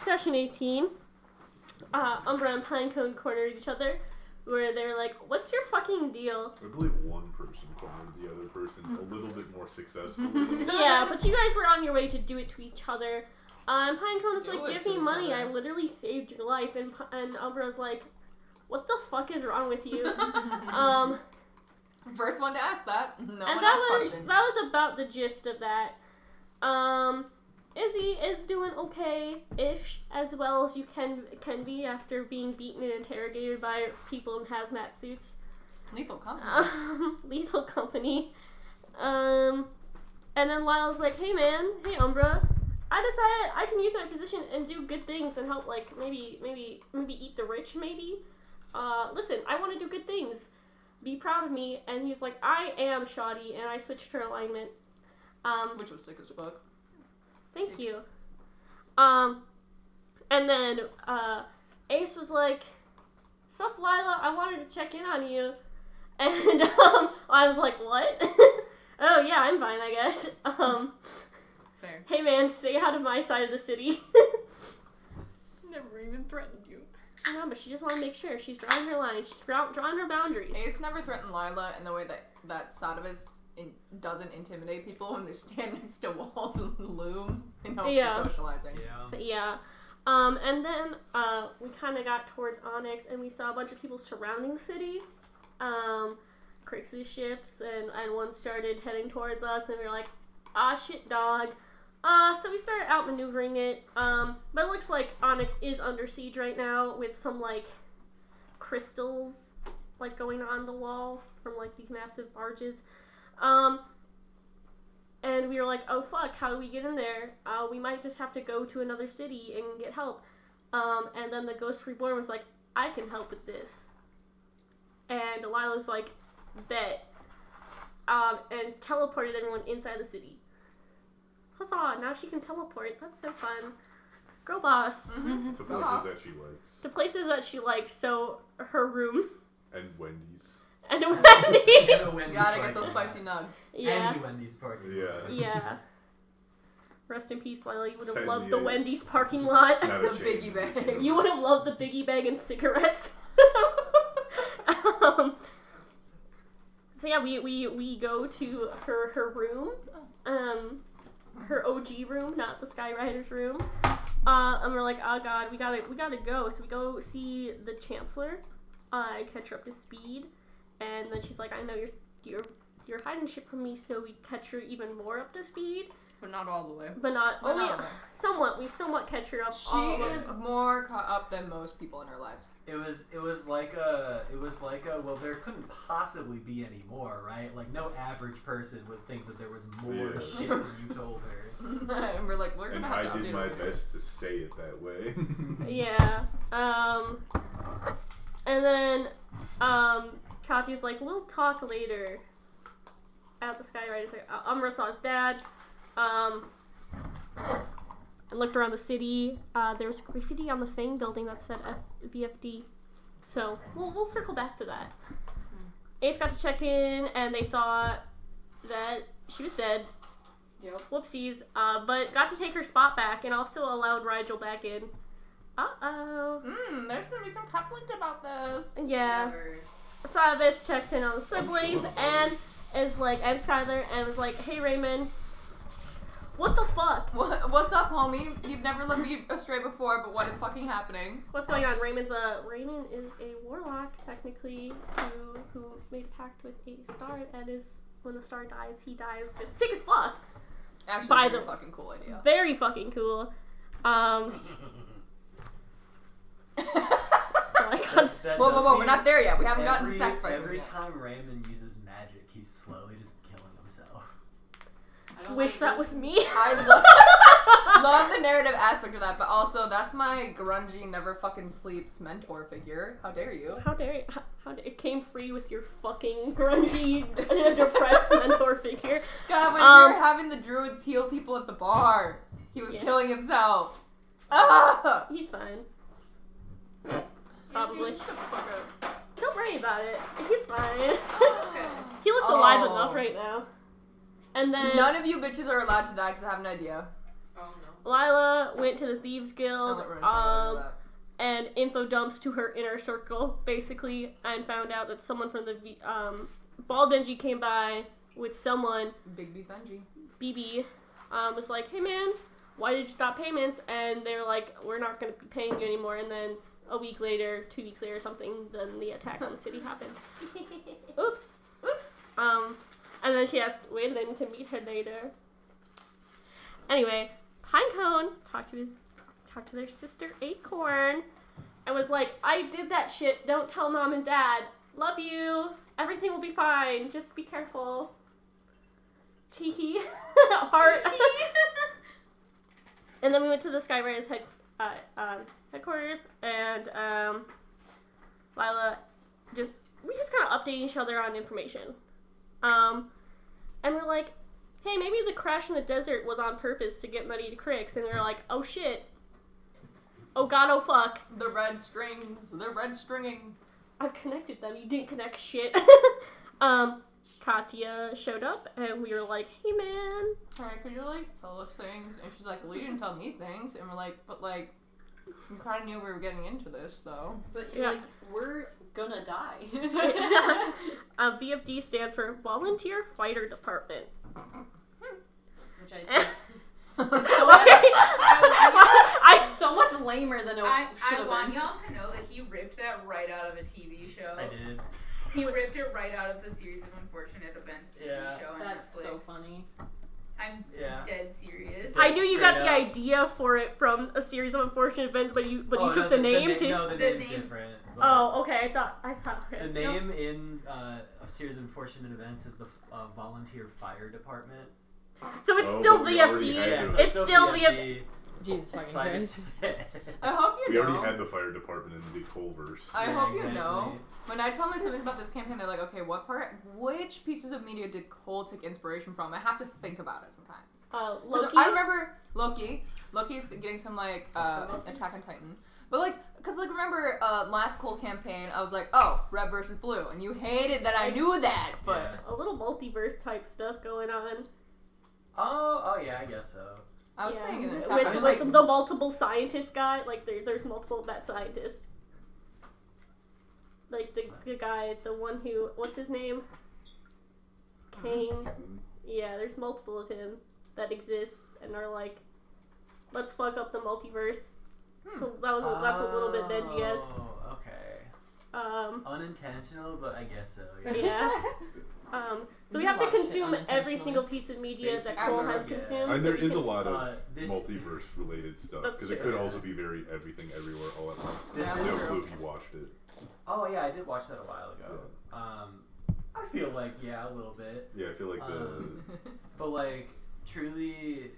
Session 18, Umbra and Pinecone cornered each other, where they were like, what's your fucking deal? I believe one person cornered the other person a little bit more successfully. Yeah, but you guys were on your way to do it to each other. And Pinecone is like, give me money, I literally saved your life. And Umbra's like, what the fuck is wrong with you? First one to ask that. No and one that asked question. was about the gist of that. Izzy is doing okay-ish, as well as you can be after being beaten and interrogated by people in hazmat suits. Lethal company. Lethal company. And then Lyle's like, hey Umbra, I decided I can use my position and do good things and help, like, maybe eat the rich, maybe. Listen, I want to do good things. Be proud of me. And he was like, I am shoddy, and I switched her alignment. Which was sick as fuck. Thank you. And then, Ace was like, sup, Lila, I wanted to check in on you. And, I was like, what? Oh, yeah, I'm fine, I guess. Fair. Hey, man, stay out of my side of the city. Never even threatened you. No, but she just wanted to make sure. She's drawing her line. She's drawing her boundaries. Ace never threatened Lila in the way that Sadovus doesn't intimidate people when they stand next to walls and loom in hopes of socializing. Yeah. And then we kind of got towards Onyx, and we saw a bunch of people surrounding the city. Crix's ships, and one started heading towards us, and we were like, ah, shit, dog. So we started outmaneuvering it. But it looks like Onyx is under siege right now with some, like, crystals, like, going on the wall from, like, these massive barges. And we were like, oh fuck, how do we get in there? We might just have to go to another city and get help. And then the Ghost Reborn was like, I can help with this. And Delilah was like, bet. And teleported everyone inside the city. Huzzah, now she can teleport. That's so fun. Girl boss. Mm-hmm. To places that she likes. To places that she likes, so her room. And Wendy's. And Wendy's. You gotta get those spicy nugs. Yeah. And the Wendy's party. Yeah. Yeah. Rest in peace, Lila. You would have Sadly, loved the Wendy's parking lot. The biggie bag. You would have loved the biggie bag and cigarettes. So yeah, we go to her room, her OG room, not the Skyrider's room, and we're like, oh god, we gotta go. So we go see the Chancellor, catch her up to speed, and then she's like, I know you're hiding shit from me, so we catch her even more up to speed. But not all the way. But not only somewhat. We somewhat catch her up. She is more caught up than most people in her lives. It was like a well, there couldn't possibly be any more, right? Like no average person would think that there was more shit than you told her. And we're like, we're gonna have to update I did my her. best to say it that way. Yeah. And then Katya's like, we'll talk later. At the Skyrider's like, Umbra saw his dad. And looked around the city. There was graffiti on the Fang building that said VFD. So we'll circle back to that. Ace got to check in, and they thought that she was dead. Yep. Whoopsies. But got to take her spot back, and also allowed Rigel back in. Uh-oh. There's gonna be some conflict about this. Yeah. Sadovus checks in on the siblings, and is like, and Skylar, and was like, hey Raymond, what the fuck? What's up, homie? You've never led me astray before, but what is fucking happening? What's going on? Raymond is a warlock, technically, who made a pact with a star, and is, when the star dies, he dies just sick as fuck. Actually, very fucking cool idea. Very fucking cool. Whoa, we're not there yet. We haven't gotten to sacrifice Every yet. time Raymond uses magic, he's slowly just killing himself. Wish that was me. I love the narrative aspect of that, but also that's my grungy, never fucking sleeps mentor figure. How dare you? How dare you? It came free with your fucking grungy, depressed mentor figure. God, when we were having the druids heal people at the bar, he was killing himself. He's fine. Probably. Don't worry about it. He's fine. He looks alive enough right now. And then none of you bitches are allowed to die because I have an idea. Oh Lila went to the Thieves I'll Guild, let Rose tell you that. and info dumps to her inner circle, basically, and found out that someone from the Bald Benji came by with someone, Big B Benji. BB, was like, hey man, why did you stop payments? And they were like, we're not going to be paying you anymore. And then a week later, 2 weeks later or something, then the attack on the city happened. Oops. Oops. And then she asked Waylon to meet her later. Anyway, Pinecone talked to their sister Acorn and was like, I did that shit, don't tell mom and dad. Love you. Everything will be fine. Just be careful. Teehee. Heart. And then we went to the Skywriters headquarters, and Lila we just kind of updating each other on information. And we're like, hey, maybe the crash in the desert was on purpose to get money to Crix. And we're like, oh shit. Oh god, oh fuck. The red strings. The red stringing. I've connected them. You didn't connect shit. Katya showed up, and we were like, hey man. Alright, could you, like, tell us things? And she's like, well, you didn't tell me things. And we're like, but, like, you kind of knew we were getting into this, though. But, Yeah. like, we're gonna die. VFD stands for Volunteer Fighter Department. Which I think So so much lamer than it I should have want been. y'all to know that he ripped that right out of a TV show. I did. He ripped it right out of the Series of Unfortunate Events TV Yeah. show on That's Netflix. so funny. I'm Yeah. dead serious. I knew you got Straight the up. idea for it from a series of unfortunate events, but you Oh, took no, the name to. No, the The name's name- different. but Oh, okay. I thought. The no. name in a series of unfortunate events is the Volunteer Fire Department. So it's Oh, still but we already VFD. had Yeah, those. so It's still VFD. Jesus fucking So I Christ. just- I hope you We know. already had the fire department in the Culver's. I Yeah, hope you exactly. know. When I tell my siblings about this campaign, they're like, okay, which pieces of media did Cole take inspiration from? I have to think about it sometimes. 'Cause Loki. I remember Loki getting some, like, Attack on Titan. But, like, because, like, remember last Cole campaign, I was like, oh, red versus blue. And you hated that I knew that, but... Yeah. A little multiverse type stuff going on. Oh yeah, I guess so. I was Yeah. thinking Attack With on like Titan. the multiple scientist guy, like there's multiple of that scientist. Like the guy, the one who, what's his name? Kane. Yeah, there's multiple of him that exist and are like, let's fuck up the multiverse. So that's a little bit Benji-esque. Oh, okay. Unintentional, but I guess so. Yeah. Yeah. So we have to Watch it consume every unintentionally. single piece of media that Basically, Cole has yeah. consumed. And so there we is a can- lot of this- multiverse related stuff That's because it true. could also be very everything everywhere all at once. This Yeah, is No true. clue if you watched it. Oh yeah, I did watch that a while ago. I feel like yeah, a little bit, Yeah, I feel like the but like truly,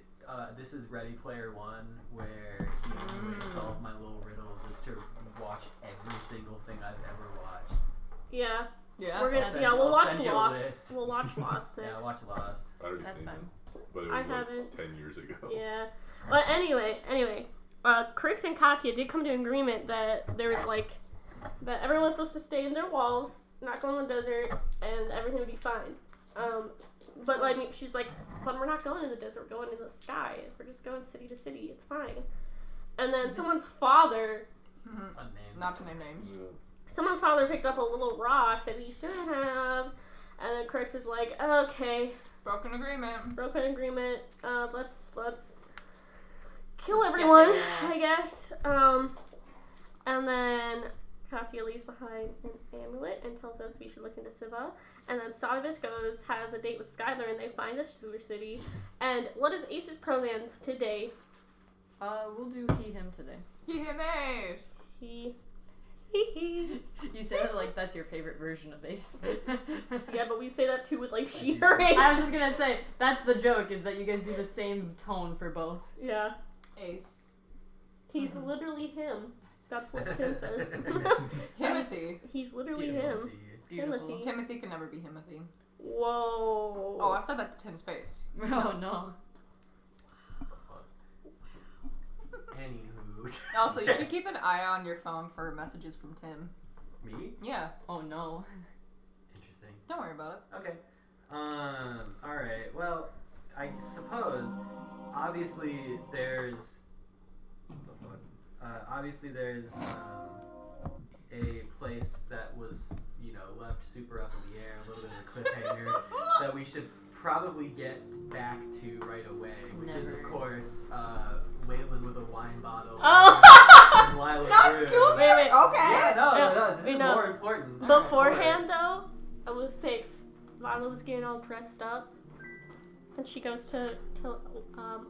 this is Ready Player One, where the only way to solve my little riddles is to watch every single thing I've ever watched. Yeah. Yeah. We're I'll gonna, send- yeah, we'll I'll watch send you a Lost. list. We'll watch Lost next. Yeah, watch Lost. I already That's seen fine. it, but it I was like haven't. 10 years ago. Yeah. But anyway, Crix and Katya did come to an agreement that there was like that everyone was supposed to stay in their walls, not go in the desert, and everything would be fine. But like she's like, but we're not going in the desert, we're going in the sky. We're just going city to city. It's fine. And then someone's father Unnamed. Not to name names. someone's father picked up a little rock that he shouldn't have, and then Crix is like, okay, Broken agreement. broken agreement. Let's kill Let's get everyone, their ass. I guess. And then Katya leaves behind an amulet and tells us we should look into Siva. And then Sadavis has a date with Skylar, and they find the Sewer City. And what is Ace's pronouns today? We'll do he, him today. He hit me. He. You say that like that's your favorite version of Ace. Yeah, but we say that too with like she, I her, was Ace. just gonna say, that's the joke, is that you guys do the same tone for both. Yeah. Ace. He's literally him. That's what Tim says. Timothy. He's literally Beautiful him. feed. Beautiful. Timothy. Timothy can never be Timothy. Whoa. Oh, I've said that to Tim's face. Oh no. Anywho. Also, you should keep an eye on your phone for messages from Tim. Me? Yeah, Oh no. Interesting. don't worry about it. Okay. Alright. Well, I suppose obviously there's a place that was, you know, left super up in the air, a little bit of a cliffhanger that we should probably get back to right away, which is of Never. course Waylon with a wine bottle Oh! and Lila's Not room. Google. Wait. Okay. Yeah, Yeah, no, this we is know. more important. Beforehand, Of course. though, I will say Lila was getting all dressed up, and she goes to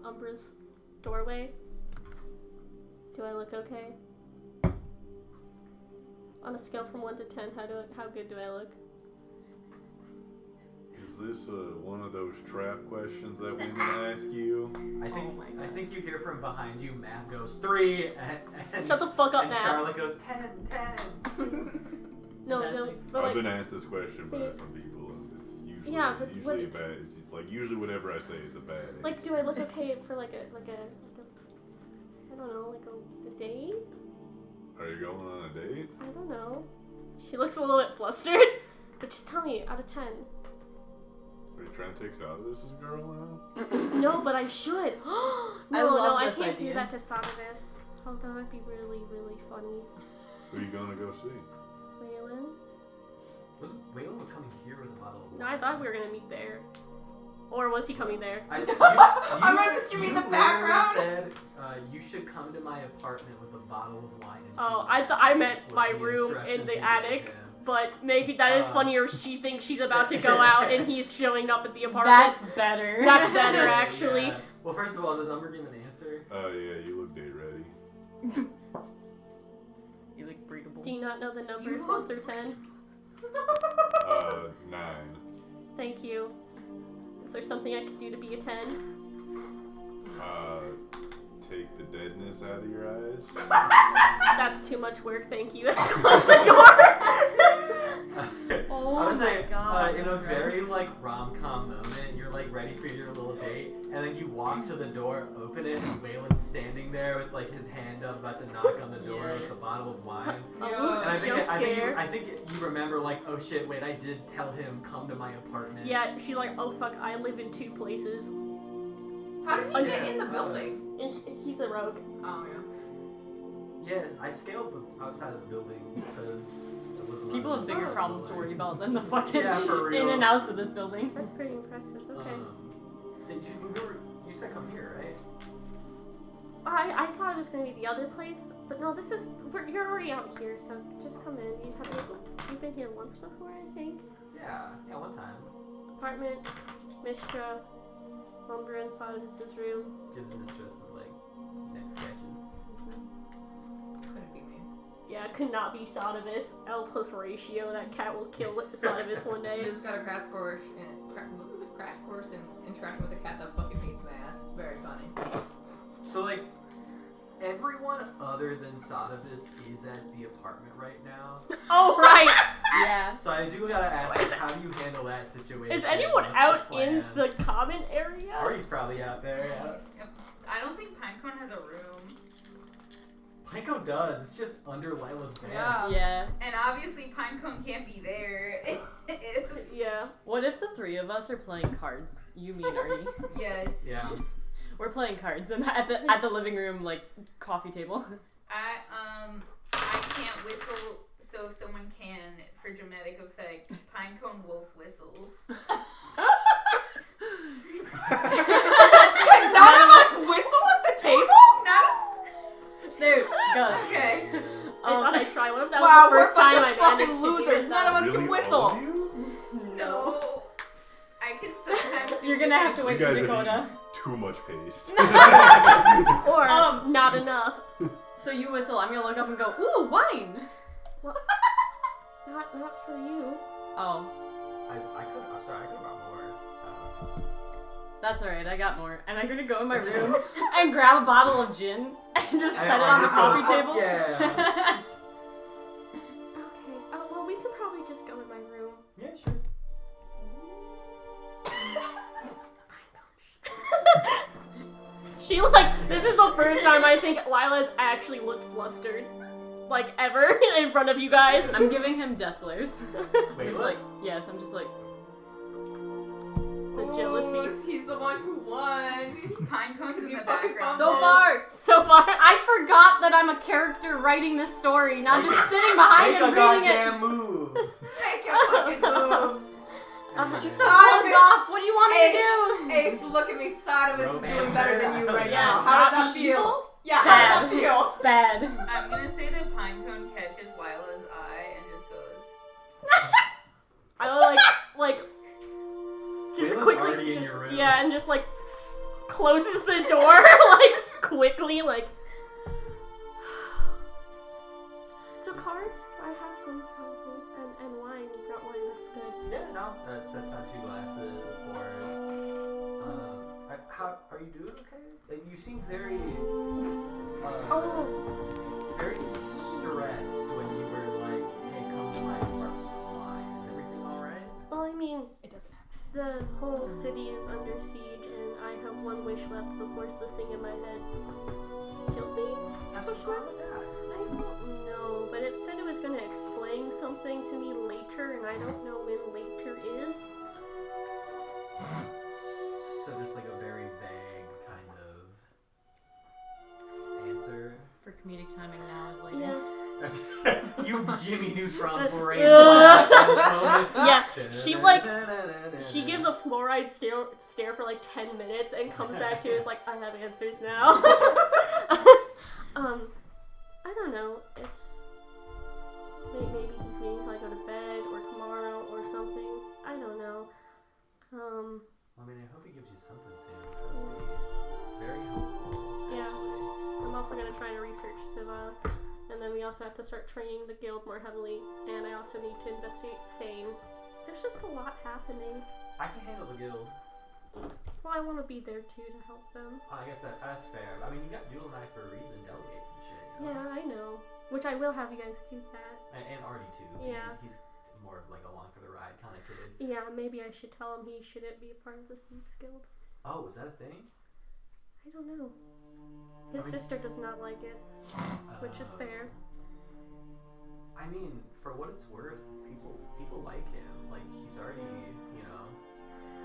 Umbra's doorway. Do I look okay? On a scale from 1 to 10, how good do I look? Is this one of those trap questions that women ask you? I think Oh my I God. think you hear from behind you. Matt goes 3, and Shut the fuck up, and Matt. Charlotte goes 10. No, Does no, he? but I've like, been asked this question by See- some people, and it's usually Yeah, but usually a what- bad. It's like usually whatever I say, it's a bad. like, do I look okay for like a I don't know, like a date? Are you going on a date? I don't know. She looks a little bit flustered, but just tell me out of 10. Are you trying to take Salvador as a girl now? No, but I should. I No, love I this can't do idea. that to Sonovis. Although that'd be really, really funny. Who are you gonna go see? Waylon? Waylon was coming here with a bottle of wine. No, I thought we were gonna meet there. Or was he coming there? I'm not just gonna be in the literally background. said you should come to my apartment with a bottle of wine. And Oh, cheese. I meant This was my the room in instructions the you attic. gave him. But maybe that is Uh. funnier if she thinks she's about to go out and he's showing up at the apartment. That's better. That's better, actually. Yeah. Well, first of all, does Umber give an answer? Yeah, you look date ready. You look breedable. Do you not know the numbers You 1 through 10? 9. Thank you. Is there something I could do to be a 10? Take the deadness out of your eyes. That's too much work, thank you. Close the door! Oh I was my saying, God, in a Umber. very like rom-com moment, you're like ready for your little date, and then you walk to the door, open it, and Waylon's standing there with like his hand up, about to knock on the door with Yes. a bottle of wine. Oh, And I think, jump scare. I think you remember like, oh shit, wait, I did tell him come to my apartment. Yeah, she's like, oh fuck, I live in 2 places. How did he get in the building? And he's a rogue. Oh yeah. Yes, I scaled the outside of the building because it wasn't. People have bigger problems to worry about than the fucking Yeah, for real. in and outs of this building. That's pretty impressive, okay. You said come here, right? I thought it was gonna be the other place, but no, this is, you're already out here, so just come in. You've been here once before, I think. Yeah, one time. Apartment, Mishra, Umber inside of this room. Gives Mistress some like neck scratches. Couldn't be me. Yeah, it could not be Sonovis. L plus ratio, that cat will kill Sonovis one You day. just got a crash course in interacting with a cat that fucking hates my ass. It's very funny. So like, everyone other than Sonovis is at the apartment right now. Oh, right! Yeah. So I do gotta ask, how do you handle that situation? Is anyone What's out the in plan? the common area? Ari's probably out there. Yeah. Yep. I don't think Pinecone has a room. Pinecone does. It's just under Lila's bed. Yeah. Yeah. And obviously Pinecone can't be there. Yeah. What if the 3 of us are playing cards? You, me, and Artie. Yes. Yeah. We're playing cards and at the living room like coffee table. I can't whistle, so if someone can, for dramatic effect, Pinecone wolf whistles. None of us whistle at the table? There, Gus. Okay. I thought I'd try. What if that Wow, was the we're a first bunch time of I fucking managed to do losers. this? None of us Really, can all whistle. of you? No. I can sometimes. You're gonna have to You wait for guys have Dakota. eaten too much paste. Or not enough. So you whistle, I'm gonna look up and go, ooh, wine! Not for you. Oh, I'm sorry, I could have brought more. that's alright, I got more. And I'm gonna go in my room and grab a bottle of gin and just set it on the coffee table. Yeah. Okay. Well, we could probably just go in my room. Yeah, sure. She this is the first time I think Lila's actually looked flustered. Like, ever in front of you guys. I'm giving him death glares. I'm Wait, just what? like, yes, I'm just like, The jealousy. He's the one who won. Pinecone's in You the fucking background. So far, So far, I forgot that I'm a character writing this story, not just sitting behind Make and a reading it. goddamn move. Make a fucking move. She's so Stop closed it. off. What do you want me to do? Ace, look at me. Sodimus is doing better than you right Yeah, now. How does not that feel? evil? Yeah, how Bad. does that feel? Bad. I'm gonna say that Pinecone catches Lila's eye and just goes. I don't like just Waylon's quickly, already in just, your room. yeah, and just like closes the door like quickly, like. So cards, I have some probably, and wine. You brought wine, that's good. Yeah, no, that's not 2 glasses of pours. How are you doing? Okay. You seem very, very stressed when you were like, "Hey, come to my apartment." Why? Is everything all right? Well, I mean, It doesn't happen. the whole city is under siege, and I have one wish left before the thing in my head kills me. That's what's wrong with that. I don't know, but it said it was going to explain something to me later, and I don't know when later is. So just like a very vague kind of answer. For comedic timing now is later. Yeah. You Jimmy Neutron brain Yeah. blast at this moment. Yeah, she gives a fluoride stare for like 10 minutes and comes back to us like, I have answers now. I don't know. It's maybe he's waiting till I go to bed or tomorrow or something. I don't know. I mean, I hope he gives you something soon. That would be very helpful. Yeah. Actually. I'm also gonna try to research Siva, and then we also have to start training the guild more heavily, and I also need to investigate Fane. There's just a lot happening. I can handle the guild. Well, I want to be there too to help them. I guess that's fair. I mean, you got Jewel and I for a reason. Delegate some shit. You know? Yeah, I know. Which I will have you guys do that. And Artie too. Yeah. He's more of like along for the ride kind of kid. Yeah, maybe I should tell him he shouldn't be a part of the Thieves Guild. Oh, is that a thing? I don't know. His sister does not like it, which is fair. I mean, for what it's worth, people like him. Like he's already, you know.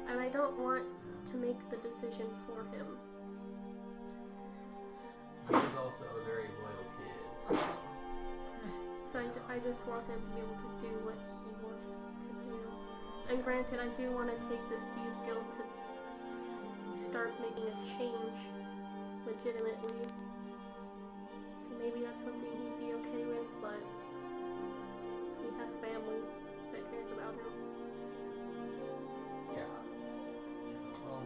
And I don't want to make the decision for him. He's also a very loyal kid. So I just want him to be able to do what he wants to do. And granted, I do want to take this Thieves Guild to start making a change legitimately. So maybe that's something he'd be okay with, but he has family that cares about him. Yeah. Well,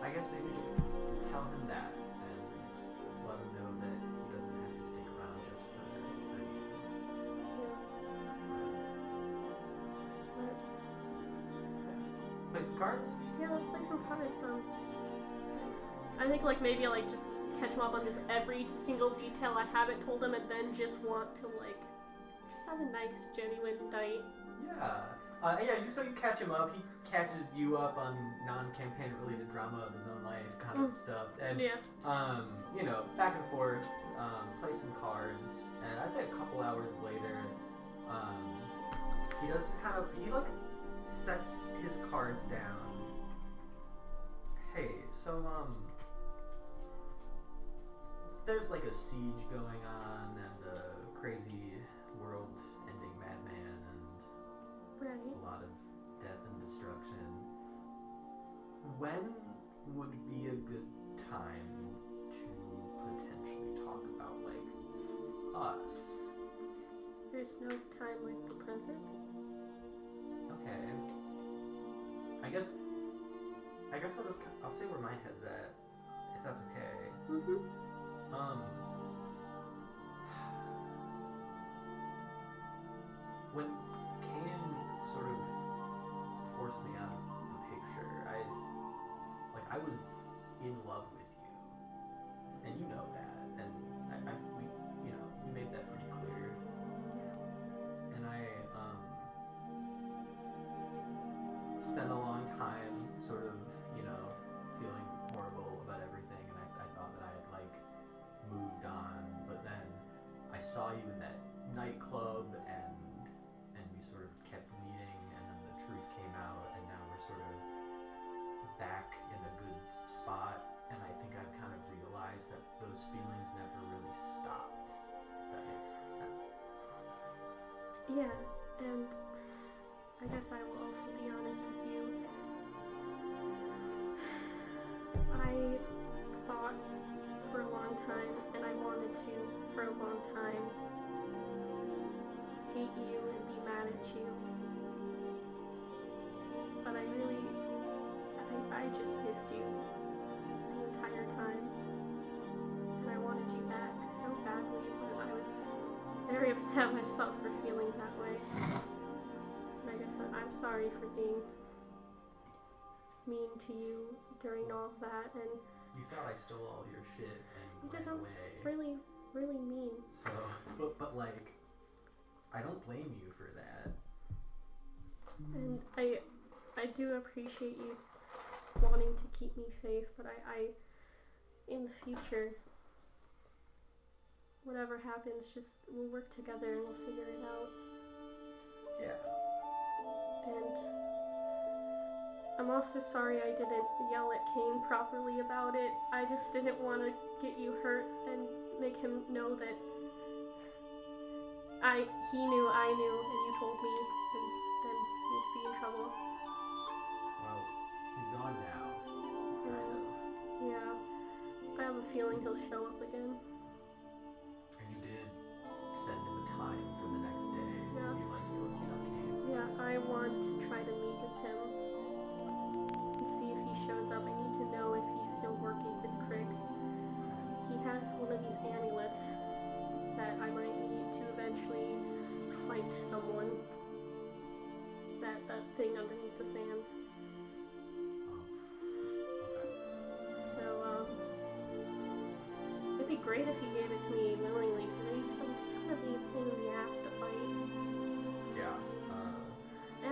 I guess maybe just tell him that and let him know that he doesn't have to stick around just for you. Yeah. But Play some cards? yeah, let's play some cards. I think like maybe I like just catch him up on just every single detail I haven't told him, and then just want to like just have a nice, genuine night. Yeah. Yeah, just so you catch him up, he catches you up on non-campaign related drama of his own life kind of stuff. And, Yeah. you know, back and forth, play some cards, and I'd say a couple hours later, he does just kind of, he like sets his cards down. Hey, so, there's like a siege going on and a crazy world-ending madman and Right. a lot of death and destruction. When would be a good time to potentially talk about, like, us? There's no time like the present. Okay. I guess I'll say where my head's at, if that's okay. Mm-hmm. When Cain sort of forced me out of the picture, I was in love with you, and you know that, and we made that pretty clear, and I spent a long time sort of, feeling horrible about everything, and I thought that I had like moved on, but then I saw you in that nightclub, and we sort of kept meeting, and then the truth came out, and now we're sort of back in a good spot, and I think I've kind of realized that those feelings never really stopped, if that makes sense. Yeah, and I guess I will also be honest with you. I thought for a long time, and I wanted to for a long time, hate you and be mad at you. But I really, I just missed you the entire time. And I wanted you back so badly, but I was very upset myself for feeling that way. And I guess I'm sorry for being mean to you during all of that, and You thought I stole all your shit and you did. ran That was away. really, really mean. So, but like, I don't blame you for that. And I do appreciate you wanting to keep me safe, but I in the future, whatever happens, just we'll work together and we'll figure it out. Yeah. And I'm also sorry I didn't yell at Kane properly about it. I just didn't want to get you hurt and make him know that he knew I knew and you told me, and then you'd be in trouble. Well, he's gone now. Kind of. Yeah, I have a feeling he'll show up again. And you did send him a time for the next day. Yeah. To be like, hey, let's meet up, Kane. Yeah, I want to try to meet with him and see if he shows up. I need to know if he's still working with Crix. He has one of these amulets that I might need to eventually find someone. That thing underneath the sands. Okay. So, it'd be great if he gave it to me willingly, because he's gonna be a pain in the ass to fight. Yeah.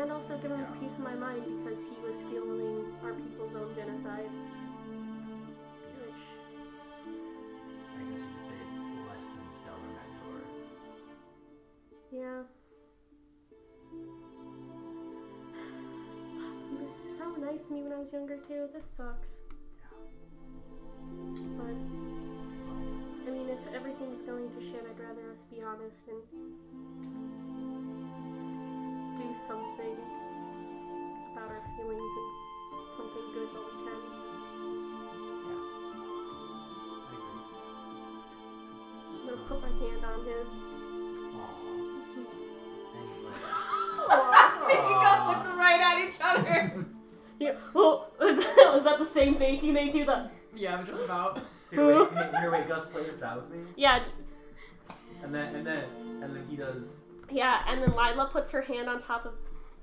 And also give him Yeah. a piece of my mind, because he was fueling our people's own genocide. Which, I guess you could say less than stellar mentor. yeah. He was so nice to me when I was younger, too. This sucks. But, I mean, if everything's going to shit, I'd rather us be honest and do something about our feelings and something good that we can. I agree. I'm gonna put my hand on his. Aww. You guys looked right at each other. Yeah. Oh, was that the same face you made to the? Yeah, just about. Here, wait, Gus, play this out with me. Yeah, And then he does. yeah, and then Lila puts her hand on top of.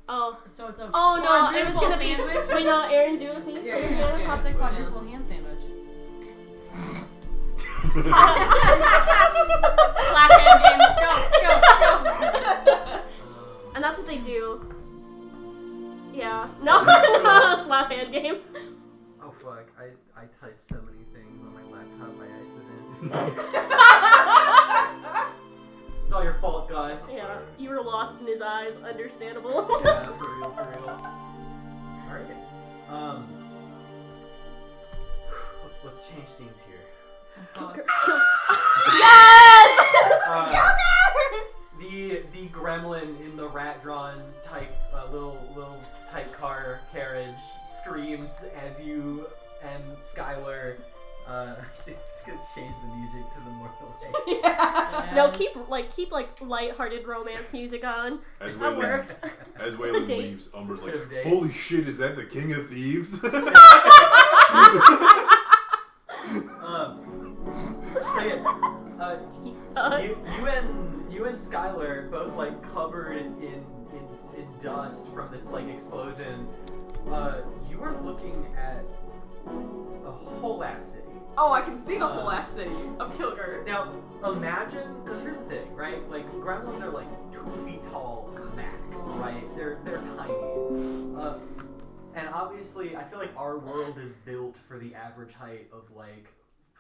Oh. So it's a Oh no! It was gonna sandwich. be. Wait, no, Aaron, do it with me. Yeah, Put your yeah, hand on yeah. top. It's a quadruple hand sandwich. Slap hand game. Go. And that's what they do. Yeah. No, no, slap hand game. Oh fuck! I typed so many things on my laptop by accident. It's all your fault, Gus. Yeah, you were lost in his eyes. Understandable. Yeah, for real. Alright. Let's change scenes here. Yes! The gremlin in the rat-drawn type little type car carriage screams as you and Skylar. Actually, just gonna change the music to the more like. Yeah. No, keep light-hearted romance music on. As That Waylon, works. as It's a Waylon date. leaves, Umber's like, Bit of a date. holy shit, is that the King of Thieves? So yeah, Jesus. you and Skylar both like covered in dust from this like explosion. You are looking at a whole ass city. Oh, I can see the whole ass city of Kilgore. Now imagine, because here's the thing, right? Like gremlins are like 2 feet tall max, right? They're tiny. And obviously, I feel like our world is built for the average height of like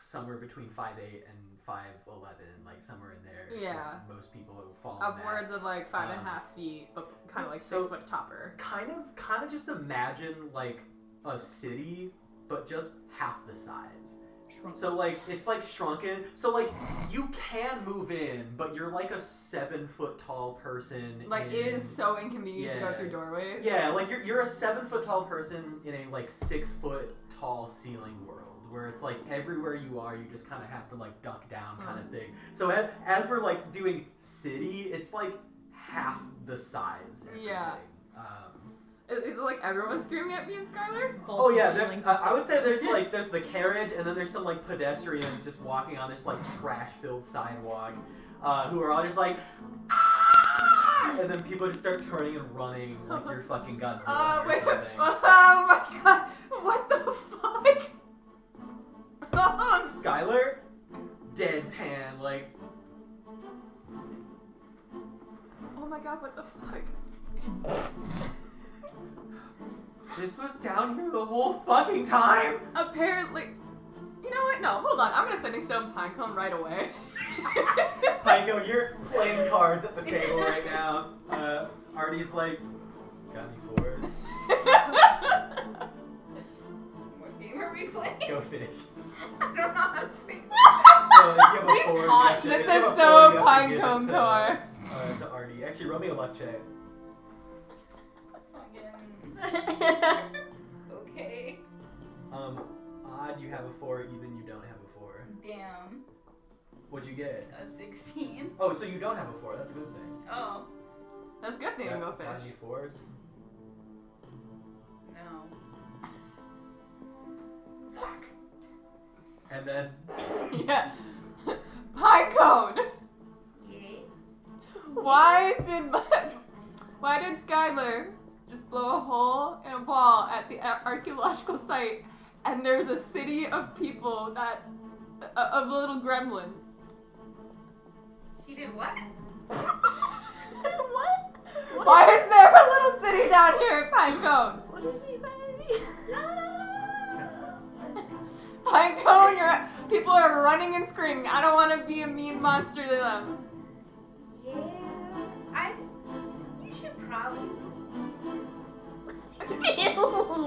somewhere between 5'8" and 5'11", like somewhere in there. Yeah. 'cause most people fall in that. Upwards of like 5.5 feet, but kind of like So- 6 foot topper. Kind of just imagine like a city, but just half the size. Shrunk. So like it's like shrunken. So like you can move in, but you're like a 7 foot tall person. Like it is so inconvenient to go Yeah. through doorways. Yeah, like you're a 7 foot tall person in a like 6 foot tall ceiling world, where it's like everywhere you are, you just kind of have to like duck down kind of thing. So as we're like doing city, it's like half the size. and Yeah. everything. Is it like everyone screaming at me and Skylar? Oh yeah, Ceilings are I would say 6 foot. there's the carriage, and then there's some like pedestrians just walking on this like trash-filled sidewalk, who are all just like, ah! And then people just start turning and running like you're fucking Godzilla or Wait. something. Oh my god. What the fuck? Skylar, deadpan, like, Oh my god, what the fuck? this was down here the whole fucking time. Apparently. You know what? No, hold on. I'm gonna sending stone pinecone right away. Pico, you're playing cards at the table right now. Artie's like, got any fours? What game are we playing? Go finish. I don't know how to play. So if you have a four, you have to- This if you have is a so four, you have to give it pinecone to- core. To Artie. Actually, roll me a luck check. Okay. Odd, you have a 4, even you don't have a 4. Damn. What'd you get? A 16. Oh, so you don't have a 4. That's a good thing. Oh. That's a good thing to go Find fish. me 4s. No. Fuck. And then Yeah. Pinecone! Yes. Why did Skylar just blow a hole in a wall at the archaeological site and there's a city of people of little gremlins? She did what? What? Why is there a little city down here at Pinecone? What did she say? Pinecone, people are running and screaming. I don't want to be a mean monster to them. Yeah. You should probably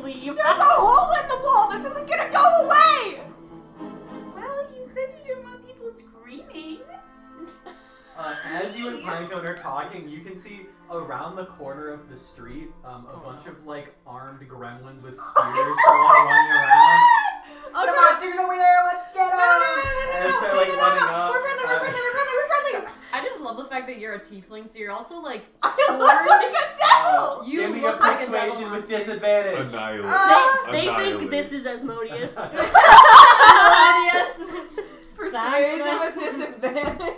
Leave. There's a hole in the wall. This isn't gonna go away. Well, you said you didn't want people screaming. as you and Pinecone are talking, you can see around the corner of the street a bunch of like armed gremlins with spears running around. Oh, The come on. monster's over there. Let's get No, him! no, no, no, no, As no, they're no, like no, no, running no. up. We're friendly, we're friendly, we're friendly, we're friendly. I just love the fact that you're a tiefling, so you're also like I look like a devil. you Give me a look like a persuasion devil with monster. disadvantage. Annihilate. They Annihilate. think this is Asmodeus. Yes. Persuasion with Sadness. disadvantage.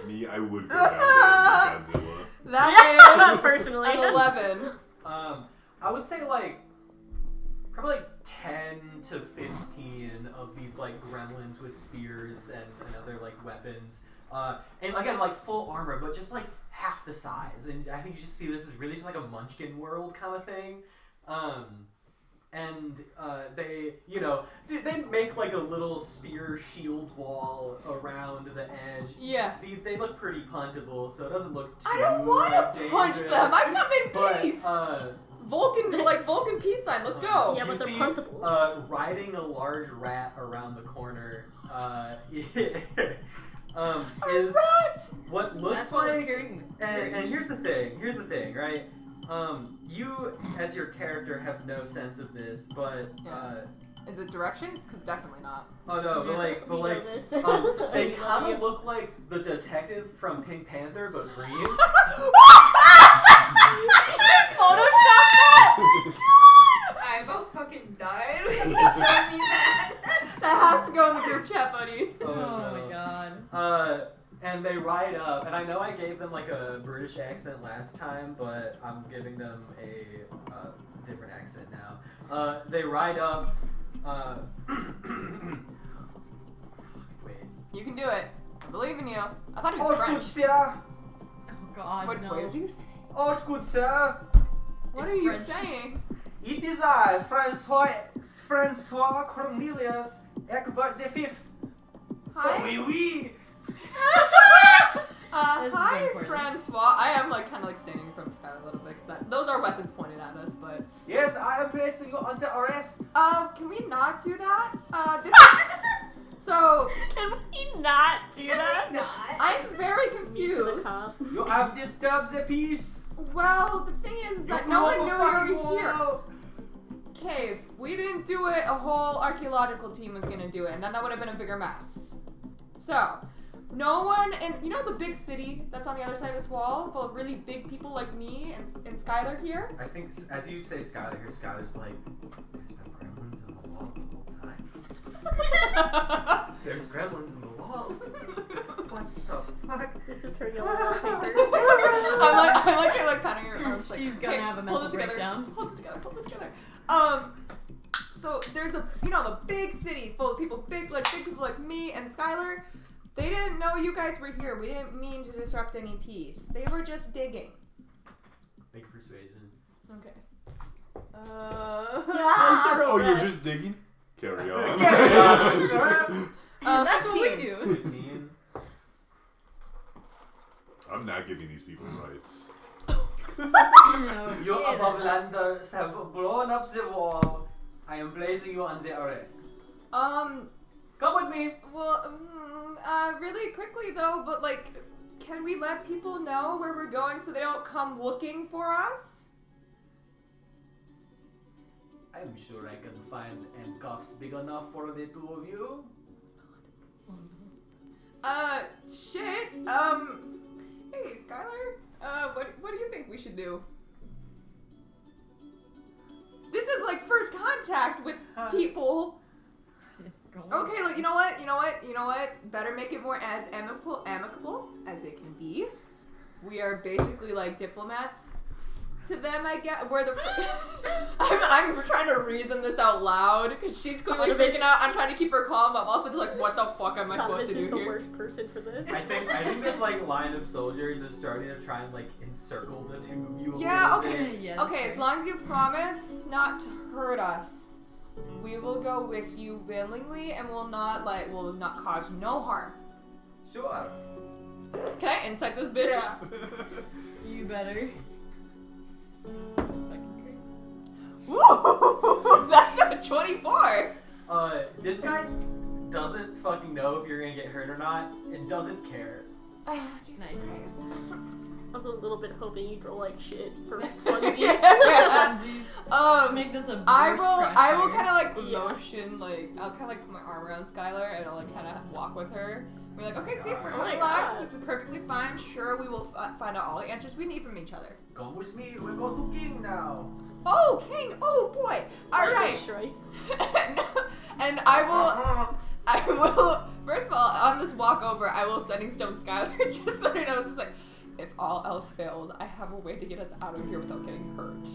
Me, I would go down with Godzilla. That Personally. is an 11. I would say like probably like 10 to 15 of these like gremlins with spears and other like weapons. And again, like full armor, but just like half the size. And I think you just see this as really just like a Munchkin world kind of thing. And they, you know, they make like a little spear shield wall around the edge. Yeah. They look pretty puntable, so it doesn't look too I don't want like, to punch dangerous. them. I come in But peace. Vulcan peace sign. Let's go. Yeah, you but they're see, puntable. riding a large rat around the corner is Rat. what looks That's what was like. carrying. And here's the thing, right? You as your character have no sense of this, but Yes. Is it directions? Because definitely not. oh no, We know but this. they We love kind you. of look like the detective from Pink Panther, but green. Photoshop that. I about fucking died when you showed me that. That has to go in the group chat, buddy. Oh no. my god. And they ride up, and I know I gave them like a British accent last time, but I'm giving them a different accent now. They ride up. Wait. You can do it. I believe in you. I thought he was Oh, French. good sir. Oh god, What, no. what did you say? Oh, good sir. What It's are you French. saying? It is I, Francois Cornelius Egbert the Fifth. Hi. Oui, oui. This is Hi, very important. Francois. I am like kind of like standing from Sky a little bit because those are weapons pointed at us. But Yes, I am placing you under arrest. can we not do that? This is so. Can we not do that? Not. I'm very Me to the confused. cop. You have disturbed the peace. Well, the thing is that You no one blew knew up a you were fucking here. wall. Okay, if we didn't do it, a whole archaeological team was gonna do it, and then that would have been a bigger mess. So, no one, and you know the big city that's on the other side of this wall, full of really big people like me and Skylar here? I think as you say Skylar here, Skylar's like, there's been gremlins in the wall the whole time. There's gremlins in the walls. What the fuck? This is her yellow wallpaper. I'm like patting her arms like, She's gonna "Okay, have a hold mental it together, breakdown." Hold it together, hold it together. So there's the big city full of people, big people like me and Skylar. They didn't know you guys were here. We didn't mean to disrupt any peace. They were just digging. Make a persuasion. Okay. Oh, you're just digging? Carry on. Carry on, sir. That's what we 15. do. 15. I'm not giving these people rights. No, You get it. abovelanders have blown up the wall. I am placing you under arrest. Come with me. Well, really quickly though, but like, can we let people know where we're going so they don't come looking for us? I'm sure I can find handcuffs big enough for the two of you. Shit. Hey, Skylar. What do you think we should do? This is like first contact with people. It's going. Okay, look, you know what? Better make it more as amicable as it can be. We are basically like diplomats to them, I guess. We're the. I'm trying to reason this out loud because she's clearly freaking out. I'm trying to keep her calm, but I'm also just like, what the fuck am I supposed This to is do the here? worst person for this. I think this like line of soldiers is starting to try and like encircle the two of you. Yeah, a little okay. bit. Yeah, that's Okay, fair. as long as you promise not to hurt us, we will go with you willingly, and we'll not cause no harm. Sure. Can I insight this bitch? Yeah. You better. That's fucking crazy. Woo! That's a 24. This guy doesn't fucking know if you're gonna get hurt or not, and doesn't care. Jesus Nice. Christ. I was a little bit hoping you'd roll like shit for funsies. To make this a I worse will crash kind of like Yeah. motion, like I'll kind of like put my arm around Skylar and I'll like kind of walk with her. We're like, okay, see, we're Oh my coming God. along. This is perfectly fine. Sure, we will find out all the answers we need from each other. Come with me. We're going to King now. Oh, King! Oh boy! All right. Right. And I will. First of all, on this walk over, I will Sending Stone Skylar just so you know. It's just like, if all else fails, I have a way to get us out of here without getting hurt.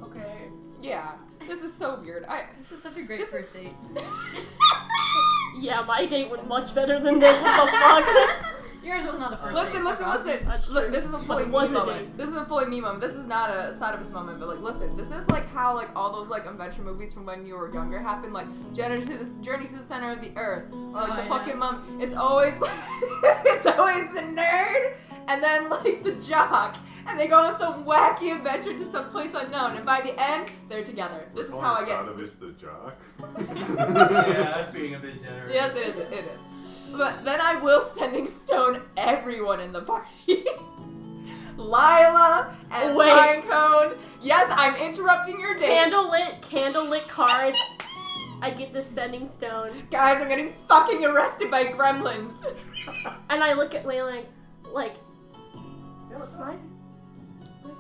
Okay. Yeah, this is so weird. This is such a great This first is- date. Yeah, my date went much better than this. What the fuck? Yours was not a first Listen, date. listen. That's Look, true. this is a But fully it me was a moment. date. This is a fully me moment. This is not a Sadovus moment, but like, listen, this is like how like all those like adventure movies from when you were younger happen. Like Journey to the Center of the Earth, or like Oh, the yeah. fucking mom. It's always it's always the nerd, and then like the jock, and they go on some wacky adventure to some place unknown, and by the end, they're together. This is how I get. Sadovus the jock. Yeah, that's being a bit generous. Yes, it is. It is. But then I will Sending Stone everyone in the party. Lila and Wait. Pinecone. Yes, I'm interrupting your day. Candlelit cards. I get the Sending Stone, Guys, I'm getting fucking arrested by gremlins. and I look at Wayland like, my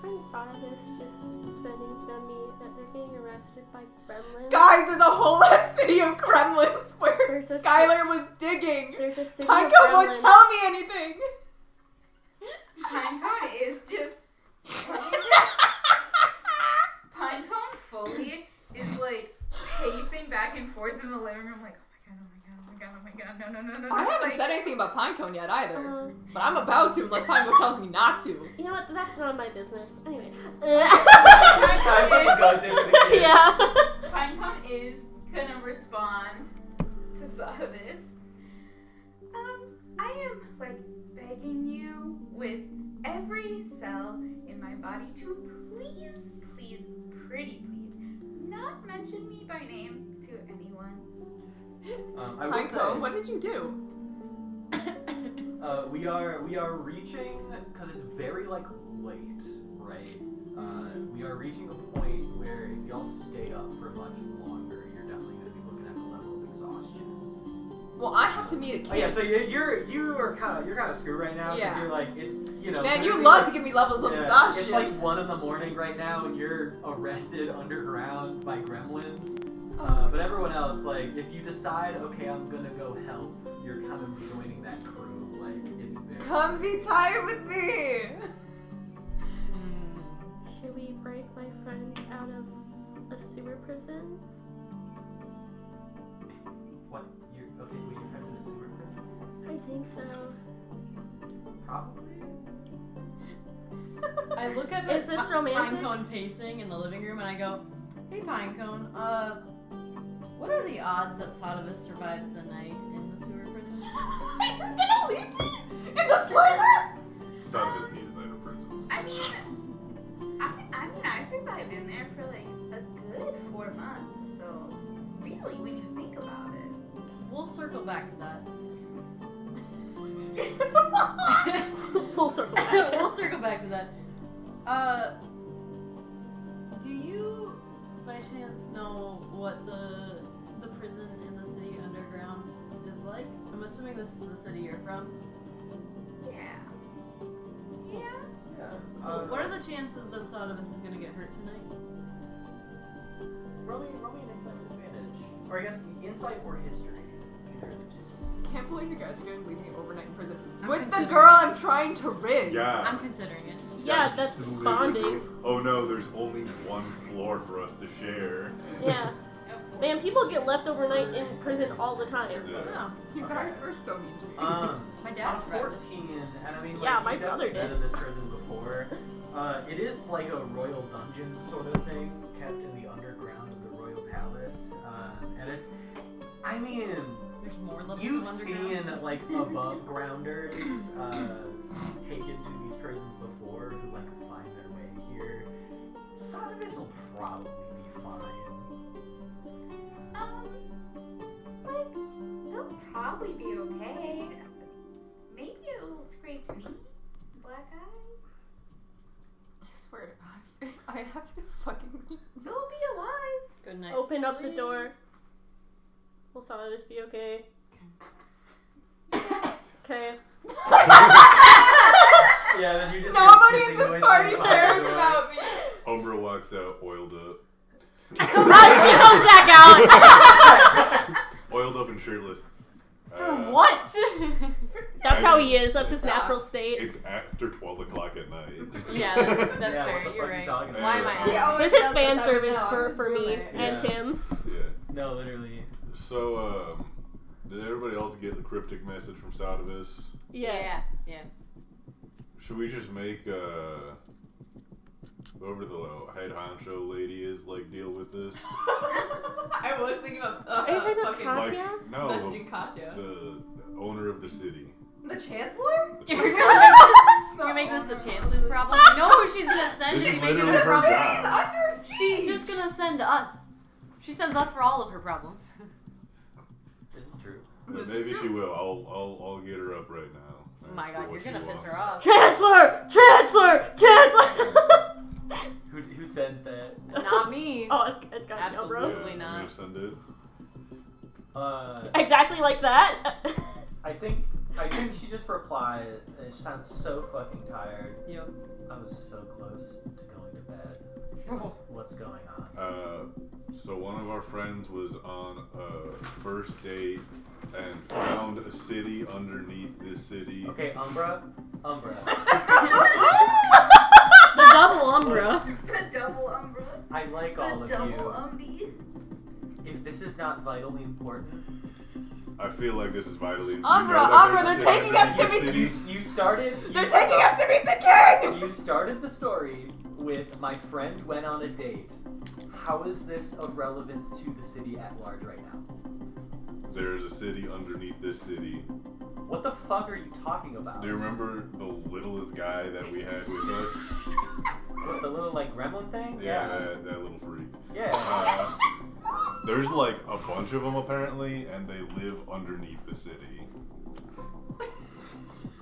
friend Sadovus just Sending Stone me that they're getting arrested by gremlins. Guys, there's a whole ass city of gremlins where There's a Skylar was digging. There's a city Pinecone of won't gremlins. tell me anything. Pinecone is just. Pinecone fully is like pacing back and forth in the living room, like, oh my god, no. I haven't like, said anything about Pinecone yet either. Uh, But I'm about to unless Pinecone tells me not to. You know what? That's none of my business. Anyway. Pinecone goes in with the kid. Yeah. Pinecone is gonna respond to Sadovus. I am like begging you with every cell in my body to please, please, pretty please, not mention me by name to anyone. I will Pinecone, say, what did you do? we are reaching, because it's very like late, right? We are reaching a point where if y'all stay up for much longer, you're definitely going to be looking at a level of exhaustion. Well, I have to meet a kid. Oh yeah, so you're kind of screwed right now because Yeah. you're like it's Man, you literally, love like, to give me levels of yeah, exhaustion. It's like 1 a.m. right now, and you're arrested underground by gremlins. But everyone else, like, if you decide, okay, I'm gonna go help, you're kind of joining that crew. Like, it's very. Come be tired with me. Should we break my friend out of a sewer prison? What? You're okay? Wait, your friend's in a sewer prison? I think so. Probably. I look at Is this romantic? Pinecone pacing in the living room and I go, "Hey Pinecone, what are the odds that Sodomus survives the night in the sewer prison?" You're gonna leave me in the slimer? Some of us need a night in prison. I survived in there for like a good 4 months. So really, when you think about it, We'll circle back to that. Full circle back. We'll circle back to that. Do you, by chance, know what the prison in the city underground is like? I'm assuming this is the city you're from. yeah. What are the chances that Sodomus is gonna get hurt tonight? Roll me an insight with advantage, or I guess insight or history, either of the two. Can't believe you guys are gonna leave me overnight in prison I'm with the considering girl it. I'm trying to rid. Yeah. I'm considering it. Yeah, that's Literally. bonding. Oh no, there's only one floor for us to share. Yeah. Man, people get left overnight in prison all the time. Yeah. Oh, You guys are so mean to me. my dad's On survived it. 14, and I mean, like, Yeah, my you've brother definitely did. been in this prison before. It is like a royal dungeon sort of thing, kept in the underground of the royal palace, and it's, I mean, There's more levels you've of underground. seen like above grounders taken to these prisons before who like find their way here. Sodomus will probably be fine. Like they'll probably be okay. Maybe a little scraped knee, black eye. I swear to God, if I have to fucking They'll be alive. Good night. Open up the sleep. door. Will Sodomus be okay? Okay. Yeah, then you just nobody hear in kissing this noises party behind the cares door. about me. Umbra walks out, oiled up. She goes back out. Oiled up and shirtless. For what? That's how he is. That's his natural state. It's after 12 o'clock at night. Yeah, that's Yeah, fair. what the You're fuck you right. talking about? Why am I? Yeah. He always This is does fan this, I would service know, for it's me really- and Yeah. Tim. Yeah. No, literally. So, did everybody else get the cryptic message from Sodomus? Yeah. Yeah. Should we just make, whoever the head honcho lady is, like, deal with this? I was thinking of Are you talking about fucking Katya? Like, no, messaging Katya. the owner of the city. The Chancellor? The You're chancellor. gonna make this the Chancellor's problem? You know who she's gonna send This to is be making literally her her problem? job. Under siege. She's just gonna send us. She sends us for all of her problems. This is true. But This is maybe true. she will. I'll get her up right now. Oh my Ask her god, what you're she gonna piss wants. her off. Chancellor! Chancellor! Chancellor! Who sends that? Not me. Oh, it's gotta be Umbra. Absolutely. Yeah, not. I'm gonna send it. Exactly like that. I think she just replied, and she sounds so fucking tired. Yep. I was so close to going to bed. What's going on? So one of our friends was on a first date and found a city underneath this city. Okay, Umbra. The double Umbra. The double umbrella. I like all The of double you. umbi. If this is not vitally important, I feel like this is vitally. Umbra, they're taking us to meet. you started. They're taking us to meet the king. You started the story with my friend went on a date. How is this of relevance to the city at large right now? There's a city underneath this city. What the fuck are you talking about? Do you remember the littlest guy that we had with us? What, the little like gremlin thing? Yeah, that little freak. Yeah. There's like a bunch of them apparently, and they live underneath the city.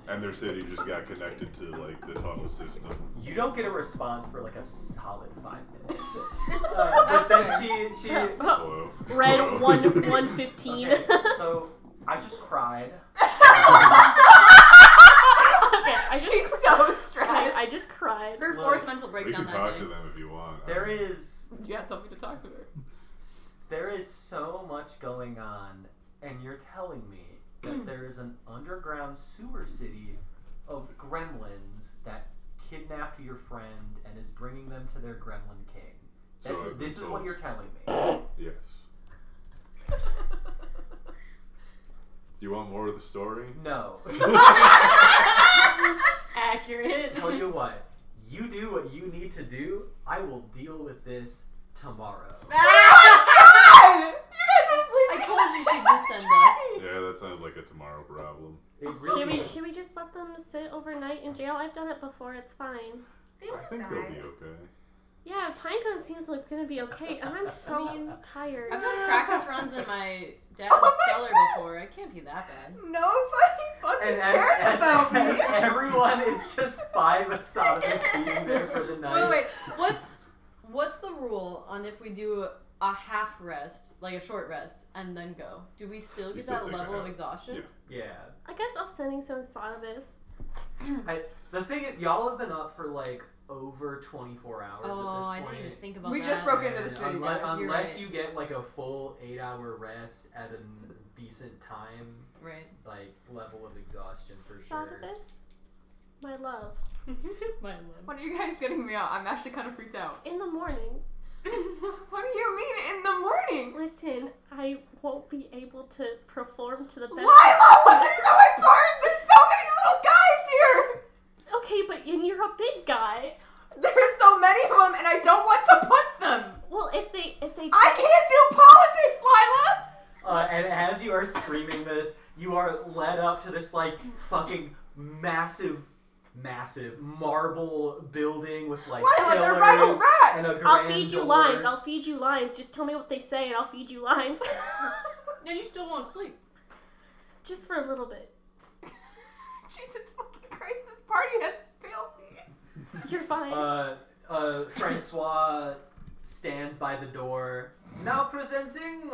And their city just got connected to like the tunnel system. You don't get a response for like a solid 5 minutes. But then she Hello. Red Hello. 115. Okay, so I just cried. Okay, She's so stressed. I just cried. Her Look, fourth mental We breakdown can that talk day. to them if you want. There is Yeah, tell me to talk to her. so much going on, and you're telling me that there is an underground sewer city of gremlins that kidnapped your friend and is bringing them to their gremlin king. So This, I've been this is told. what you're telling me. Yes. Do you want more of the story? No. Accurate. Tell you what, you do what you need to do. I will deal with this tomorrow. God! You guys are sleeping. I told you she'd just send us. Yeah, that sounds like a tomorrow problem. It really Should we just let them sit overnight in jail? I've done it before. It's fine. They I will think they'll die. be okay. Yeah, Pinecone seems like gonna be okay, and I'm so tired. I've done practice runs in my dad's Oh my cellar God. before. It can't be that bad. Nobody fucking And cares about me. as everyone is just by Masada's being there for the night. Wait. What's the rule on if we do a half rest, like a short rest, and then go? Do we still get still that take a level of half. exhaustion? Yeah. Yeah. I guess I'll sending some Salavis. The thing is, y'all have been up for like over 24 hours Oh, at I this didn't point. even think about We that. just broke into the And city, unless, guys. You're unless right. you get like a full 8-hour rest at a decent time, Right. like level of exhaustion for sure. Salavis? My love. My love. When are you guys getting me out? I'm actually kind of freaked out. In the morning. What do you mean in the morning? Listen, I won't be able to perform to the best. Lila, what is so important? There's so many little guys here. Okay, but and you're a big guy. There's so many of them, and I don't want to punt them. Well, if they I can't do politics, Lila. And as you are screaming this, you are led up to this like fucking massive marble building with like Lila, they're pillars rival rats. and a I'll grand feed you door. lines. I'll feed you lines. Just tell me what they say, and I'll feed you lines. Then you still won't sleep. Just for a little bit. Jesus fucking Christ, this party has failed me. You're fine. Francois stands by the door. Now presenting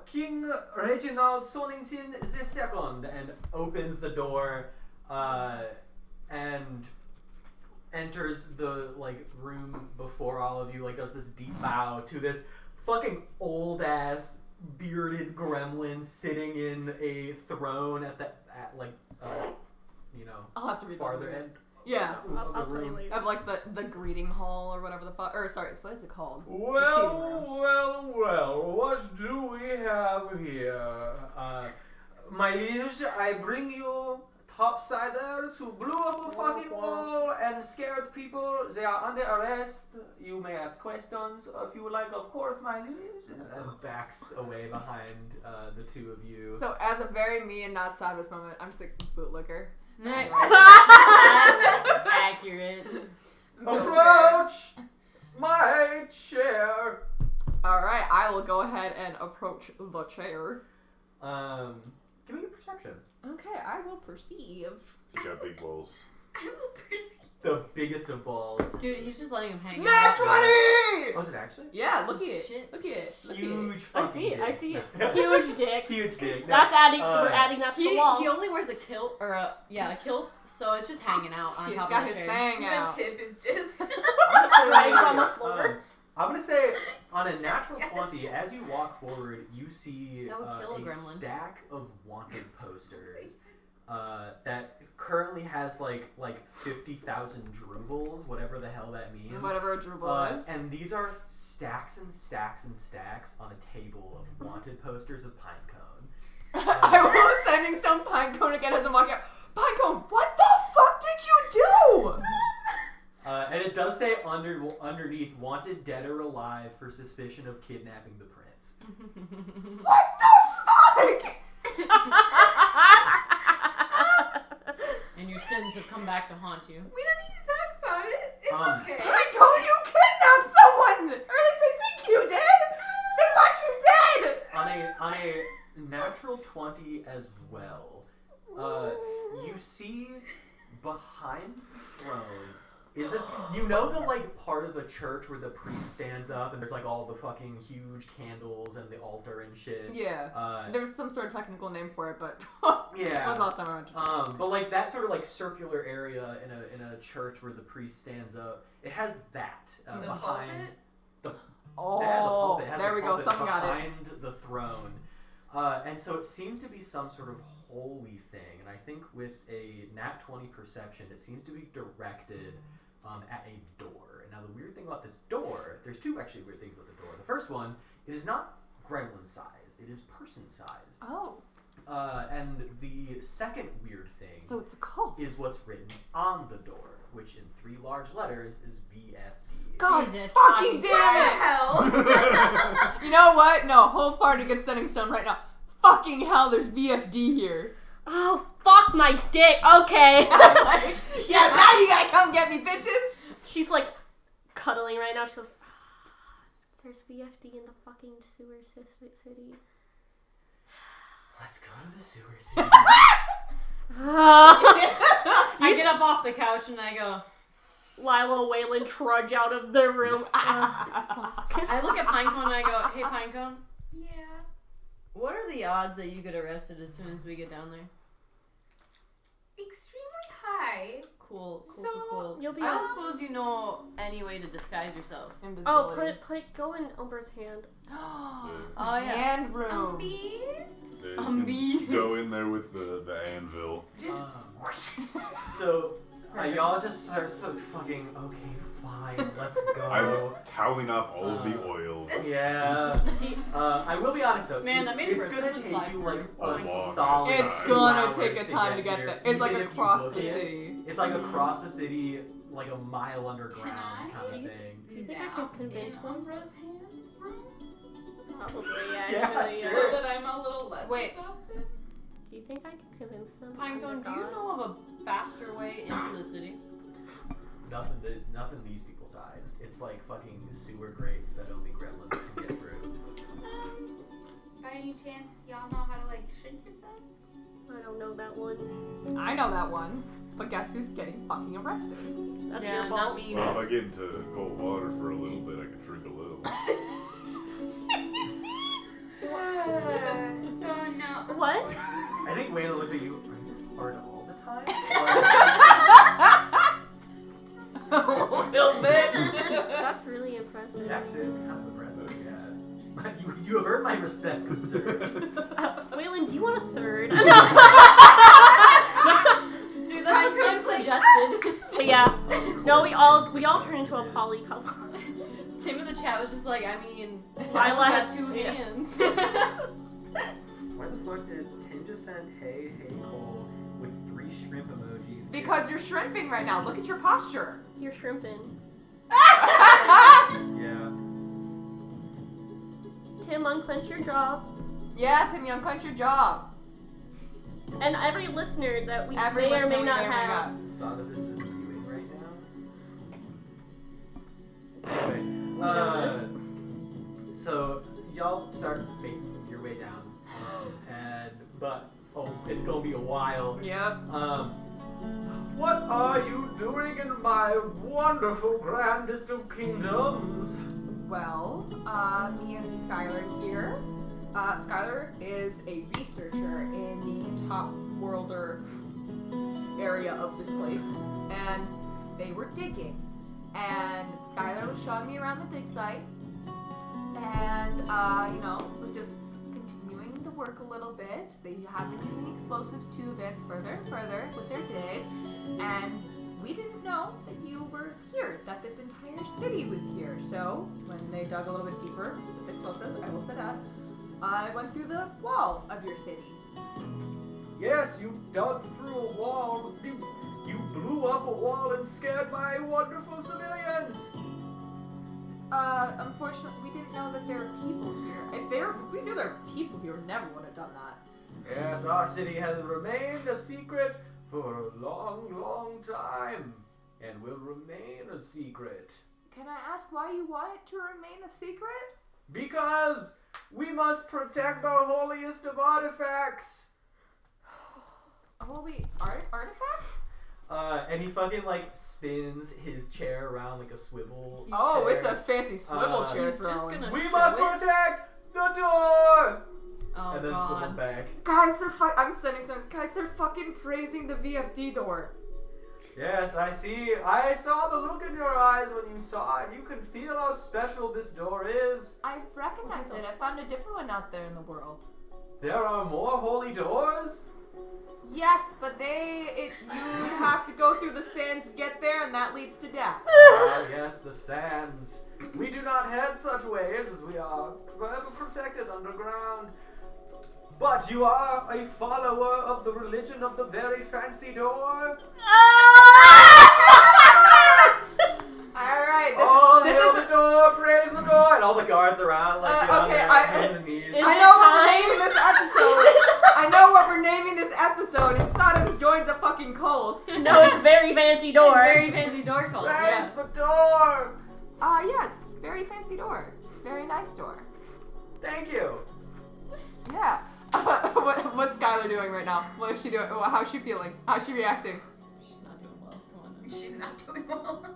King Reginald Sonington II, and opens the door and enters the like room before all of you. Like does this deep bow to this fucking old ass bearded gremlin sitting in a throne at I'll have to read farther that. end. Yeah. I'll of the tell you room. later. Of like the greeting hall or whatever the fuck. Or sorry, what is it called? Well, what do we have here? My liege, I bring you topsiders who blew up a fucking wall and scared people. They are under arrest. You may ask questions if you would like, of course, my liege. And backs away behind the two of you. So as a very me and not Sabbath moment, I'm just like bootlicker. That's accurate. Approach my chair. Alright, I will go ahead and approach the chair. Give me a perception. Okay, I will perceive. He's got big balls. I will perceive. The biggest of balls. Dude, he's just letting him hang out. Nat 20! Was it actually? Yeah, look at it. Shit. Look at it. Look at it. Huge I fucking see it. I dick. see it. Huge dick. Huge dick. That's adding. Uh, We're adding that to the He wall. only wears a kilt or a kilt, so it's just hanging out on He's top got of his the chair. thing The out. tip is just. Rags on the floor. I'm gonna say on a natural Yes. 20, as you walk forward, you see That would kill a a gremlin. stack of wanted posters that currently has like 50,000 drupals, whatever the hell that means. Whatever a dribble is. And these are stacks and stacks and stacks on a table of wanted posters of Pinecone. I will sending stone Pinecone again as I'm walking out. Pinecone, what the fuck did you do? And it does say underneath, wanted dead or alive for suspicion of kidnapping the prince. What the fuck? and your sins have come back to haunt you. We don't need to talk about it. It's okay. Pinecone, you kidnapped someone! Or at least they think you did! They want you dead! On a natural 20 as well, you see behind the throne is this, you know, the like part of a church where the priest stands up and there's like all the fucking huge candles and the altar and shit. Yeah. There's some sort of technical name for it, but Yeah. that was last time I went to church. But like that sort of like circular area in a church where the priest stands up, it has that The behind. pulpit? Oh, Yeah, the pulpit has there a we go. pulpit Someone got it. behind the throne, and so it seems to be some sort of holy thing. And I think with a nat 20 perception, it seems to be directed at a door. And now the weird thing about this door, there's two actually weird things about the door. The first one, it is not gremlin sized; it is person sized. Oh, And the second weird thing so it's a cult. is what's written on the door, which in 3 large letters is VFD. God Jesus fucking fucking damn it! Hell. You know what? No, whole party gets setting stone right now. Fucking hell, there's VFD here. Oh, fuck my dick. Okay. Like, yeah, now you gotta come get me, bitches. She's like cuddling right now. She's like, there's VFD in the fucking sewer city. Let's go to the sewer city. I get up off the couch and I go. Lila and Waylon trudge out of the room. I look at Pinecone and I go, "Hey, Pinecone, Yeah. what are the odds that you get arrested as soon as we get down there?" Extremely high. Cool. So, You'll be I on. don't suppose you know any way to disguise yourself. Oh, Invisibility. go in Umber's hand. Oh yeah. Hand room. B. Yeah, you can go in there with the anvil. Just So, y'all just are so fucking, okay, fine, let's go. I'm toweling off all of the oil. Yeah. I will be honest though, Man, that made it's for a gonna smooth take slide you for like a a long solid time. It's 2 gonna hours take a time to get here. there. It's like Even if you across look the it, city. It's like across the city, like a mile underground Can I? kind of thing. Do you think I can convince in them? Umbra's hand room? Probably, Yeah, actually. sure. So that I'm a little less Wait. exhausted? Do you think I can convince them? Pinecone, do you know of a faster way into the city? Nothing these people sized. It's like fucking sewer grates that only gremlins can get through. By any chance, y'all know how to like shrink yourselves? I don't know that one. I know that one. But guess who's getting fucking arrested? That's yeah, your not fault. me. Well, if I get into cold water for a little bit, I can drink a little. So no. What? I think Waylon looks at you. Are you this hard all the time? A little bit. That's really impressive. It actually is kind of impressive, yeah. You have earned my respect, good sir. Waylon, do you want a third? Dude, that's what Tim suggested. But yeah. No, we all turn into a poly couple. Tim in the chat was just like, I mean, Lila's Lila's got has- 2 hands. Why the fuck did Tim just send hey Cole with 3 shrimp emojis? Because you're shrimping right now. Look at your posture. You're shrimping. Yeah. Tim, unclench your jaw. Yeah, Tim, you unclench your jaw. And every listener that we Every may or listener may we not may or may have. Sonovis is viewing right now. Anyway, Nervous. so y'all start making your way down, but it's gonna be a while. Yep. What are you doing in my wonderful grandest of kingdoms? Well, me and Skylar here. Skylar is a researcher in the top worlder area of this place, and they were digging. And Skylar was showing me around the dig site, and was just continuing the work a little bit. They have been using explosives to advance further and further with their dig, and we didn't know that you were here, that this entire city was here. So when they dug a little bit deeper, a bit closer, I will say that, I went through the wall of your city. Yes, you dug through a wall. You blew up a wall and scared my wonderful civilians. Unfortunately, we didn't know that there were people here. If we knew there were people here, we never would have done that. Yes, our city has remained a secret for a long, long time and will remain a secret. Can I ask why you want it to remain a secret? Because we must protect our holiest of artifacts. Holy artifacts? And he fucking like spins his chair around like a swivel. Oh, chair. it's a fancy swivel chair He's just throwing. gonna We show must it. protect the door. Oh And then swivels god. back. Guys, I'm sending stones. Guys, they're fucking praising the VFD door. Yes, I see. I saw the look in your eyes when you saw it. You can feel how special this door is. I recognize it. I found a different one out there in the world. There are more holy doors. Yes, but you'd have to go through the sands to get there, and that leads to death. Ah, yes, the sands. We do not head such ways as we are forever protected underground. But you are a follower of the religion of the very fancy door. Alright, Oh, this hail is... the door, praise the door, and all the guards around, like, get on okay, their I- hands and knees. I know what we're naming this episode. I know what we're naming this episode. It's Sodom's joins a fucking cult. No, it's very fancy It's door. very fancy door call. Praise the door. Yes. Very fancy door. Very nice door. Thank you. Yeah. What's Skylar doing right now? What is she doing? How's she feeling? How's she reacting? She's not doing well. Come on. She's not doing well.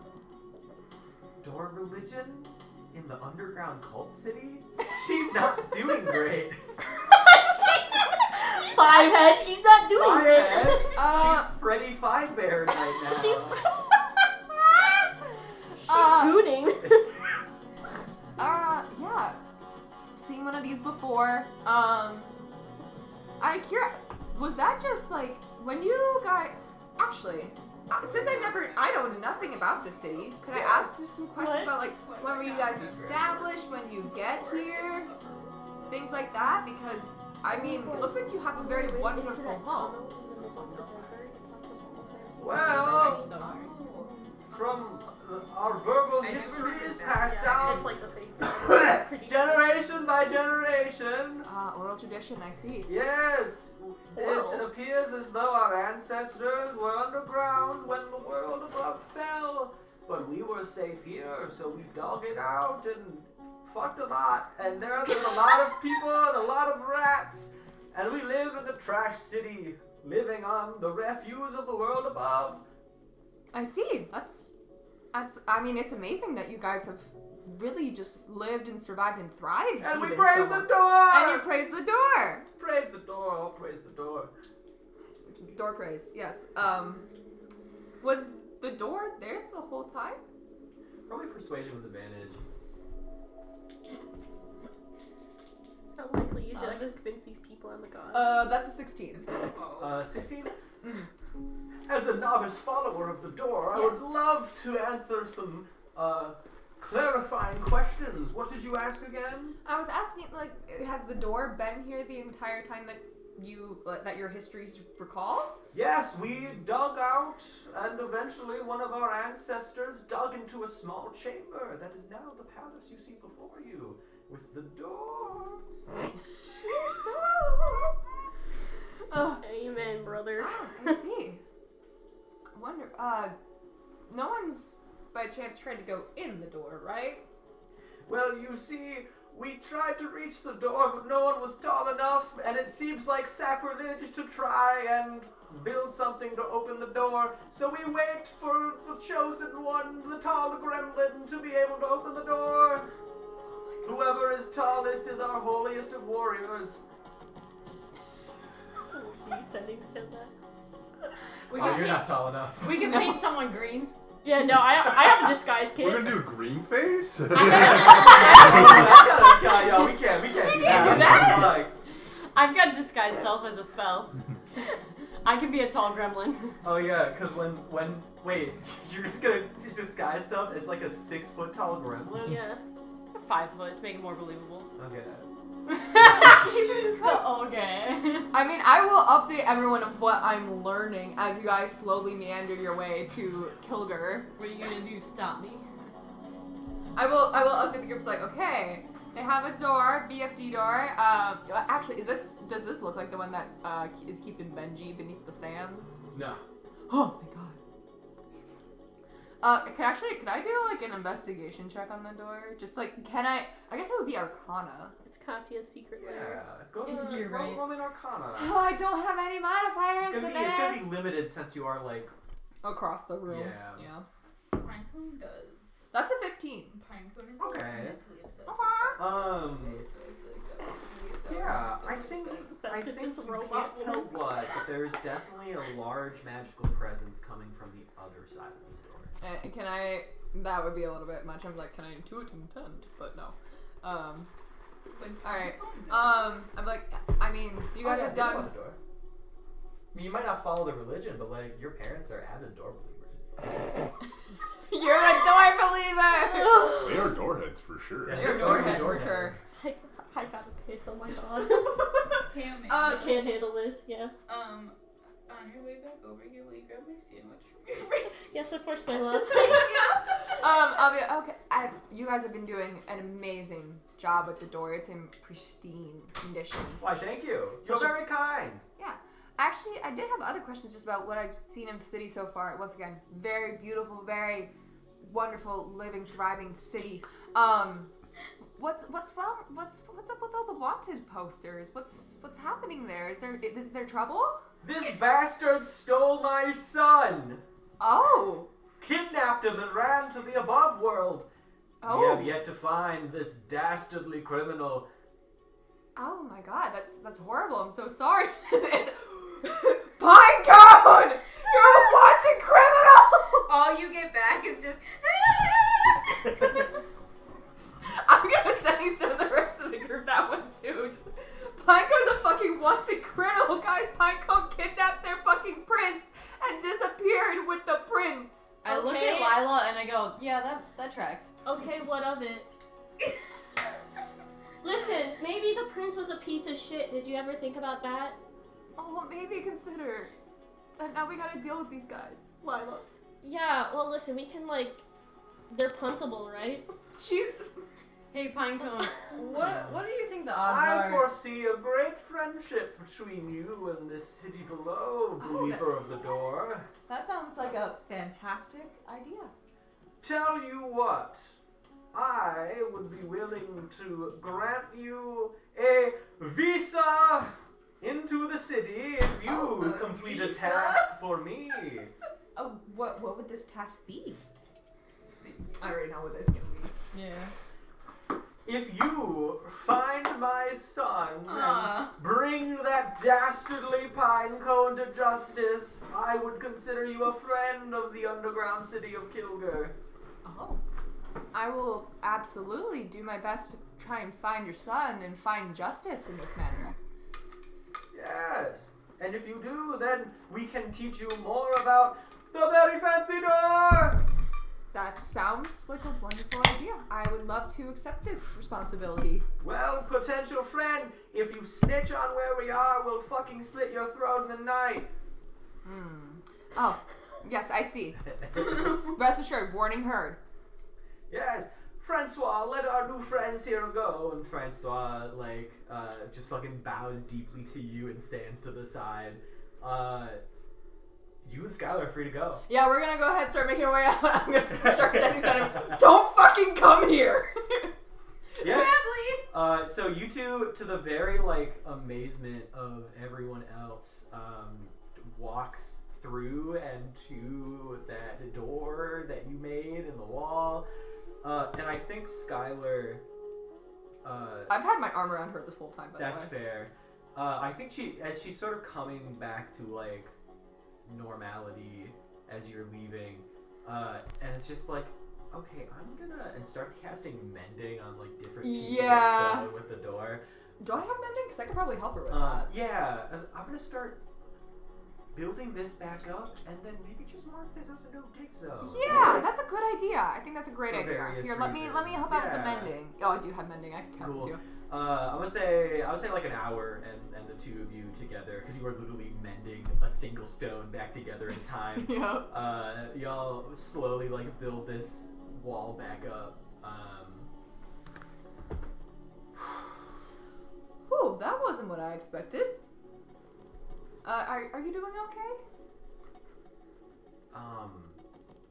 Door religion in the underground cult city? She's not doing great. Five head, she's not doing Five it. Head, Uh, she's Freddy Fivebear right now. She's scooting. Yeah. Seen one of these before. I'm curious. Was that just like when you guys? Actually, since I know nothing about the city, could I ask you some questions What? about like when were you guys established? When you get here? Things like that, because I mean, it looks like you have a very wonderful home. Well, So hard. from our verbal I never history remembered is that. passed It's down like the same. Pretty generation by generation. Oral tradition, I see. Yes, Oral. it appears as though our ancestors were underground when the world above fell. But we were safe here, so we dug it out and fucked a lot. And there's a lot of people and a lot of rats. And we live in the trash city, living on the refuse of the world above. I see. That's. I mean, it's amazing that you guys have really just lived and survived and thrived. And we even praise so the long. door! And you praise the door. Praise the door, oh, praise the door. Door praise. Yes. Was the door there the whole time? Probably persuasion with advantage. How likely is it I Some can of us- convince these people I'm a god? That's a 16. 16? As a novice follower of the door, I Yes. would love to answer some clarifying questions. What did you ask again? I was asking, like, has the door been here the entire time that that your histories recall? Yes, we dug out, and eventually one of our ancestors dug into a small chamber that is now the palace you see before you, with the door. Oh, Amen, brother. I see. I wonder. No one's by chance trying to go in the door, right? Well, you see, we tried to reach the door, but no one was tall enough, and it seems like sacrilege to try and build something to open the door. So we wait for the chosen one, the tall gremlin, to be able to open the door. Whoever is tallest is our holiest of warriors. Are you sending still that? We Oh, can you're paint, not tall enough. we can paint someone green. Yeah, no, I have a disguise kit. We're gonna do green face? Yeah, we can't do do that. that? Like, I've got disguise self as a spell. I can be a tall gremlin. oh yeah, because wait, you're just gonna disguise stuff as like a 6 foot tall gremlin? Yeah. 5 foot to make it more believable. Okay. Jesus Christ. Okay. I mean, I will update everyone of what I'm learning as you guys slowly meander your way to Kilgur. What are you gonna do? Stop me? I will update the groups like, okay, They have a door, BFD door. Actually, does this look like the one that is keeping Benji beneath the sands? No. Oh my god. Can I do like an investigation check on the door? Just like, can I guess it would be Arcana. It's Katya's secret Yeah. lair. Go to It's your race. roll an Arcana. Oh, I don't have any modifiers It's to gonna be this. limited since you are like. Across the room. Yeah. Pinecone does. That's a 15. Pinecone is Okay. mentally obsessed. Okay. Okay, so I feel like that's really Yeah, so I think obsessed. That's you this robot can't tell woman. what, but there's definitely a large magical presence coming from the other side of this door. Can I? That would be a little bit much. I'm like, can I intuit intent? But no. When Alright. Pinecone does. I'm like, I mean, you guys have done. The door. I mean, you might not follow the religion, but like your parents are avid door believers. You're a door believer. They are doorheads for sure. Yeah. They're doorheads for sure. I gotta piss, oh my god. Hey, Amanda. I can't handle this, yeah. On your way back over here, will you grab my sandwich from your fridge? Yes, of course, my love. I'll be okay. You guys have been doing an amazing job with the door. It's in pristine conditions. Why, thank you. You're very kind. Yeah. Actually, I did have other questions just about what I've seen in the city so far. Once again, very beautiful, very wonderful, living, thriving city. What's wrong? What's up with all the wanted posters? What's happening there? Is there trouble? This bastard stole my son. Oh. Kidnapped him and ran to the above world. Oh. We have yet to find this dastardly criminal. Oh my god, that's horrible. I'm so sorry. It's Pinecone! You're a wanted criminal! All you get back is just. I'm gonna send these to the rest of the group that one too. Just, Pinecone's a fucking wanted criminal, guys. Pinecone kidnapped their fucking prince and disappeared with the prince. I look Okay. at Lila and I go, yeah, that tracks. Okay, what of it? Listen, maybe the prince was a piece of shit. Did you ever think about that? Oh, maybe consider that now we gotta deal with these guys. Lila. Yeah, well, listen, we can, like, they're puntable, right? Jeez. Hey, Pinecone, what do you think the odds I are? foresee a great friendship between you and this city below, believer of the door. That sounds like a fantastic idea. Tell you what, I would be willing to grant you a visa into the city if you a complete a visa? task for me. Oh, what would this task be? I already know what this can be. Yeah. If you find my son Aw. and bring that dastardly Pinecone to justice, I would consider you a friend of the underground city of Kilger. Oh. I will absolutely do my best to try and find your son and find justice in this matter. Yes. And if you do, then we can teach you more about the very fancy door. That sounds like a wonderful idea. I would love to accept this responsibility. Well, potential friend, if you snitch on where we are, we'll fucking slit your throat in the night. Oh, yes, I see. Rest assured, warning heard. Yes. Francois, let our new friends here go. And Francois, like, just fucking bows deeply to you and stands to the side. You and Skylar are free to go. Yeah, we're gonna go ahead and start making our way out. I'm gonna start sending someone. Don't fucking come here! Yeah. Badly. So you two, to the very, like, amazement of everyone else, walks through and to that door that you made in the wall. And I think Skylar, I've had my arm around her this whole time, by that's the way. fair. I think as she's sort of coming back to, like, normality as you're leaving, and it's just like, okay, I'm gonna, and starts casting mending on, like, different pieces Yeah. of stone with the door. Do I have mending? Because I could probably help her with that. Yeah, I'm gonna start building this back up, and then maybe just mark this as a no-dig zone. Yeah, that's a good idea. I think that's a great For idea. various Here, let me help reasons. out with the Yeah. mending. Oh, I do have mending. I can cast Cool. it too. I would say like an hour, and the two of you together, because you are literally mending a single stone back together in time. Yeah. Y'all slowly, like, build this wall back up. than what I expected. Are you doing okay?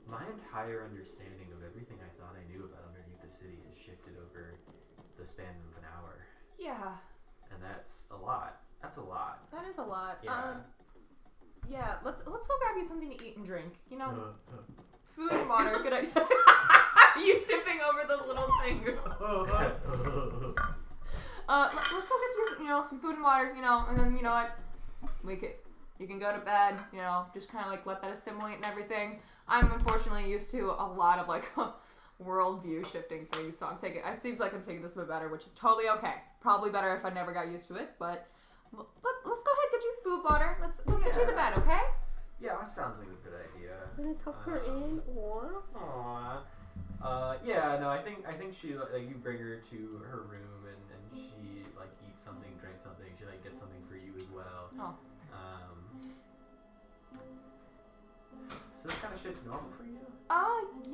My entire understanding of everything I thought I knew about underneath the city has shifted over the span of an hour. Yeah, And that's a lot. That's a lot. that is a lot. Yeah. Yeah, let's go grab you something to eat and drink. You know, food and water. Good idea. You tipping over the little thing. Let's go get you, some food and water, and then you know what, you can go to bed, just kind of like let that assimilate and everything. I'm unfortunately used to a lot of like worldview shifting things, so it seems like I'm taking this a bit better, which is totally okay. Probably better if I never got used to it, but let's go ahead, get you food, water. Let's get you to bed, okay? Yeah, that sounds like a good idea. Gonna tuck her in, or Aww. Yeah, no, I think she, like, you bring her to her room and she, like, eats something, drinks something, she, like, gets something for you as well. Oh. So this kind of shit's normal for you?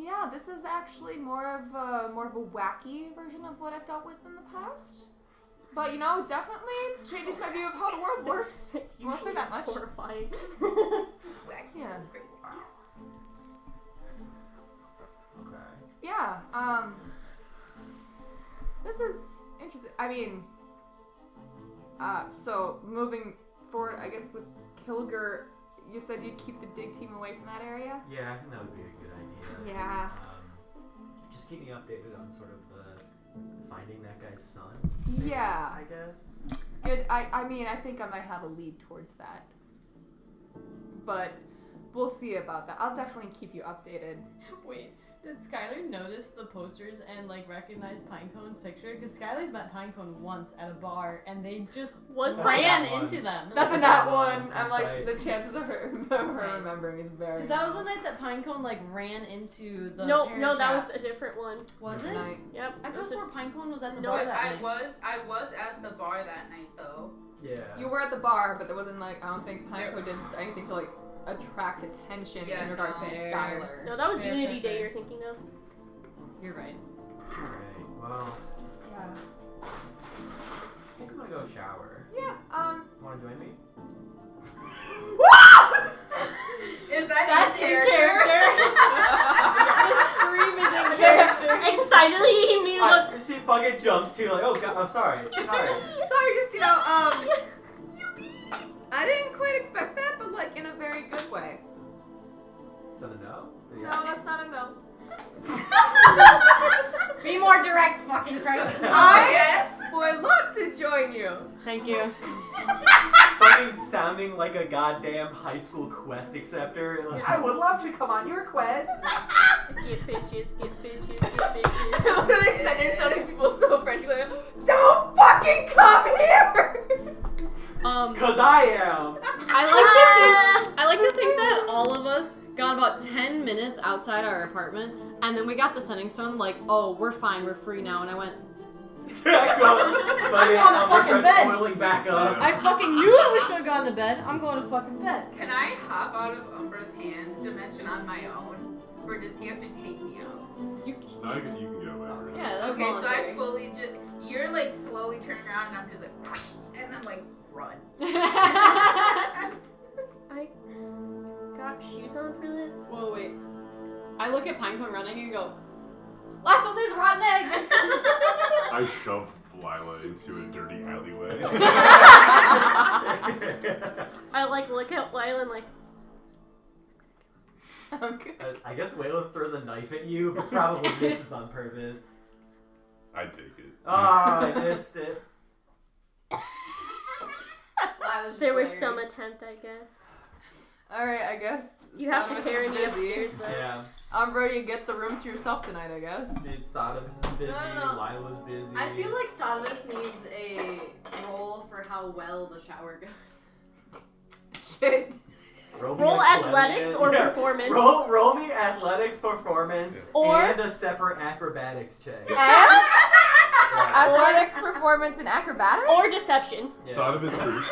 Yeah, this is actually more of a wacky version of what I've dealt with in the past. But, definitely changes my view of how the world works. Won't say that much. Horrifying. Yeah. Okay. Yeah, this is interesting. I mean, so moving forward, I guess with Kilger, you said you'd keep the dig team away from that area? Yeah, I think that would be a good idea. Yeah. Just keep me updated on sort of the finding that guy's son. Yeah. I guess. Good. I mean, I think I might have a lead towards that. But we'll see about that. I'll definitely keep you updated. Wait, did Skylar notice the posters and like recognize Pinecone's picture? Because Skylar's met Pinecone once at a bar and they just ran into them. That's a nat one. I'm like, Insight. the chances of her remembering is very Because that was the night that Pinecone like ran into the No, parent that trap. was a different one. Was it? Night. Yep. I could have swore Pinecone was at the No, bar that I night. was at the bar that night though. Yeah. You were at the bar, but there wasn't like, I don't think Pineco did anything to like attract attention in regards to Fair. Skylar. No, that was Fair, Unity fair, Day fair. you're thinking of. You're right. Alright, well, Yeah. I think I'm gonna go shower. Yeah, Wanna join me? Is that That's in in character? The scream is in character. Excitedly, he immediately She fucking jumps too, like, oh god, I'm sorry. Sorry. sorry, just, I didn't quite expect that, but like in a very good way. Is that a no? No, that's not a no. Be more direct, fucking Christ. Yes. Would love to join you. Thank you. Fucking sounding like a goddamn high school quest acceptor. Like, I would love to come on your quest. Get bitches, get bitches, get bitches. Literally sending so many people so frantically, like, don't fucking come here! Cause I am. I like to think that all of us got about 10 minutes outside our apartment, and then we got the sending stone like, oh, we're fine, we're free now, and I went, I'm going to fucking bed. Boiling back up. I fucking knew I should have gone to bed. I'm going to fucking bed. Can I hop out of Umbra's hand dimension on my own? Or does he have to take me out? You No, you can get away with it. Yeah, that's Okay, so voluntary. I fully just. You're like slowly turning around and I'm just like, whoosh, and then like run. I got shoes on for this. Whoa, wait. I look at Pinecone running and go, last one, there's a rotten egg! I shove Lila into a dirty alleyway. I like look at Lyle and like, Okay. I guess Waylon throws a knife at you, but probably misses on purpose. I take it. Ah, I missed it. there was some attempt, I guess. Alright, I guess. You have to Sodomus carry is me busy. upstairs though. Yeah. Umbra, you get the room to yourself tonight, I guess. Dude, Sodomus is busy, No. Lila's busy. I feel like Sodomus needs a role for how well the shower goes. Shit. Roll athletics or performance. Roll me athletics, performance, Or- and a separate acrobatics check. And Yeah. athletics, performance, and acrobatics? Or deception. Yeah. Sodomus first.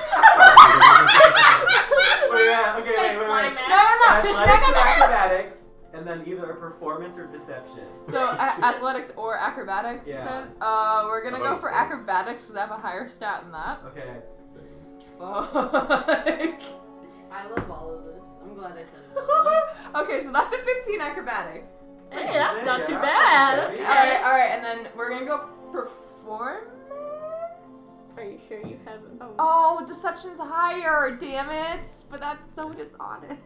Wait, yeah, okay, wait. Climax. No. Athletics or acrobatics, and then either a performance or deception. So athletics or acrobatics, you Yeah. said? We're gonna How go about for both? acrobatics because I have a higher stat than that. Okay. Fuck. I love all of this. I'm glad I said it. Okay, so that's a 15 acrobatics. Hey, that's not too Yeah, bad. that's Okay. Alright, and then we're gonna go performance? Are you sure you have? Oh, deception's higher, damn it. But that's so dishonest.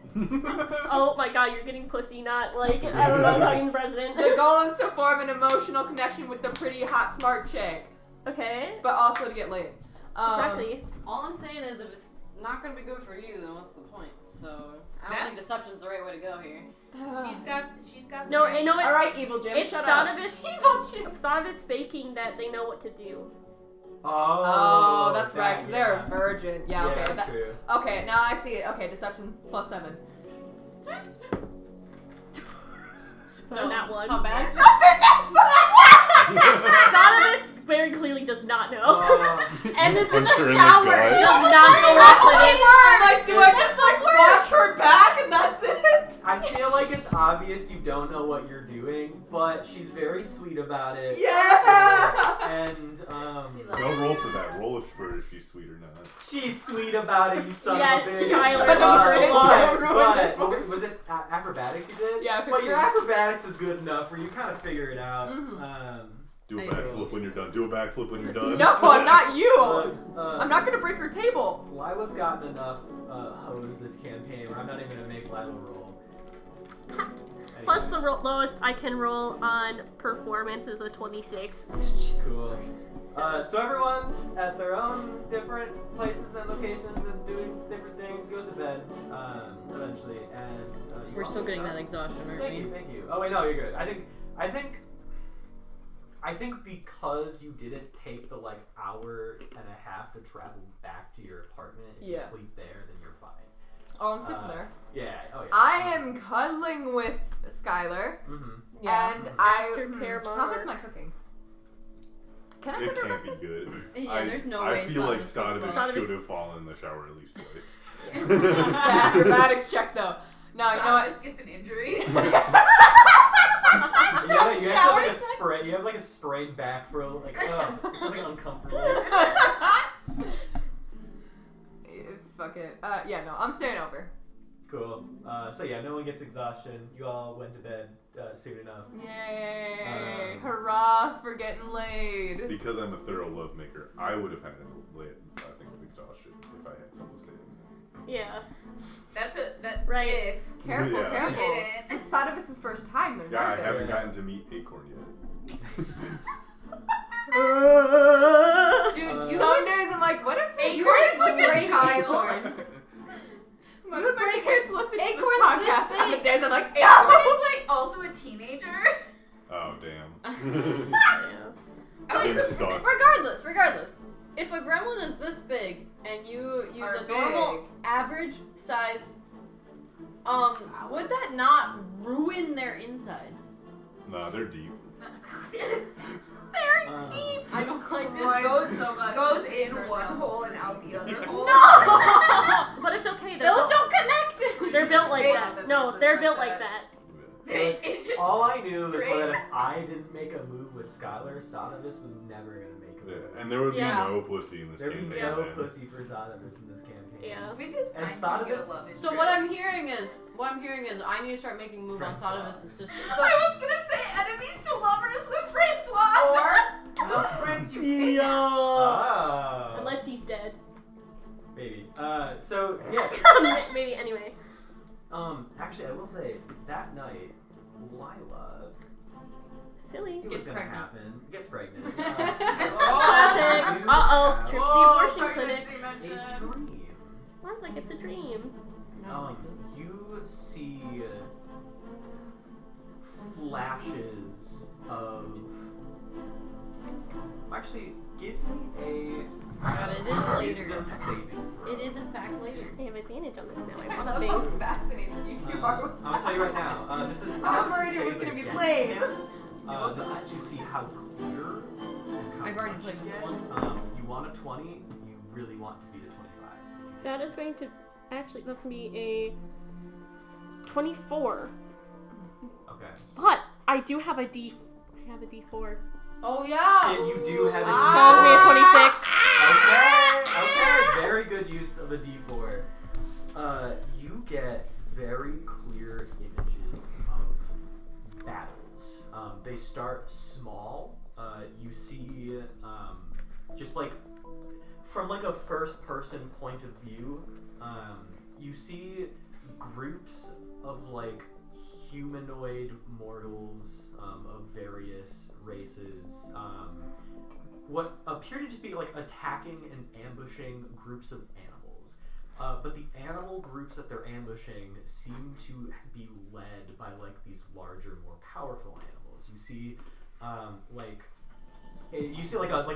Oh my god, you're getting pussy, not like, I don't know, I'm talking to the president. The goal is to form an emotional connection with the pretty, hot, smart chick, Okay. but also to get laid. Exactly. All I'm saying is if it's not gonna be good for you, then what's the point? So I don't think deception's the right way to go here. She's got. No, I know it's. Alright, Evil Jim, It's shut up. Sonovus faking that they know what to do. Oh, that's that, right, because they're yeah. a virgin. Yeah, Yeah, okay. that's that- true. Okay, now I see it. Okay, deception plus 7. So not one. How bad? Sonovus very clearly does not know. And it's in Punch her the in the shower. gut. It Does does not know what it is. Like, do I just like wash her back and that's it? I feel like it's obvious you don't know what you're doing, but she's very sweet about it. Yeah! And She loves Don't roll for that. Roll for if she's sweet or not. she's sweet about it, you son Yes, of a bitch. Skylar, don't ruin it, don't ruin but this what one. was it acrobatics you did? Yeah, But 15. your acrobatics is good enough where you kind of figure it out. Mhm. Do a I backflip when you're done. Do a backflip when you're done. No, I'm not you! uh, I'm not gonna break her table. Lila's gotten enough hoes this campaign where I'm not even gonna make Lila roll. Plus Anyway, the lowest I can roll on performance is a 26. cool. So everyone at their own different places and locations and doing different things goes to bed eventually, and you We're all still wake getting up. that exhaustion, aren't Thank we? you, thank you. Oh wait, no, you're good. I think because you didn't take the like hour and a half to travel back to your apartment, if you Yeah. sleep there, then you're fine. Oh, I'm sitting there. Yeah. Oh yeah. I am cuddling with Skylar, Mm-hmm. and I. Aftercare How monitor. good's my cooking? Can I It cook her can't be breakfast? good. Yeah, there's no I way feel like Sonovus looks Sonovus well. should have fallen in the shower at least twice. The acrobatics check though. No, you know what? Just gets an injury. You actually have like a sex? spray. You have like a sprayed back for like. Oh, it's something uncomfortable. Fuck it. Yeah, no, I'm staying over. Cool. So yeah, no one gets exhaustion. You all went to bed soon enough. Yay! Hurrah for getting laid. Because I'm a thorough lovemaker, I would have had a lit, I think, of exhaustion if I had someone stay. Yeah. That Right. If Careful, Yeah. careful. Didn't. It's Sonovus' first time. They're Yeah, I nervous. haven't gotten to meet Acorn yet. Dude, Some days I'm like, what if Acorn's like a break child? What You if my break kids listen to this Acorn's podcast? this And the big. days I'm like, Acorn no! is like also a teenager. Oh, damn. Yeah. This sucks. Regardless, if a gremlin is this big and you use Are a normal big. average size, would that not ruin their insides? Nah, they're deep. Very deep. I don't like Just this. goes in one hole and out the other hole. No! But it's okay. They're Those built, don't connect! they're built like They- that. No, they're built like that. All I knew was Straight. that if I didn't make a move with Skylar, Sonovus was never gonna make a Yeah, move. and there would be Yeah. no pussy in this There'd be campaign. no man. pussy for Sonovus in this campaign. Yeah. We just And find you get a Sonovus- love So what I'm hearing is I need to start making a move on Francois. Sonovus' sister. I was gonna say enemies to lovers with Francois. Or the friends you kidnapped. Oh. Unless he's dead. Maybe. So yeah. Maybe anyway. Actually, I will say that night, Lila, Silly. it was Gets gonna pregnant. happen. Gets pregnant. Classic. you Uh-oh. have Trip to the abortion clinic. a dream. What? Like it's a dream. I don't like this. You see flashes of. Actually, give me God, it is a later. wisdom saving throw. It is in fact later. I have advantage on this now. I I want a love thing. how fascinated you two are with I'm gonna tell you right now. This is I not was worried to it was save gonna be against lame. him. This is to see how clear. and how I've already much played you this get. once. You want a 20. You really want to beat a 25. That is going to actually. That's gonna be a 24. Okay. But I do have a D. I have a D4. Oh yeah. Shit, you do have a So it'll be a 26. Okay. Very good use of a D4. You get very clear images of battles. They start small. You see, just like from like a first-person point of view, you see groups of like humanoid mortals of various races. What appear to just be like attacking and ambushing groups of animals. But the animal groups that they're ambushing seem to be led by like these larger, more powerful animals. You see, like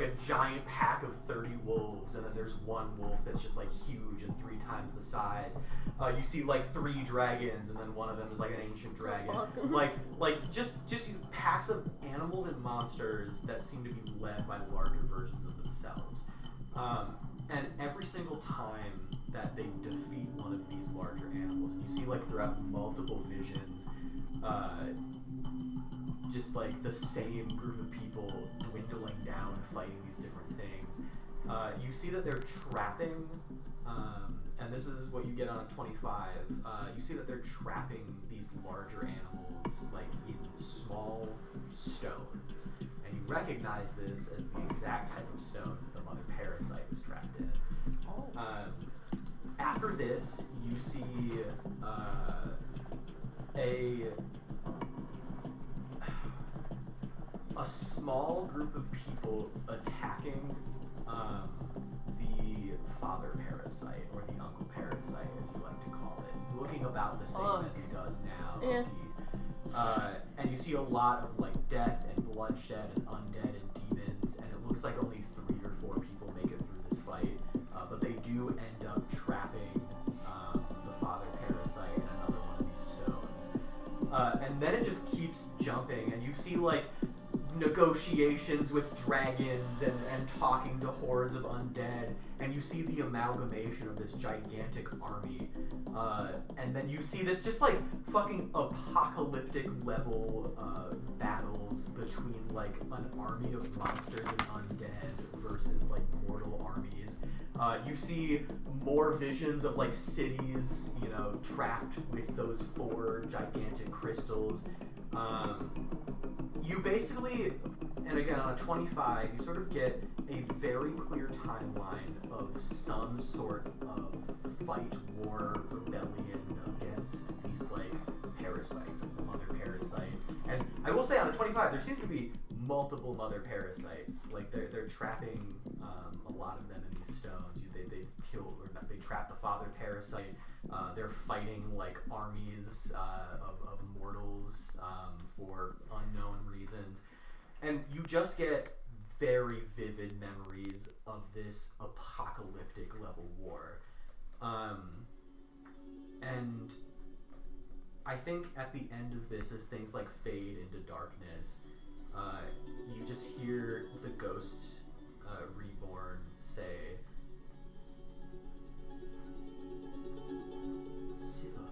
a giant pack of 30 wolves, and then there's one wolf that's just like huge and 3 times the size. You see like 3 dragons, and then one of them is like an ancient dragon. Like just packs of animals and monsters that seem to be led by larger versions of themselves. And every single time that they defeat one of these larger animals, and you see like throughout multiple visions, just like the same group of people dwindling down, fighting these different things. You see that they're trapping, and this is what you get on a 25. You see that they're trapping these larger animals like in small stones, and you recognize this as the exact type of stones that the mother parasite was trapped in. After this, you see a small group of people attacking the father parasite, or the uncle parasite, as you like to call it, looking about the same as he does now. Yeah. And you see a lot of like death and bloodshed and undead and demons, and it looks like only 3 or 4 people make it through this fight, but they do end up trapping the father parasite in another one of these stones. And then it just keeps jumping, and you see like negotiations with dragons and talking to hordes of undead, and you see the amalgamation of this gigantic army, and then you see this just like fucking apocalyptic level battles between like an army of monsters and undead versus like mortal armies. You see more visions of like cities, you know, trapped with those 4 gigantic crystals. You basically, and again on a 25, you sort of get a very clear timeline of some sort of fight, war, rebellion against these like parasites, like the mother parasite. And I will say on a 25, there seems to be multiple mother parasites. Like they're trapping a lot of them in these stones. They kill, or they trap the father parasite. They're fighting like armies of mortals for unknown reasons, and you just get very vivid memories of this apocalyptic level war. And I think at the end of this, as things like fade into darkness, you just hear the ghost reborn say, "Siva,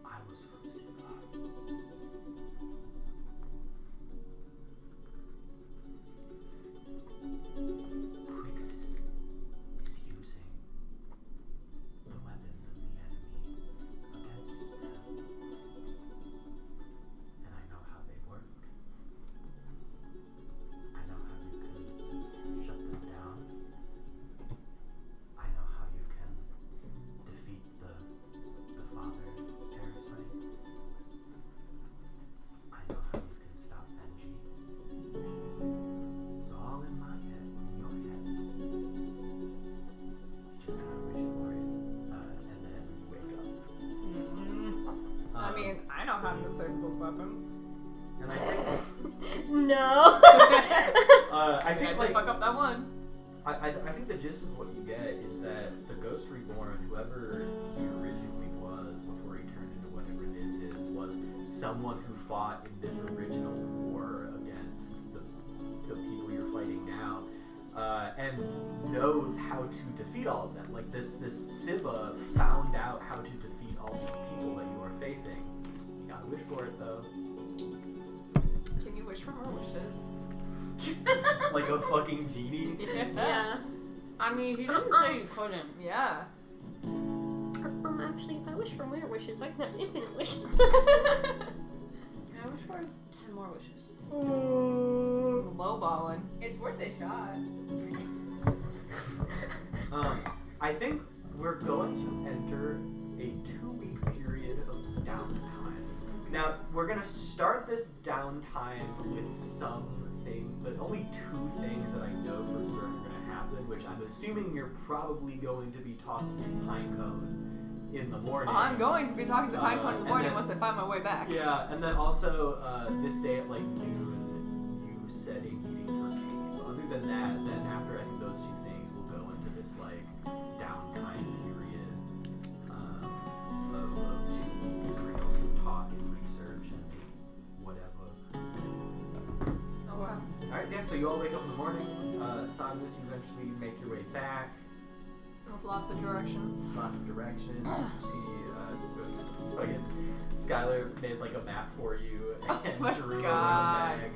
I was from Siva. Prix is using the weapons of the enemy against them, and I know how they work. I know how you can shut them down. I know how you can defeat the father parasite. I know how you can stop Benji. It's all in my head, in your head. You just gotta wish for it, and then you wake up. I mean, I know how to disable those weapons. And I think, No. I think I like fuck up that one. I think the gist of what you get is that the Ghost Reborn, whoever he originally was before he turned into whatever this is, was someone who fought in this original war against the people you're fighting now. And knows how to defeat all of them. Like this Siva found out how to defeat all these people that you are facing. You gotta wish for it though. Can you wish for more wishes? Like a fucking genie. Yeah. I mean, he didn't say you couldn't. Yeah. Actually, if I wish for more wishes, I can have infinite wishes. Can I wish for 10 more wishes? Lowballing. It's worth a shot. I think we're going to enter a 2-week period of downtime. Now, we're going to start this downtime with but only 2 things that I know for certain are going to happen, which I'm assuming you're probably going to be talking to Pinecone in the morning. I'm going to be talking to Pinecone in the morning then- once I find my way back. Yeah, and then also this day at like noon, you set a meeting for Kane. Other than that, then after I think those 2 things, we'll go into this like downtime period of 2 weeks where you'll talk and research and whatever. Alright, yeah, so you all wake up in the morning. Samus, you eventually make your way back. With lots of directions. Lots of directions. You see, fucking Skylar made like a map for you and my drew God. a little bag.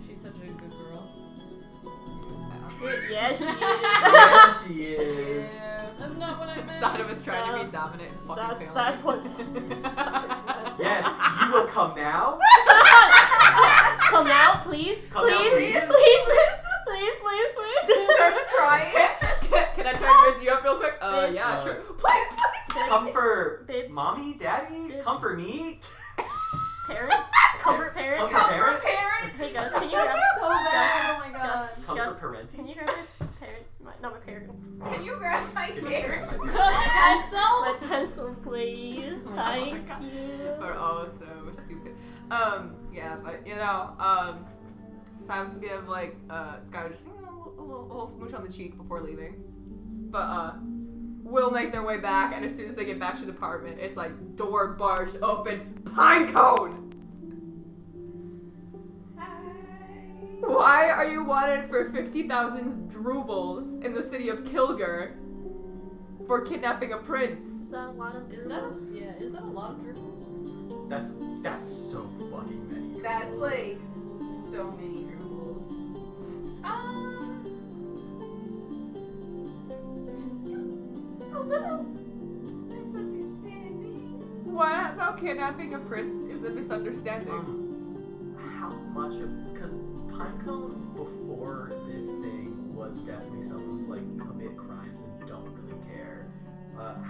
She's such a good girl. Yeah, she is. There she is. That's not what I meant. Instead of us trying to be dominant and fucking failing. That's what's. Yes, you will come now. Come out, please. Come please, out, please, please. please. Starts crying. Can I try to raise you up real quick? Yeah, sure. Please. Come for Babe. mommy, daddy. Babe. Come for me. Parent, comfort parent. Come for parent. Hey guys, can you grab? So bad. Oh my god. Gus, Come Gus, for parenti. can you grab my parent? Not my parent. Can you grab my parent? Pencil? My pencil, please. Oh my Thank God. you. We're all so stupid. Yeah, but Simon's gonna give like Skylar just a little smooch on the cheek before leaving. But we'll make their way back, and as soon as they get back to the apartment, it's like door barged open. Pinecone! Why are you wanted for 50,000 drubles in the city of Kilgur for kidnapping a prince? Is that a lot of Is that dribbles? is that a lot of dribbles? That's so fucking many. That's like so many dribbles. A little misunderstanding. What about kidnapping a prince is a misunderstanding? How much of, because Pinecone before this thing was definitely someone who's like commit crimes and don't really care.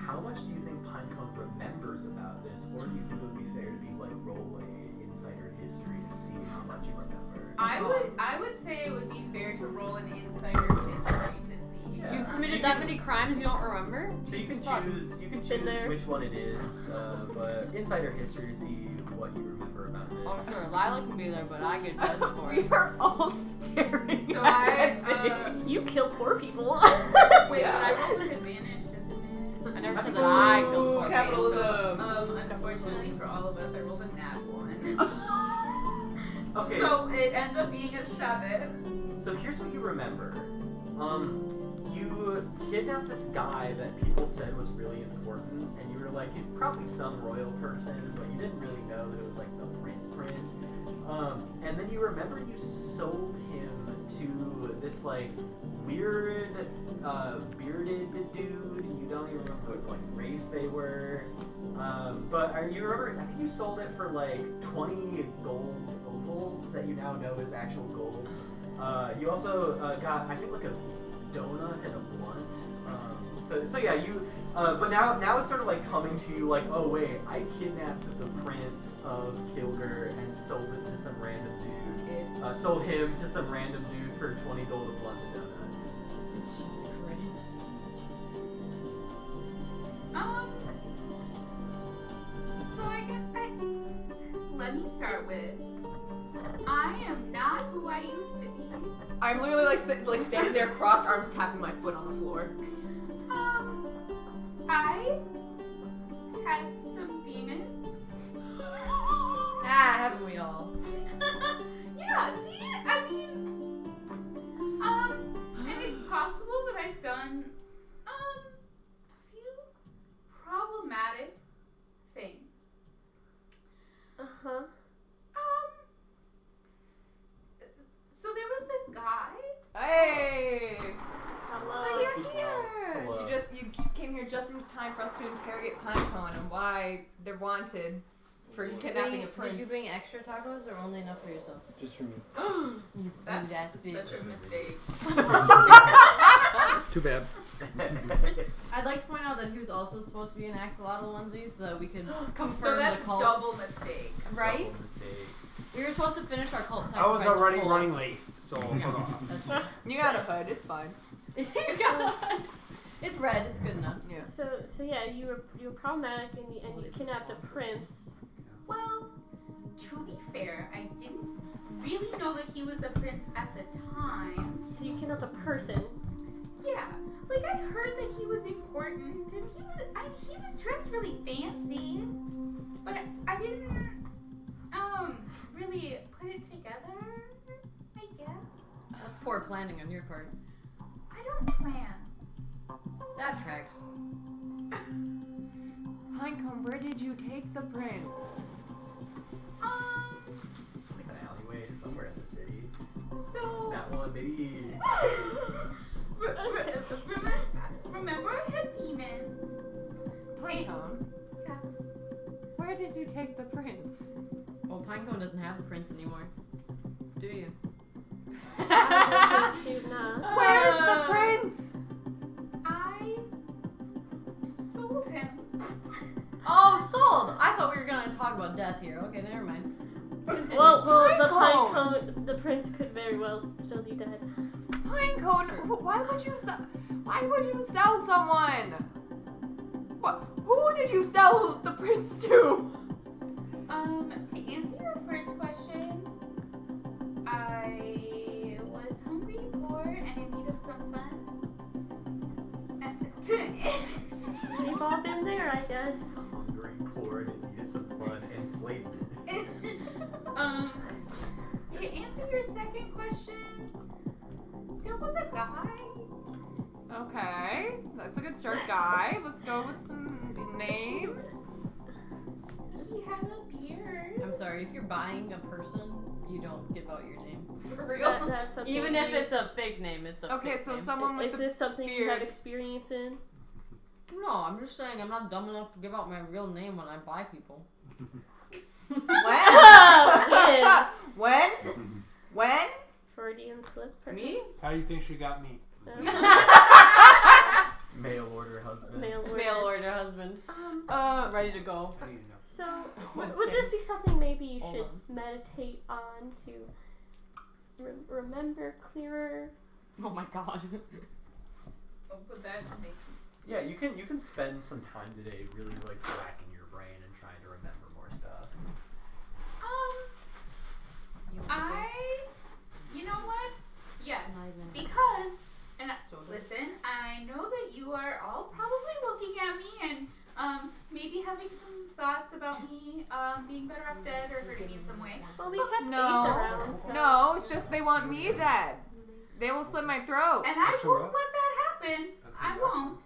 How much do you think Pinecone remembers about this, or do you think it would be fair to be like roll a insider history to see how much you remember? I would say it would be fair to roll an insider history to see. Yeah. You've committed that many crimes you don't remember? So you can Fuck. choose Been there. which one it is, but insider history to see what you remember about this. Oh sure, Lila can be there, but I get judged for We it. are all staring So at I, it. You kill poor people. wait, Yeah. I roll with advantage, disadvantage. I never said Ooh, that I killed poor Okay, capitalism. so, unfortunately for all of us, I rolled a nat 1. Okay. So it ends up being a 7. So here's what you remember. You kidnapped this guy that people said was really important, and you were like, he's probably some royal person, but you didn't really know that it was like the prince. And then you remember you sold him to this like weird, bearded dude. You don't even remember what like race they were. But you remember? I think you sold it for like 20 gold ovals that you now know is actual gold. You also got, I think, like a donut and a blunt. So yeah, you. But now it's sort of like coming to you like, oh wait, I kidnapped the prince of Kilgur and sold it to some random dude. Sold him to some random dude for 20 gold a blunt and donut. Jesus Christ. So let me start with, I am not who I used to be. I'm literally like standing there, crossed arms, tapping my foot on the floor. I had some demons. Ah, haven't we all? Yeah, see, I mean, and it's possible that I've why they're wanted for kidnapping a prince. Did you bring extra tacos or only enough for yourself? Just for me. You That's ass such bitch. a mistake. Too bad. I'd like to point out that he was also supposed to be an axolotl onesie so that we could So confirm that's the cult. double mistake. Right? Double mistake. We were supposed to finish our cult I was sacrifice of already Cole. running late, so fuck off. That's true. You got a hood, it's fine. It's red. It's good enough. Yeah. So yeah, you were problematic and you kidnapped a prince. Well, to be fair, I didn't really know that he was a prince at the time. So you kidnapped a person. Yeah, like I heard that he was important, and he was dressed really fancy, but I didn't really put it together. I guess That's poor planning on your part. I don't plan. That tracks. Pinecomb, where did you take the prince? Like an alleyway somewhere in the city. So That one, maybe. remember I had demons. Pinecomb, Yeah. where did you take the prince? Well, Pinecone doesn't have the prince anymore. Do you? I would assume not. Where's the prince? I sold him. Oh, sold! I thought we were gonna talk about death here. Okay, never mind. Continue. Well, the Pinecone. pinecone, the prince could very well still be dead. Pinecone, why would you sell someone? What? Who did you sell the prince to? To answer your first question, I was hungry, poor, and in need of some fun. We've all been there, I guess. Hungry, poor, and needed some fun, enslavement. To answer your second question, there was a guy. Okay, that's a good start, guy. Let's go with some name. He had a beard. I'm sorry, if you're buying a person, you don't give out your name. For Is real. that's something Even if you- it's a fake name, it's a Okay, fake so name. someone with is a this something you beard. have experience in? No, I'm just saying I'm not dumb enough to give out my real name when I buy people. When? When? Freudian slip. Me? How do you think she got me? Mail order husband. Mail order. Mail order husband. Ready to go. How do you know? So, would this be something maybe you Hold should on. meditate on to remember clearer? Oh my god. What would that make? Yeah, you can spend some time today really like racking your brain and trying to remember more stuff. You know what? Yes, Not even- because, and So does- listen, I know that you are all probably looking at me and maybe having some thoughts about me being better off dead or hurting me in some way. Well, we kept No. Ace around. So. No, it's just they want me dead. They will slit my throat. And I Sure. won't let that happen. I Okay. won't.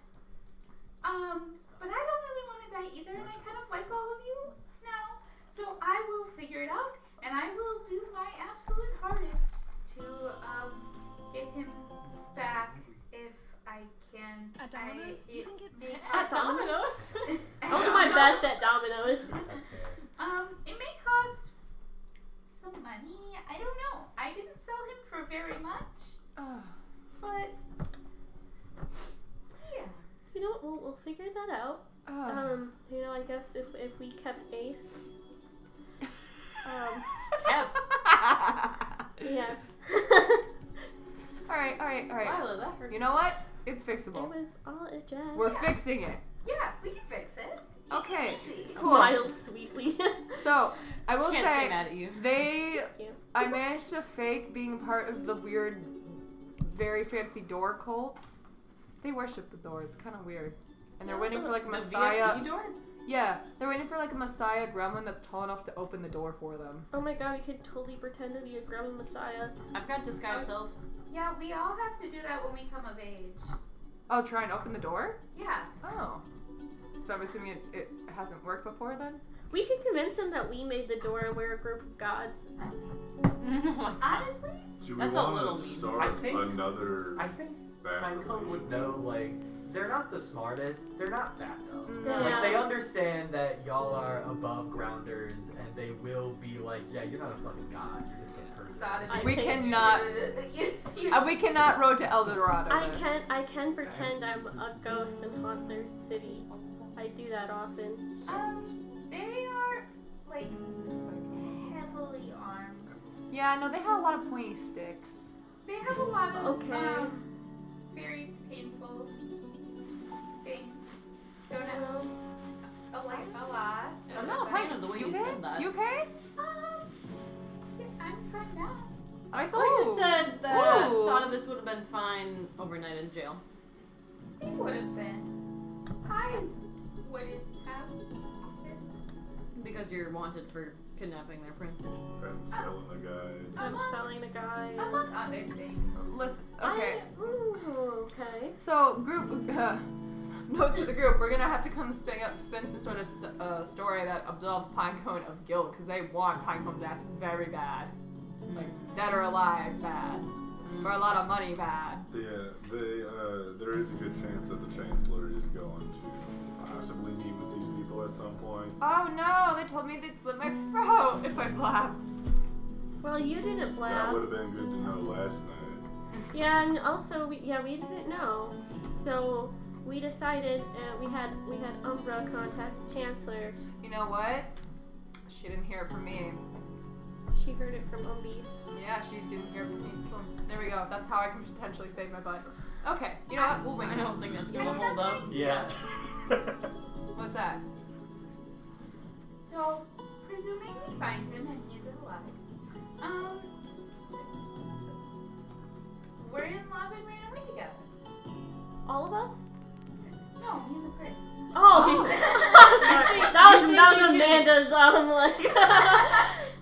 But I don't really want to die either, and I kind of like all of you now. So I will figure it out, and I will do my absolute hardest to get him back if I can. At Domino's? It may At cost- Domino's? I'll do my best at Domino's. That's fair. It may cost some money. I don't know. I didn't sell him for very much, but yeah. You know, we'll figure that out. You know, I guess if we kept Ace. Kept. Yes. Alright. Lila, that hurts. You know what? It's It fixable. was all a jest. We're fixing it. Yeah, we can fix it. Okay. Easy. Cool. Smiles sweetly. So, I will Can't say say, mad at you. I managed to fake being part of the weird, very fancy door cults. They worship the door. It's kind of weird. And they're waiting for like a The messiah. VFD door? Yeah, they're waiting for like a messiah gremlin that's tall enough to open the door for them. Oh my god, we could totally pretend to be a gremlin messiah. I've got disguise self. Yeah, we all have to do that when we come of age. Oh, try and open the door? Yeah. Oh. So I'm assuming it hasn't worked before then? We could convince them that we made the door and we're a group of gods. Honestly, Do we That's a want little to mean. start I think- another I think bad Pinecone would relationship? know like they're not the smartest. They're not that dumb. Damn. Like, they understand that y'all are above grounders, and they will be like, yeah, you're not a fucking god. You're just a person. Sodomy. We cannot road to El Dorado. I can pretend I'm a ghost and haunt their city. I do that often. They are like heavily armed. Yeah, no, they have a lot of pointy sticks. They have a lot of Okay. very painful things. Don't know. A lot. I'm not a fan of the way you said that. You okay? Yeah, I'm fine now. I thought you said that Ooh. Sodomus would have been fine overnight in jail. They would have been. I wouldn't have been. Because you're wanted for kidnapping their prince. And selling the guy. I'm selling the guy. Among other things. Listen, okay. Okay. So, group, note to the group, we're gonna have to come spin some sort of story that absolves Pinecone of guilt, because they want Pinecone's ass very bad. Like, dead or alive, bad. For a lot of money, bad. Yeah, there is a good chance that the Chancellor is going to possibly meet with these people at some point. Oh no, they told me they'd slit my throat if I blabbed. Well, you didn't That blab. would have been good to know last night. Yeah, and also we didn't know. So we decided we had Umbra contact the Chancellor. You know what? She didn't hear it from me. She heard it from Umbi. Yeah, she didn't hear it from me. Boom. There we go. That's how I can potentially save my butt. Okay, you know what? We'll wing I it. don't think that's gonna hold up. Yeah. What's that? So, presuming we find him and he's alive, we're in love and ran away together. All of us? No, me and the prince. Oh, that was Amanda's like.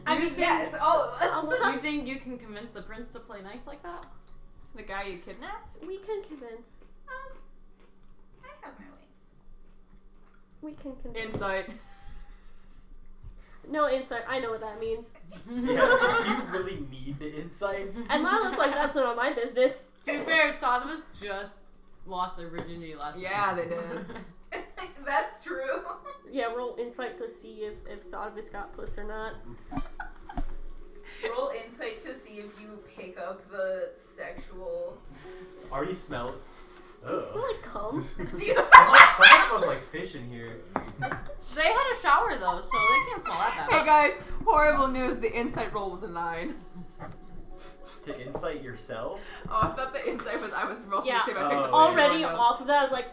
I mean, yes, all of us. Oh, You think you can convince the prince to play nice like that? The guy you kidnapped? We can convince. I have my ways. We can convince. Insight. No insight. I know what that means. Yeah, do you really need the insight? And Lila's like, that's none of my business. To be fair, Sodomus just lost their virginity last week. Yeah, they did. That's true. Yeah, roll insight to see if Sodomus got puss or not. Roll insight to see if you pick up the sexual. Already smell it. Do you smell like cum? Do you Someone smells like fish in here. They had a shower though, so they can't smell that Hey bad. guys, horrible news. The insight roll was a 9. To insight yourself? Oh, I thought the insight was I was rolling Yeah. to see if I picked up. Oh, Already yeah. off of that, I was like,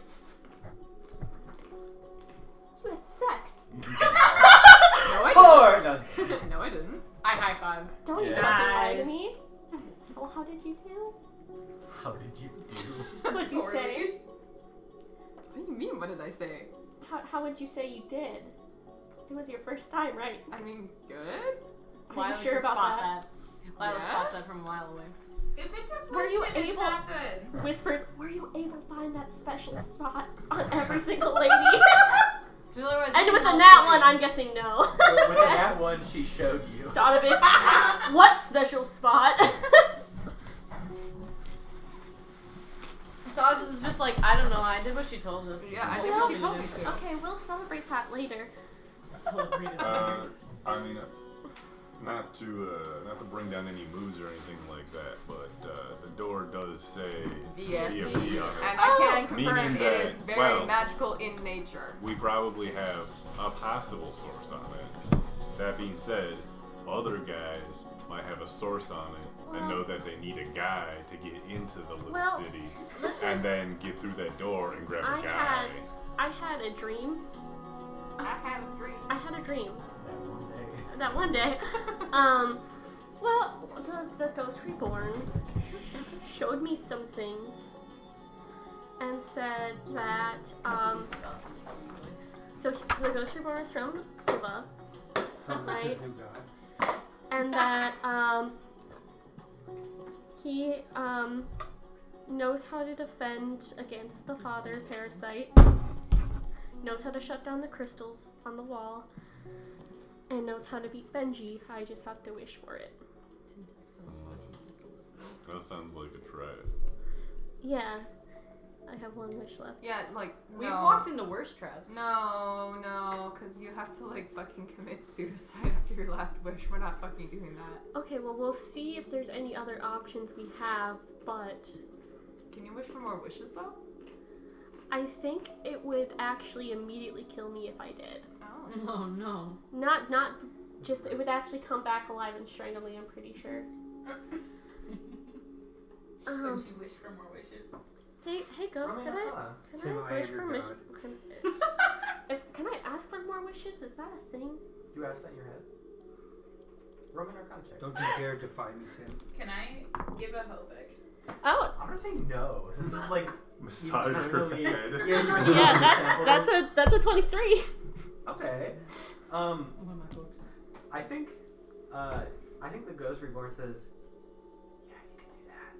you had sex. No, I Poor! No, didn't. No, I didn't. I high five. Don't you Yeah. fucking lie to Nice. me. Oh, how did you do? how did you do? What'd you say? What do you mean? What did I say? How would you say you did? It was your first time, right? I mean, good. Are Lila you can sure about spot that? Lila spots that Yes. from a mile away. If it's a Were you potion, it's able- not good. Whispers, were you able to find that special spot on every single lady? And with the nat one, I'm guessing no. With that one she showed you. Sodomus, what special spot? Sodomus is just like, I don't know, I did what she told us. Yeah, I did Well, what she told me to. Okay, we'll celebrate that later. Celebrated. I mean, not to bring down any moods or anything like that, but the door does say VFP. VFP on And it. I can confirm Meaning it that- is very well- magical in nature. We probably have a possible source on it. That being said, other guys might have a source on it and know that they need a guy to get into the little Well, city listen, and then get through that door and grab I a guy. I had a dream. I had a dream. I had a dream That one day. that one day. Well, the Ghost Reborn showed me some things and said that, so the Ghost Reborn is from Silva, That's his new god. and that, he, knows how to defend against the father parasite, knows how to shut down the crystals on the wall, and knows how to beat Benji. I just have to wish for it. That sounds like a trap. Yeah. I have one wish left. Yeah, like, We've no. walked into worse traps. No, because you have to, like, fucking commit suicide after your last wish. We're not fucking doing that. Okay, well, we'll see if there's any other options we have, but Can you wish for more wishes, though? I think it would actually immediately kill me if I did. Oh. Oh no. Not just, it would actually come back alive and strangle me, I'm pretty sure. Would you wish for more wishes? Hey, Ghost, Roman Arcana. can Tim, I I wish am your for god. can I ask for more wishes? Is that a thing? You asked that in your head? Roman Arcana check. Don't you dare defy me, Tim. Can I give a help action? Oh, I'm gonna say no. This is like Massage her eternally- head. Yeah, you massage yeah, her that's a 23. Okay. One of my books. I think the Ghost Reborn says, yeah, you can do that.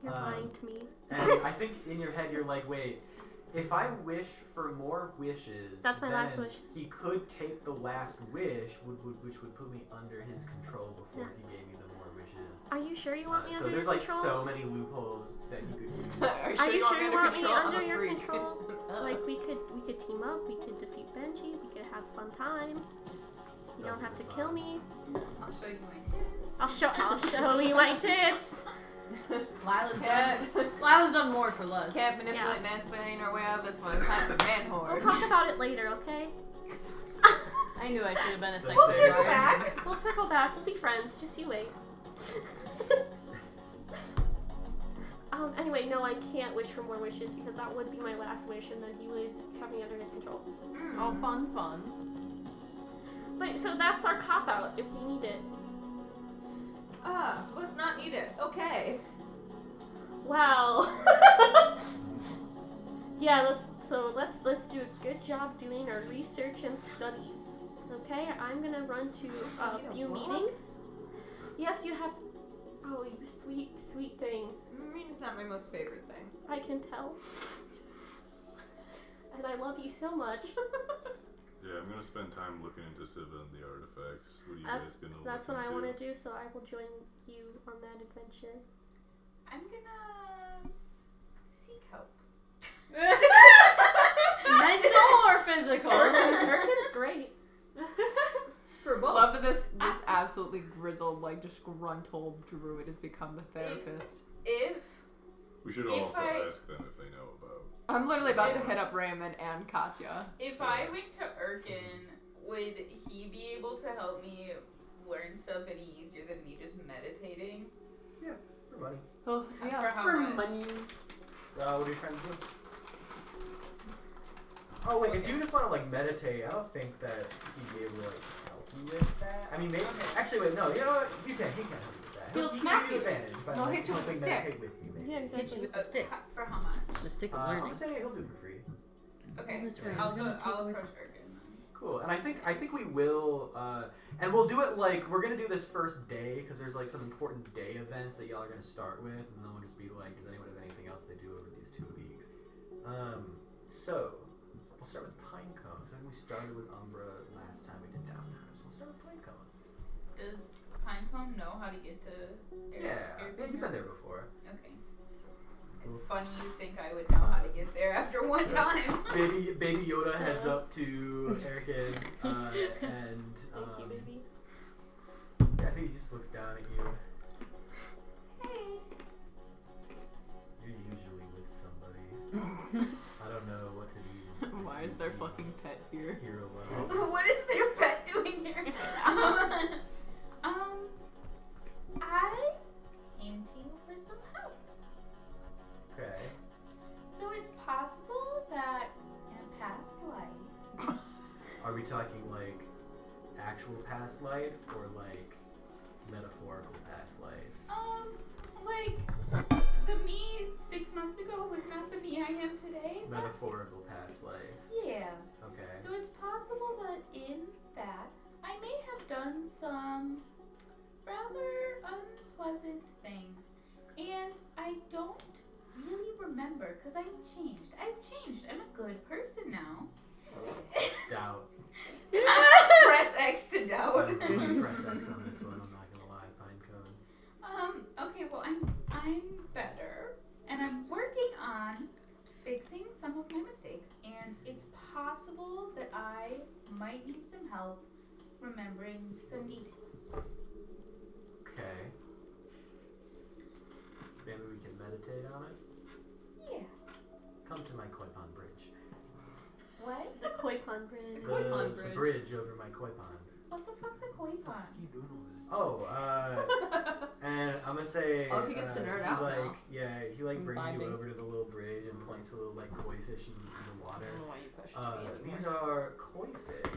You're lying to me. And I think in your head you're like, wait, if I wish for more wishes, That's my then last wish. he could take the last wish, which would put me under his control before he gave me the more wishes. Are you sure you want me So under there's your like control? so many loopholes that you could use. Are Are you sure you want me control? I'm under a your freak. control? Like we could team up, we could defeat Benji, we could have fun time. You don't have to kill me. I'll show you my tits. I'll show you my tits. Lila's Can't, Lila's done more for less. can't manipulate, mansplain our way out of this one. Time for man We'll horde. talk about it later, okay? I knew I should have been a sex We'll slave. circle back. We'll circle back. We'll be friends. Just you wait. Anyway, no, I can't wish for more wishes because that would be my last wish, and then he would have me under his control. Oh, fun. But so that's our cop out if we need it. Let's not need it. Okay. Wow. Yeah, let's do a good job doing our research and studies. Okay, I'm gonna run to a few meetings. Yes, you have. Oh, you sweet thing. Meeting's not my most favorite thing. I can tell. And I love you so much. Yeah, I'm gonna spend time looking into Siva and the artifacts. What are you guys gonna That's look what I into? want to do, so I will join you on that adventure. I'm gonna seek help. Mental or physical? Erkin's great. For both. Love that this absolutely grizzled, like disgruntled druid has become the therapist. If We should If also I- ask them if they know about. I'm literally about to hit up Raymond and Katya. If I went to Erkin, would he be able to help me learn stuff any easier than me just meditating? For money. Oh, For yeah. how For much? monies. What are you trying to do? Oh wait, if you just want to like meditate, I don't think that he'd be able to like help you with that. I mean, maybe. Actually, wait, no. You know what? He can help you with that. He'll He smack give you you. advantage by He'll like, hit you with helping the stick. meditate with you. Maybe. Yeah, Hit you exactly. with the stick. For how much? The stick of I'm learning. saying he'll do it for free. Okay, That's right, I was I'll gonna take I'll away approach Erkin then. Cool, and I think we will, and we'll do it like we're gonna do this first day because there's like some important day events that y'all are gonna start with, and then we'll just be like, does anyone have anything else they do over these 2 weeks? So we'll start with Pinecone because I think we started with Umbra last time we did Downtown, so we'll start with Pinecone. Does Pinecone know how to get to Yeah, you've been there before. Okay. Funny you think I would know how to get there after one time. Baby Yoda heads up to Erican, and Thank you, baby. I think he just looks down at you. Hey. You're usually with somebody. I don't know what to do. Why is their fucking pet here? Hero level. What is their pet doing here? I came to you for some help. Okay. So it's possible that in a past life, Are we talking like actual past life or like metaphorical past life? like the me 6 months ago was not the me I am today. Metaphorical past life. Yeah. Okay. So it's possible that in that I may have done some rather unpleasant things, and I don't really remember because I'm changed. I've changed. I'm a good person now. Doubt. Press X to doubt. I'm gonna press X on this one. I'm not gonna lie. Pinecone. Okay, well I'm better, and I'm working on told that I might need some help remembering some details. Okay. Maybe we can meditate on it. Yeah. Come to my koi pond bridge. What? The Koi Pond Bridge. Koi pond It's a bridge. bridge over my koi pond. What the fuck's a koi What pond? are you doing over there? Oh, and I'm gonna say. Oh, he gets to nerd he out like, now. Yeah, he like brings you Vibing. over to the little bridge and points a little like koi fish in the water. I don't know why you question me anymore. These are koi fish,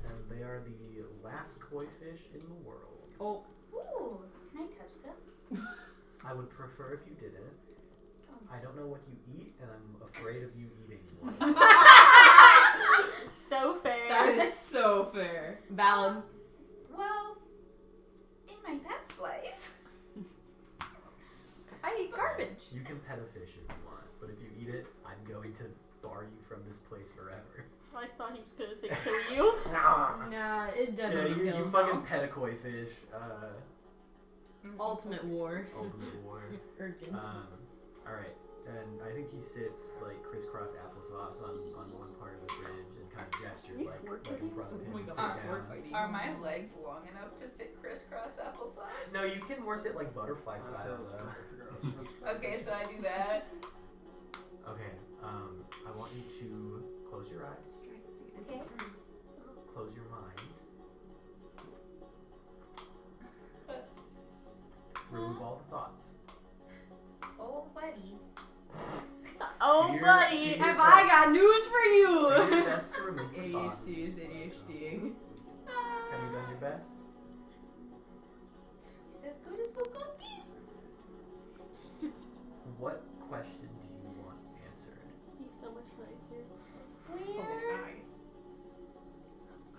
and they are the last koi fish in the world. Oh, Ooh, can I touch them? I would prefer if you didn't. I don't know what you eat, and I'm afraid of you eating one. So fair. that is so fair. Valid. Well, in my past life. I eat garbage. You can pet a fish if you want, but if you eat it, I'm going to bar you from this place forever. I thought he was gonna say kill you. Nah, it Yeah, definitely you kills. fucking pet a koi fish. Ultimate war. Ultimate war. Urgent. Alright, and I think he sits like crisscross applesauce on one part of the bridge and kind of gestures You like sword in fighting? front of him. Oh my to god, sit sword down. fighting. Are my legs long enough to sit crisscross applesauce? No, you can more sit like butterfly I style was though. trying to figure out which one's Okay, so I do that. Okay, I want you to close your eyes, Okay. close your mind, remove all the thoughts. Oh, buddy. Oh, Dear- buddy. dear- Have I got news for Do your you? best to remove the thoughts. ADHD is ADHDing. Have you done your best? It's as good as we'll go be. What question do you want answered? He's so much nicer. Where?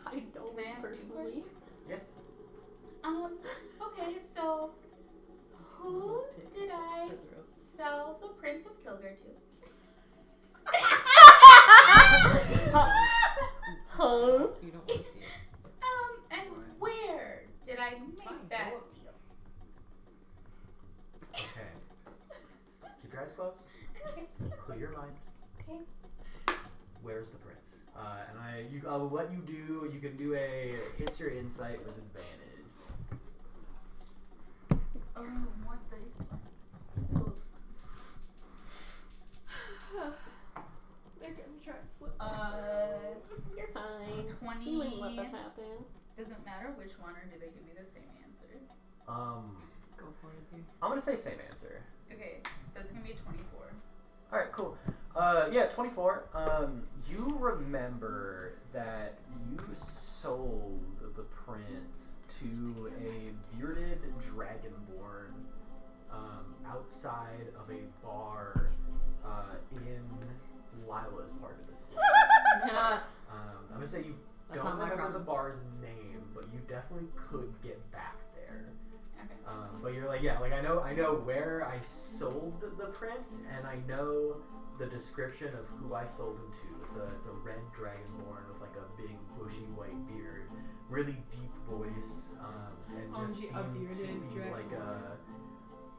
I don't Can I ask you a personally. Okay, so who did I sell the Prince of Kilgar to? Huh? You don't want to see it. And where did I make Fine, that go up. deal? Okay. Keep your eyes closed. Okay. Clear your mind. Okay. Where's the prince? And I will let you do. You can do a history insight with advantage. Oh, what dice? Those. They're gonna try and slip. You're fine. 20. You wouldn't let that happen. Doesn't matter which one, or do they give me the same answer? Go for it, dude. I'm gonna say same answer. Okay, that's gonna be 24. All right, cool. Yeah, 24. You remember that you sold the prince to a bearded dragonborn outside of a bar in Lila's part of the city. I'm gonna say you That's don't not my remember the problem. bar's name, but you definitely could get back there. Okay. But you're like, yeah, like I know where I sold the prince, and I know the description of who I sold him to. It's a red dragonborn with like a big bushy white beard, really deep voice, and just A seemed to bearded be like dragonborn.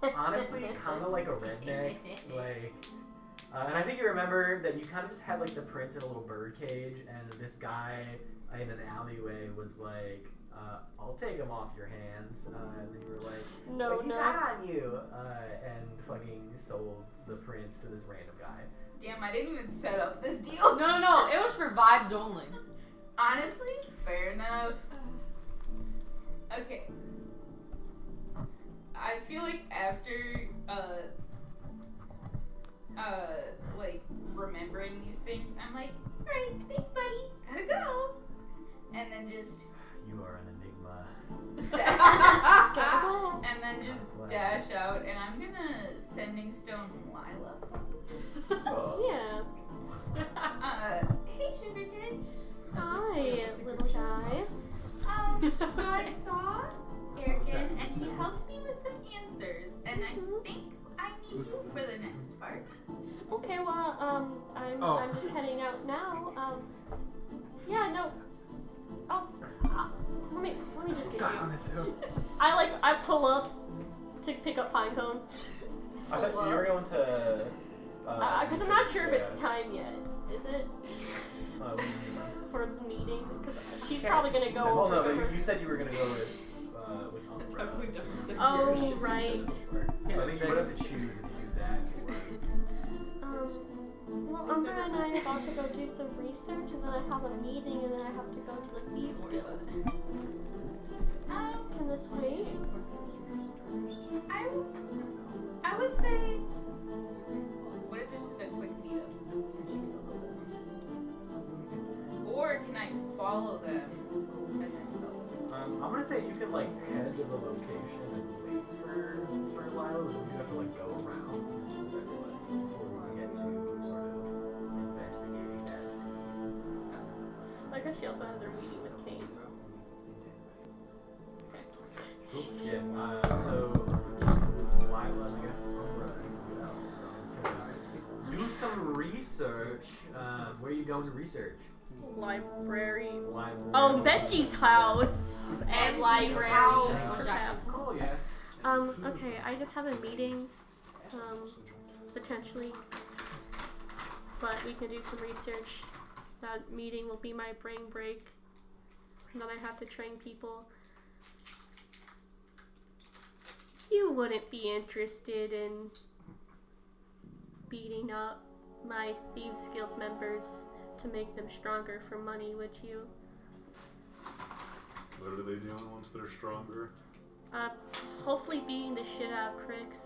a honestly kind of like a redneck, like. And I think you remember that you kind of just had like the prince in a little bird cage, and this guy in an alleyway was like, I'll take him off your hands. And then you were like, No, what you no. got on you? And fucking sold the prince to this random guy. Damn, I didn't even set up this deal. No, it was for vibes only. Honestly, fair enough. Okay. I feel like after, like, remembering these things, I'm like, alright, thanks, buddy. Gotta go. And then just, You are an enigma. and then just dash out, and I'm gonna Sending Stone Lila. Yeah. Hey, Sugar Tits. Hi, little guy. So I saw Erican, and he helped me with some answers, and I think I need you for the next part. Okay, well, I'm just heading out now. Yeah, no. Oh, let me just get Die you. on this hill. I pull up to pick up Pinecone. I thought you were going to. Because I'm not sure if it's time yet. Is it? What do you mean? for the meeting because she's probably gonna go Well, over no, to but her. you said you were gonna go with That's Umbra. how we definitely said Oh, yours. right. Yeah, I think they have to choose if you do that or. Well, Umbra and I are about to go do some research, and then I have a meeting, and then I have to go to the Thieves Guild. Can this wait? I would say. What if it's just a quick meetup? Or can I follow them and then tell them? I'm gonna say you can like head to the location and wait for Lila, but you have to like go around everybody before we can get to sort of investigating that scene. I guess she also has her meeting with Kane. Cool. Yeah. So let's go to Lila, I guess is what we're going to do some research. Where are you going to research? Library. Library. Oh, Benji's house and library, house. perhaps. Cool, yeah. Okay, I just have a meeting, potentially, but we can do some research. That meeting will be my brain break, and then I have to train people. You wouldn't be interested in beating up my Thieves Guild members to make them stronger for money, would you? What are they doing once they're stronger? Hopefully beating the shit out of Crix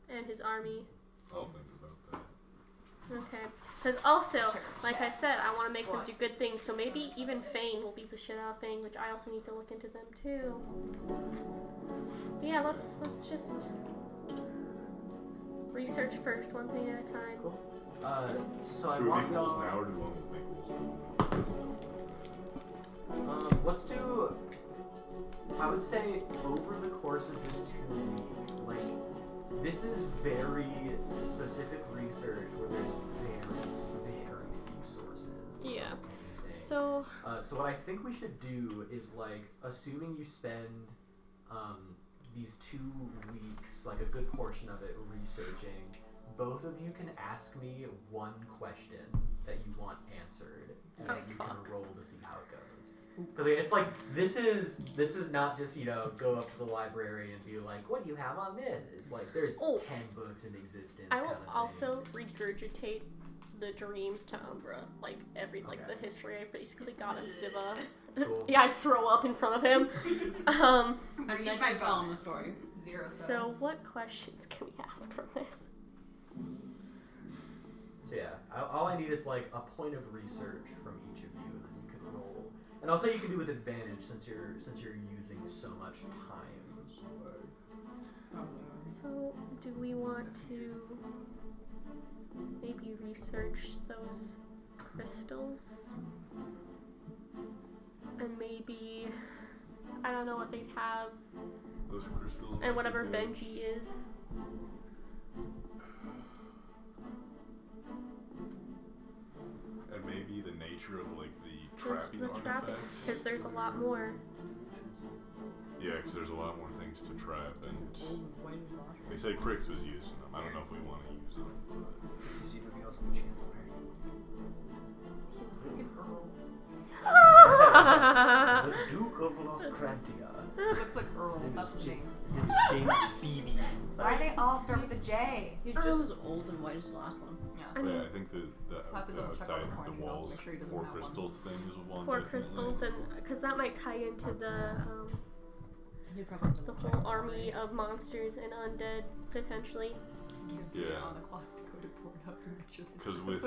and his army. I'll think about that. Okay. Because also, like I said, I want to make them do good things, so maybe even Fane will beat the shit out of Fane, which I also need to look into them too. Yeah, let's just research first, one thing at a time. Cool. So I Should we want make rules y'all. now or do we want to make rules? Let's do. I would say over the course of this 2 week, like, this is very specific research where there's very, very few sources. Yeah. of anything. So, So what I think we should do is, like, assuming you spend these 2 weeks, like a good portion of it, researching, both of you can ask me one question that you want answered, and Oh, you fuck. can roll to see how it goes. Because it's like this is not just, you know, go up to the library and be like, what do you have on this? It's like there's 10 books in existence. I will kind of also thing. regurgitate the dream to Umbra, like the history I basically got in Ziva. Cool. Yeah, I throw up in front of him. And then you tell him the story. 0 So what questions can we ask from this? So yeah, all I need is like a point of research from each of you, and then you can roll. And also you can do with advantage since you're using so much time. So, do we want to maybe research those crystals? And maybe, I don't know what they'd have, Those crystals. and whatever might be good. Benji is. And maybe the nature of like the trapping artifacts. Because there's a lot more. Yeah, because there's a lot more things to trap, and they said Crix was using them. I don't know if we want to use them. But This is UWL's new chancellor. He looks like an Earl. The Duke of Noscrantia. He looks like Earl. That's his name. His name is James Beebe. Why do they all start with a J? He's just as old and white as the last one. Yeah. I mean, yeah, I think the I'll have to double check outside all the the porn walls, make sure he doesn't 4 have one. crystals thing is one. 4 definitely. crystals, and because that might tie into the He probably the doesn't whole army of monsters and undead potentially. Yeah. On the clock to go to Pornhub to make sure they Because stop with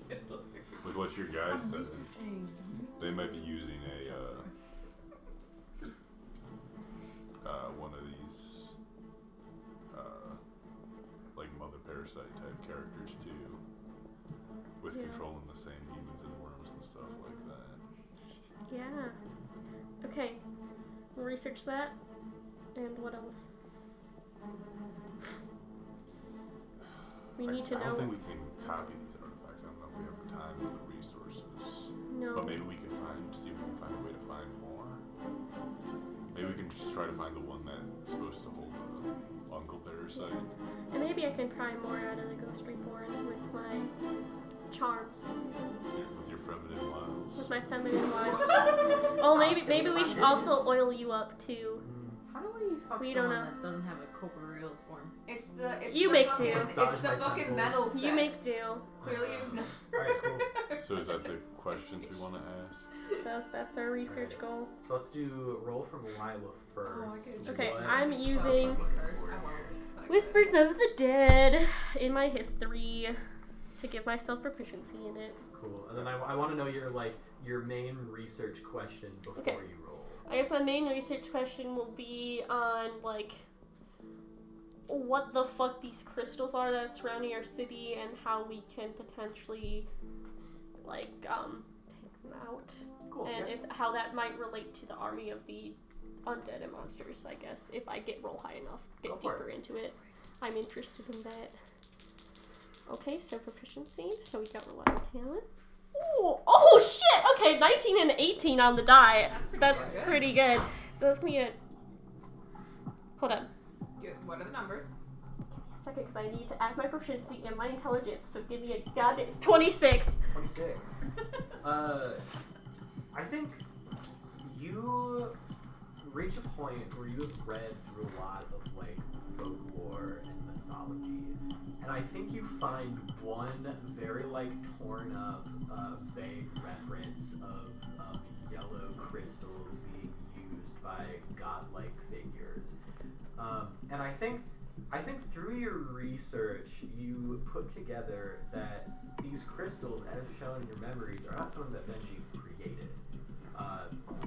Chancellor. with what your guy said, they might be using one of these like mother parasite type characters too, with Yeah. controlling the same demons and worms and stuff like that. Yeah. Okay. We'll research that. And what else? We need to I don't know. think we can copy these artifacts. I don't know if we have the time or the resources. No. But maybe we can see if we can find a way to find more. Maybe we can just try to find the one that's supposed to hold Uncle Parasite. And maybe I can pry more out of the Ghost Reborn with my charms With your feminine wiles. with my feminine wiles. Oh, maybe we should also oil you up too. How do we fuck We don't someone know. that doesn't have a corporeal form? It's the You the make fucking, do. It's Massage the my fucking temples. metal sex. You make do. Clearly you've never. Alright, cool. So is that the questions we want to ask? That's our research goal. So let's do roll from Lila first. Okay, What- I'm using Curse. I won't. Whispers of the Dead in my history to give myself proficiency in it. Cool. And then I want to know your main research question before Okay. you roll. I guess my main research question will be on like what the fuck these crystals are that's surrounding our city and how we can potentially like take them out. Cool. And yeah. if how that might relate to the army of the undead and monsters, I guess, if I get roll high enough, Go get for deeper into it. I'm interested in that. Okay, so proficiency. So we got reliable talent. Ooh, oh shit! Okay, 19 and 18 on the die. That's good. pretty good. So that's gonna be a. Hold on. What are the numbers? A second, because I need to add my proficiency and my intelligence. So give me a god. It's 26. 26. I think you reach a point where you have read through a lot of like folklore and mythology, and I think you find one very like torn up, vague reference of yellow crystals being used by godlike figures, and I think through your research you put together that these crystals, as shown in your memories, are not something that Benji created.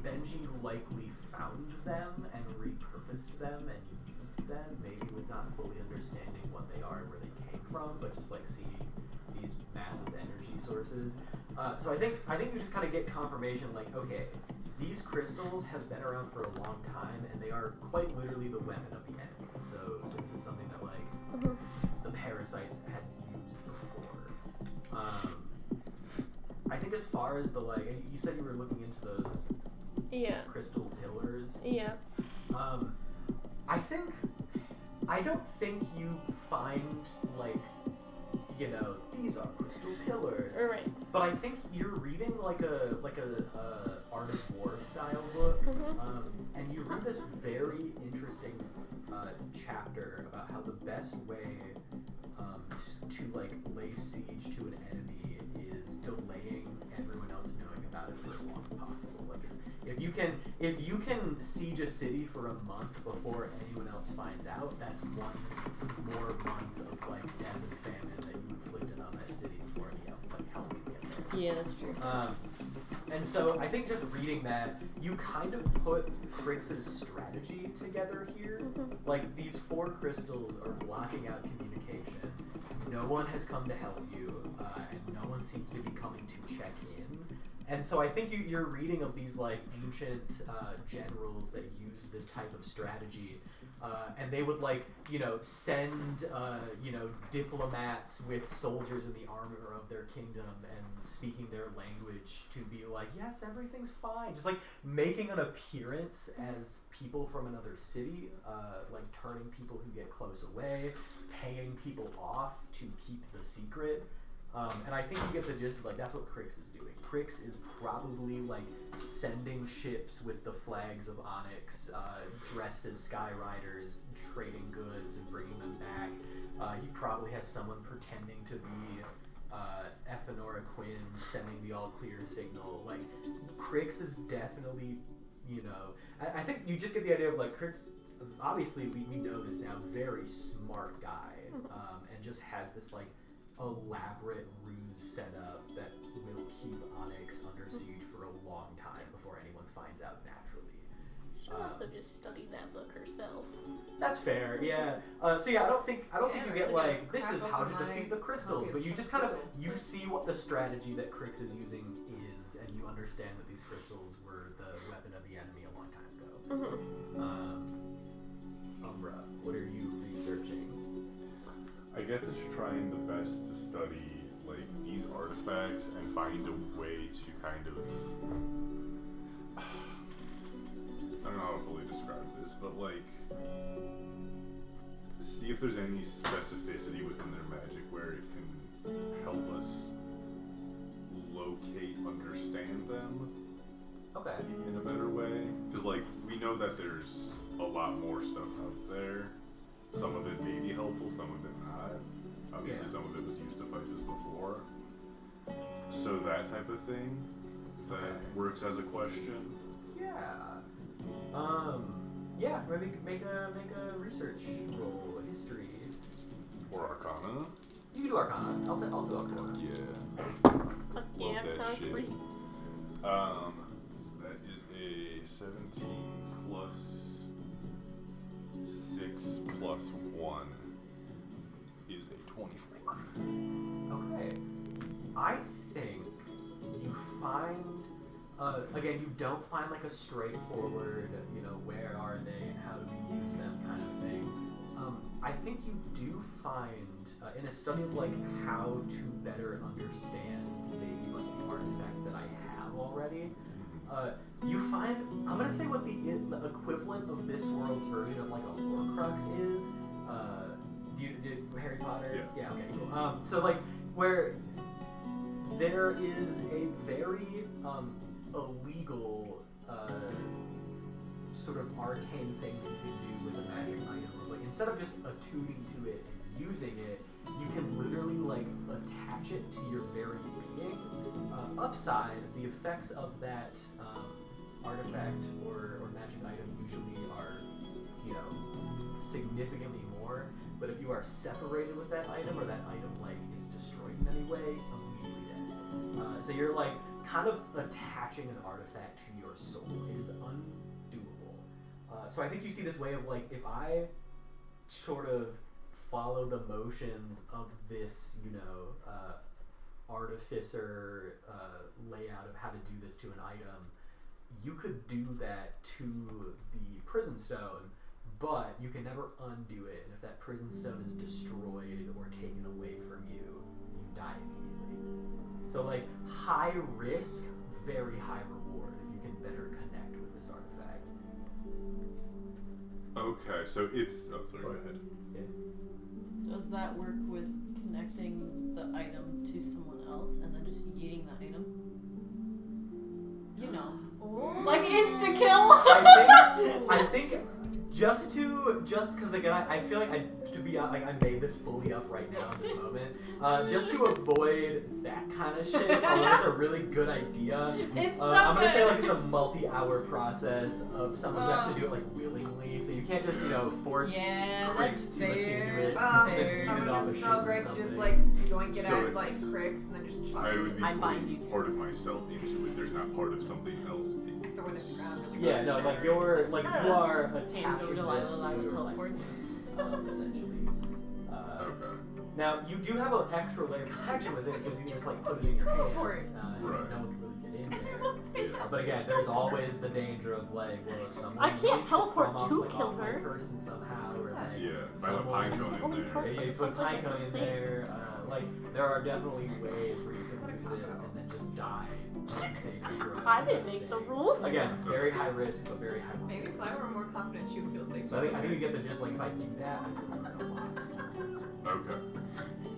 Benji likely found them and repurposed them and used them, maybe with not fully understanding what they are and where they came from, but just like seeing these massive energy sources. So I think you just kind of get confirmation, like, okay, these crystals have been around for a long time, and they are quite literally the weapon of the enemy. So this is something that like the parasites had used before. I think as far as the like, you said you were looking into those Yeah. crystal pillars. Yeah. I don't think you find like, you know, these are crystal pillars. Alright. But I think you're reading like a Art of War style book, and you read this very interesting chapter about how the best way to like lay siege to an enemy is delaying everyone else knowing about it for as long as possible. Like if you can siege a city for a month before anyone else finds out, that's one more month of like death and famine that you inflicted on that city before any help can get there. Yeah, that's true. And so I think just reading that, you kind of put Crix's strategy together here. Like, these 4 crystals are blocking out communication. No one has come to help you, and no one seems to be coming to check in. And so I think your reading of these, like, ancient generals that used this type of strategy, and they would, like, you know, send, you know, diplomats with soldiers in the armor of their kingdom and speaking their language to be like, yes, everything's fine. Just, like, making an appearance as people from another city, like, turning people who get close away, paying people off to keep the secret. And I think you get the gist of, like, that's what Crix is doing. Crix is probably, like, sending ships with the flags of Onyx, dressed as Sky Riders, trading goods and bringing them back. He probably has someone pretending to be Ephenora Quinn sending the all-clear signal. Like, Crix is definitely, you know... I think you just get the idea of, like, Crix, obviously, we know this now, very smart guy, and just has this, like, elaborate ruse set up that will keep Onyx under siege for a long time before anyone finds out naturally. She also just studied that book herself. That's fair, yeah. So yeah, I don't think you get really like, gonna this is crack how to open defeat my the crystals, copy but of you some just kind of, skill. you see what the strategy that Crix is using is, and you understand that these crystals were the weapon of the enemy a long time ago. Umbra, what are you researching? I guess it's trying the best to study like these artifacts and find a way to kind of I don't know how to fully describe this, but like see if there's any specificity within their magic where it can help us locate, understand them Okay. in a better way. Because, like, we know that there's a lot more stuff out there. Some of it may be helpful, some of it not. Obviously, Yeah. some of it was used to fight this before. So that type of thing, that Okay. works as a question. Yeah. Yeah. Maybe make a research roll, history. Or Arcana. You can do Arcana. I'll do Arcana. Yeah. Fuck yeah, Love that concrete. shit. So that is a 17 plus 6 plus 1 is a 24. Okay. I think you find, again, you don't find like a straightforward, where are they, how do we use them kind of thing. I think you do find, in a study of like how to better understand maybe like the artifact that I have already, you find, I'm gonna say what the equivalent of this world's version of like a Horcrux is. Do Harry Potter? Yeah. Okay, cool. So like where there is a very illegal sort of arcane thing that you can do with a magic item. Like instead of just attuning to it and using it, you can literally like attach it to your very being. Upside, the effects of that artifact or magic item usually are, significantly more. But if you are separated with that item or that item like is destroyed in any way, immediately dead. So you're like kind of attaching an artifact to your soul. It is undoable. So I think you see this way of like, if I sort of follow the motions of this, artificer layout of how to do this to an item, you could do that to the prison stone, but you can never undo it. And if that prison stone is destroyed or taken away from you, you die immediately. So like high risk, very high reward if you can better connect with this artifact. Okay, so it's. Oh, sorry, go ahead. Does that work with connecting the item to someone else and then just yeeting the item? Like insta kill. I think just because again I feel like I made this fully up right now in this moment. Just to avoid that kind of shit, although that's a really good idea. It's so I'm gonna good. say like it's a multi-hour process of someone who has to do it like willingly, so you can't just force Yeah, Crix that's to attune fair. to it. That's and then fair. eat That it would off have a been ship so or great to just something. like yoink it So at like it's- Crix and then just chuck I it. would be I bind you putting to part of this. myself into it. There's not part of something else. Throw it in the ground. Really Yeah, no, like you are Hand attaching over this Delilah to your teleports. essentially. Okay. Now you do have an extra layer of protection with it because you can just like put it in your Teleport. hand. Right. No one can really get in there. But again, there's always the danger of like, well, if someone I can't makes it teleport come to off, kill off my her. person somehow, or like Yeah, by the someone- pine cone Only in there. target- Yeah, you put pine cone in there. Like there are definitely ways where you can use it and then just die. Save your life, I kind didn't of make thing. the rules. Again, very high risk, but very high reward. Maybe if I were more confident, she would feel safe. So I think you get the gist. Like if I do that, I can learn a lot. Okay.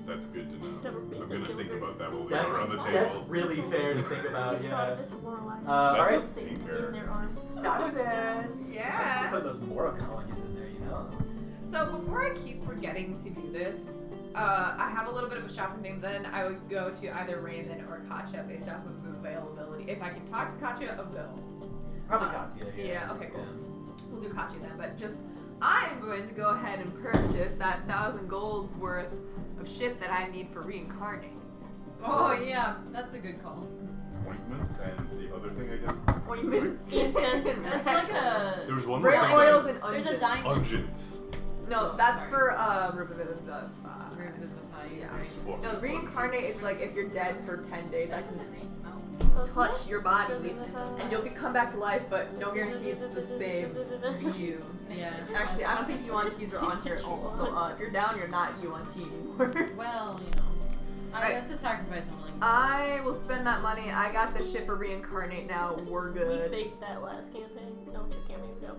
That's good to She's know. never been I'm gonna to think Gilbert. about that while we That's are on the that's table. really fair to think about. If Yeah. Cyrus were alive, All That's right. a safe thinker. in their arms. Salivus. Yes. Put those Moroccan in there, So before I keep forgetting to do this, I have a little bit of a shopping thing. Then I would go to either Raymond or Katya based off of availability. If I can talk to Katya, I will. Probably Katya. Yeah, okay, cool. We'll do Katya then. But just, I'm going to go ahead and purchase that 1,000 gold's worth of shit that I need for reincarnating. Oh yeah, that's a good call. Ointments and the other thing again. Ointments. Incense. It's like a There was one more Rare thing. oils and There's unguents. a diamond. Unguents. No, that's Sorry. for Revivify, Yeah. right? Fuck. No, reincarnate is like if you're dead for 10 days, I can Doesn't touch it? your body and you'll come back to life, but no guarantee it's the same species. Yeah. Actually, I don't think UNTs are on here at all, so if you're down, you're not UNT anymore. Well, Alright. that's a sacrifice I'm willing to I will spend that money. I got the ship for reincarnate now. We're We good. faked that last campaign. No, 2 campaigns ago.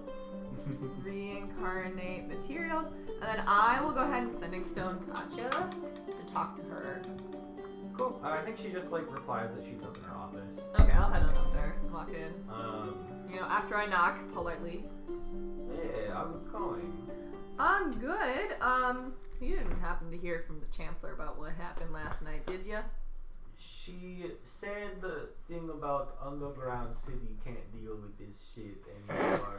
Reincarnate materials. And then I will go ahead and sending stone Katya to talk to her. Cool. I think she just like replies that she's up in her office. Okay, I'll head on up there and walk in. Um, After I knock politely. hey, how's it going? I'm good. You didn't happen to hear from the Chancellor about what happened last night, did you? She said the thing about Underground City can't deal with this shit anymore.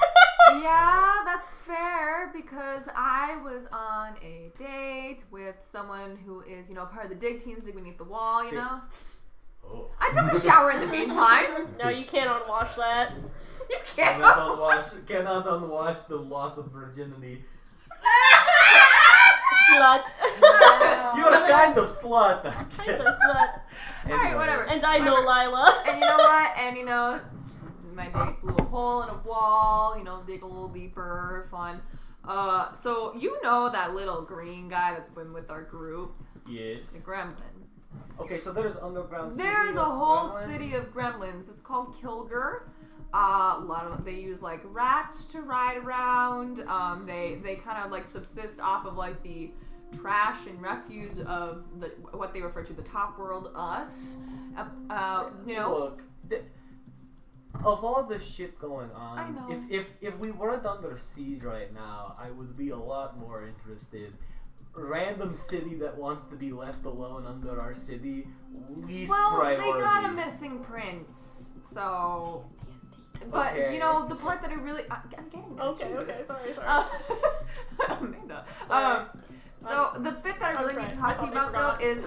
Yeah, that's fair because I was on a date with someone who is, part of the dig teams Dig Beneath the Wall, She- Oh. I took a shower in the meantime. No, you can't unwash that. You can't. Cannot unwash the loss of virginity. Slut. You're a kind of slut. Kind of slut. Alright, whatever. And I know Lila. And you know what? And my date blew a hole in a wall, dig a little deeper, fun. So you know that little green guy that's been with our group, Yes. the gremlin. Okay, so there's Underground City. There's a of whole gremlins. city of gremlins. It's called Kilger. A lot of they use like rats to ride around. They kind of like subsist off of like the trash and refuse of what they refer to the top world, us. Look, of all the shit going on, I know. if we weren't under siege right now, I would be a lot more interested. Random city that wants to be left alone under our city, least Well, priority. they got a missing prince, so. But Okay. the part that I really I'm getting there. Okay, Jesus. sorry. Amanda. Sorry. So the bit that I I'm really need to trying. talk to you I about forgot. though is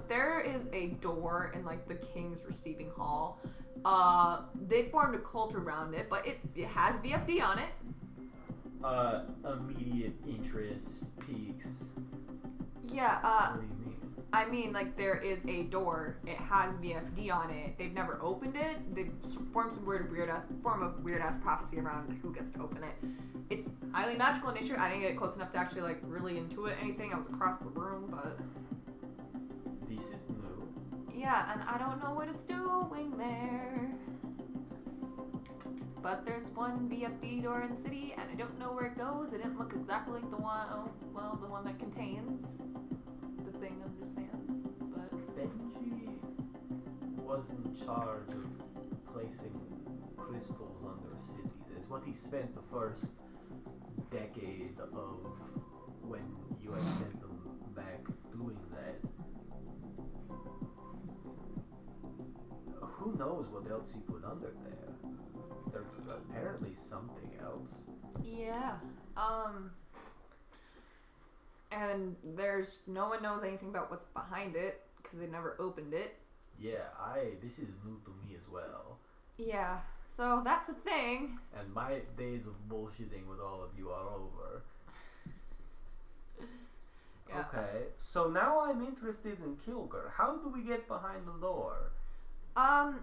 there is a door in like the king's receiving hall. They formed a cult around it, but it has VFD on it. Immediate interest peaks. Yeah. What do you mean? I mean, like, there is a door. It has VFD on it. They've never opened it. They've formed some form of weird-ass prophecy around who gets to open it. It's highly magical in nature. I didn't get close enough to actually, like, really intuit anything. I was across the room, but... This is new. Yeah, and I don't know what it's doing there. But there's one VFD door in the city, and I don't know where it goes. It didn't look exactly like the one that contains the thing under the sands, but... Benji was in charge of placing crystals under cities. It's what he spent the first decade of when you had sent them back doing that. Who knows what else he put under there? There's apparently something else. Yeah. And no one knows anything about what's behind it because they never opened it. Yeah, this is new to me as well. Yeah. So that's the thing. And my days of bullshitting with all of you are over. Yeah. Okay, so now I'm interested in Kilger. How do we get behind the door?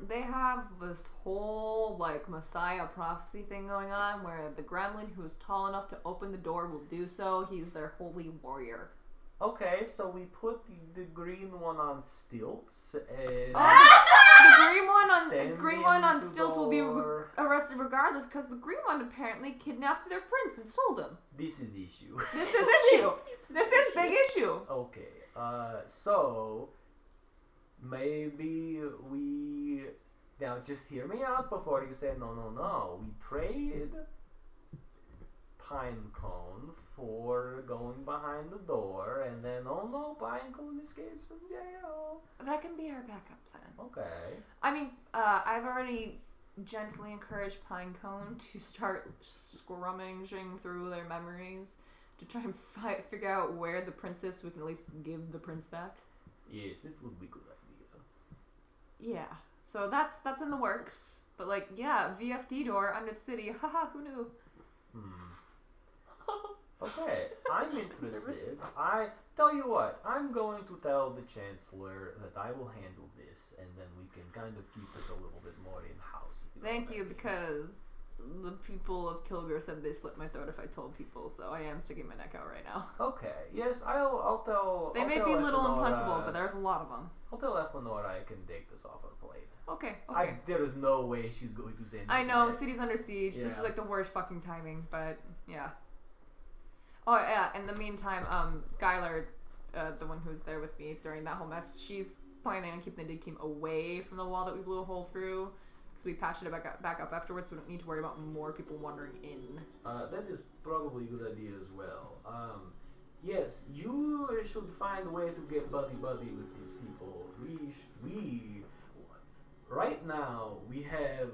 They have this whole, like, Messiah prophecy thing going on where the gremlin who's tall enough to open the door will do so. He's their holy warrior. Okay, so we put the green one on stilts and The green one on to stilts will be door. arrested regardless because the green one apparently kidnapped their prince and sold him. This is issue. This is issue. This is big issue. Okay, so maybe we now just hear me out before you say no. We trade Pinecone for going behind the door, and then Pinecone escapes from jail. That can be our backup plan. Okay. I mean, I've already gently encouraged Pinecone to start scrummaging through their memories to try and figure out where the prince is so we can at least give the prince back. Yes, this would be a good idea. Yeah. So that's in the works. But like, yeah, VFD door under the city. Haha, who knew? Okay, I'm interested. I tell you what, I'm going to tell the Chancellor that I will handle this, and then we can kind of keep it a little bit more in-house. Thank you, because the people of Kilger said they slit my throat if I told people, so I am sticking my neck out right now. Okay, yes, I'll tell... They I'll may tell be little and Efanora- punchable, but there's a lot of them. I'll tell Efanora I can take this off her plate. Okay. There is no way she's going to say no. I know, to that. city's under siege. This is Yeah. like the worst fucking timing, but yeah. Oh yeah, in the meantime, Skylar, the one who's there with me during that whole mess, she's planning on keeping the dig team away from the wall that we blew a hole through, because we patched it back up afterwards, so we don't need to worry about more people wandering in. That is probably a good idea as well. Yes, you should find a way to get buddy with these people. We right now we have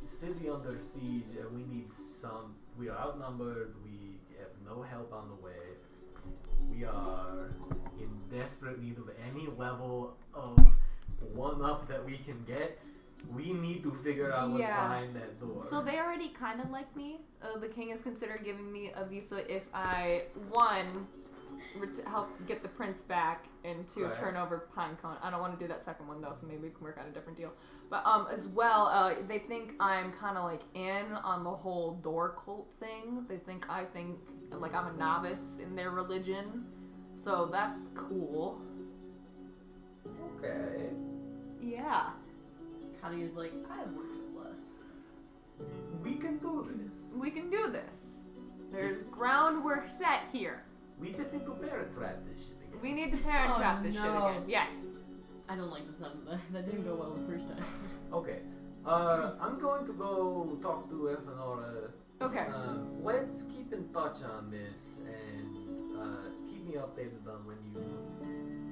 city under siege, and we need some. We are outnumbered. We have no help on the way. We are in desperate need of any level of one-up that we can get. We need to figure out what's behind that door. So they already kind of like me. The king has considered giving me a visa if I, one, help get the prince back, and two, turn over Pinecone. I don't want to do that second one though, so maybe we can work out a different deal. But as well, they think I'm kind of like in on the whole door cult thing. They think I think like I'm a novice in their religion, so that's cool. Okay. Yeah. Kadi's like, I've worked with less. We can do this. We can do this. There's groundwork set here. We just need to parent trap this shit again. We need to parent trap Oh, this shit no. again. Yes. I don't like the sound of that. That didn't go well the first time. Okay. I'm going to go talk to Elfinora. Okay. Let's keep in touch on this and keep me updated on when you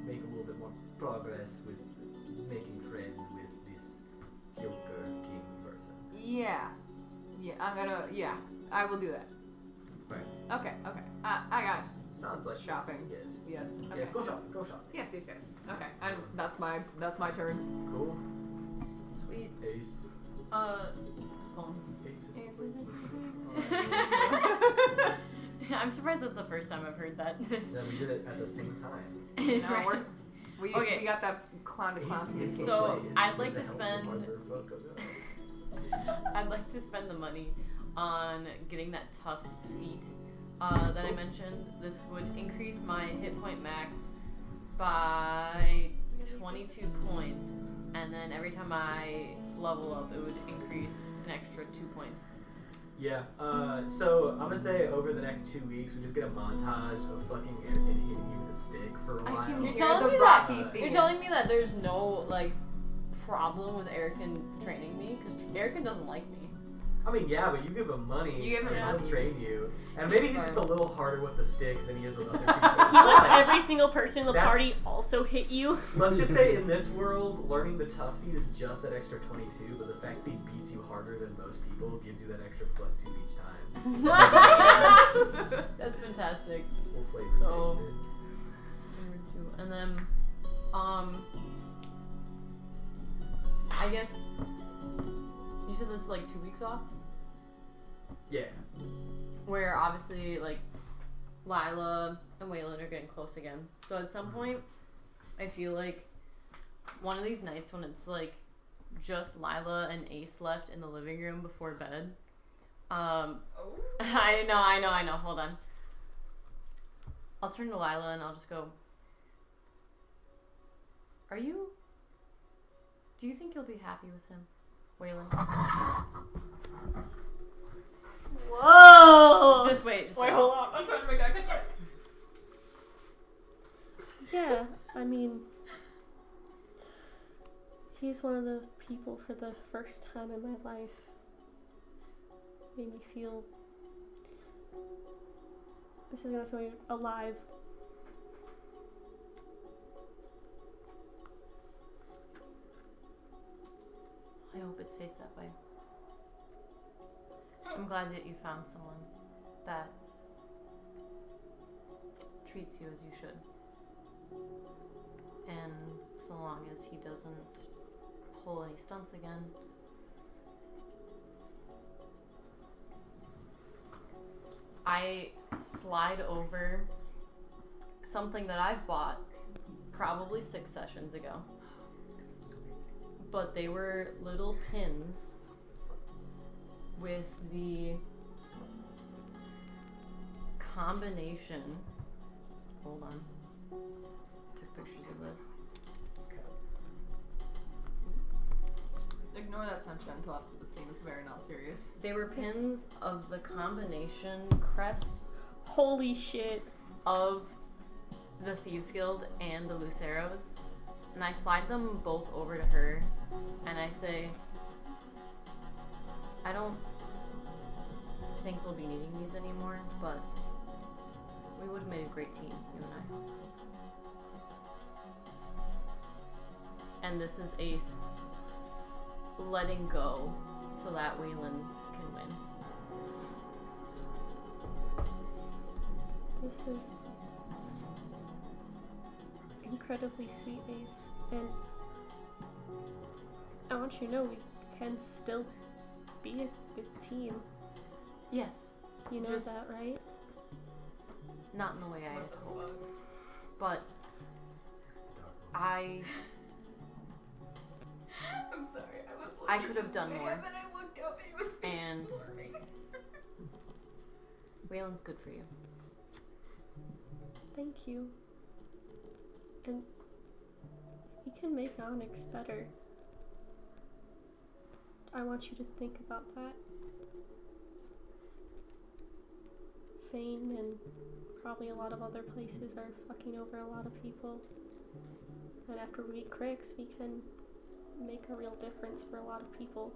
make a little bit more progress with making friends with this Joker King person. Yeah. Yeah, I will do that. Right. Okay. I got Sounds like shopping. Yes. Yes. Okay. Yes, go shopping. Go shopping. Yes. Okay. And that's my turn. Cool. Sweet. Ace. Phone. Ace. I'm surprised that's the first time I've heard that. Yeah, we did it at the same time. No, we Okay. got that clown to clown communication. So, I'd like to spend- I'd like to spend the money on getting that tough feat that I mentioned. This would increase my hit point max by 22 points, and then every time I level up, it would increase an extra 2 points. Yeah, so I'm gonna say over the next 2 weeks, we just get a montage of fucking Anakin hitting you with a stick for a while. I can You're hear telling the me that- Rocky theme. You're telling me that there's no like problem with Erican training me because Erican doesn't like me. I mean, yeah, but you give him money, You give him and money. he'll train you. And maybe he's just a little harder with the stick than he is with other people. He lets every single person in the That's- party also hit you. Let's just say in this world, learning the tough feat is just that extra 22, but the fact that he beats you harder than most people gives you that extra +2 each time. That's fantastic. We'll play So- it. Number 2, and then I guess you said this is like 2 weeks off. Yeah. Where obviously like Lila and Waylon are getting close again. So at some point, I feel like one of these nights when it's like just Lila and Ace left in the living room before bed. I know. Hold on. I'll turn to Lila and I'll just go. Do you think you'll be happy with him, Waylon? Whoa! Just wait. Wait, hold on. I'm trying to make eye contact. Yeah, I mean, he's one of the people for the first time in my life. Made me feel. This is gonna sound weird, alive. I hope it stays that way. I'm glad that you found someone that treats you as you should. And so long as he doesn't pull any stunts again. I slide over something that I've bought probably 6 sessions ago. But they were little pins with the combination. Hold on. Took pictures of this. Ignore that Snapchat until after the scene is very not serious. They were pins of the combination crests Holy shit. of the Thieves Guild and the Luceros. And I slide them both over to her, and I say, I don't think we'll be needing these anymore, but we would have made a great team, you and I. And this is Ace letting go so that Waylon can win. This is incredibly sweet, Ace, and I want you to know we can still be a good team. Yes, You know Just- that, right? not in the way I had hoped, but I'm sorry, I was I looking could have this done way, more. And then I looked up and it was And morning. Waylon's good for you. Thank you. And we can make Onyx better. I want you to think about that. Fane and probably a lot of other places are fucking over a lot of people. And after we meet Crix, we can make a real difference for a lot of people.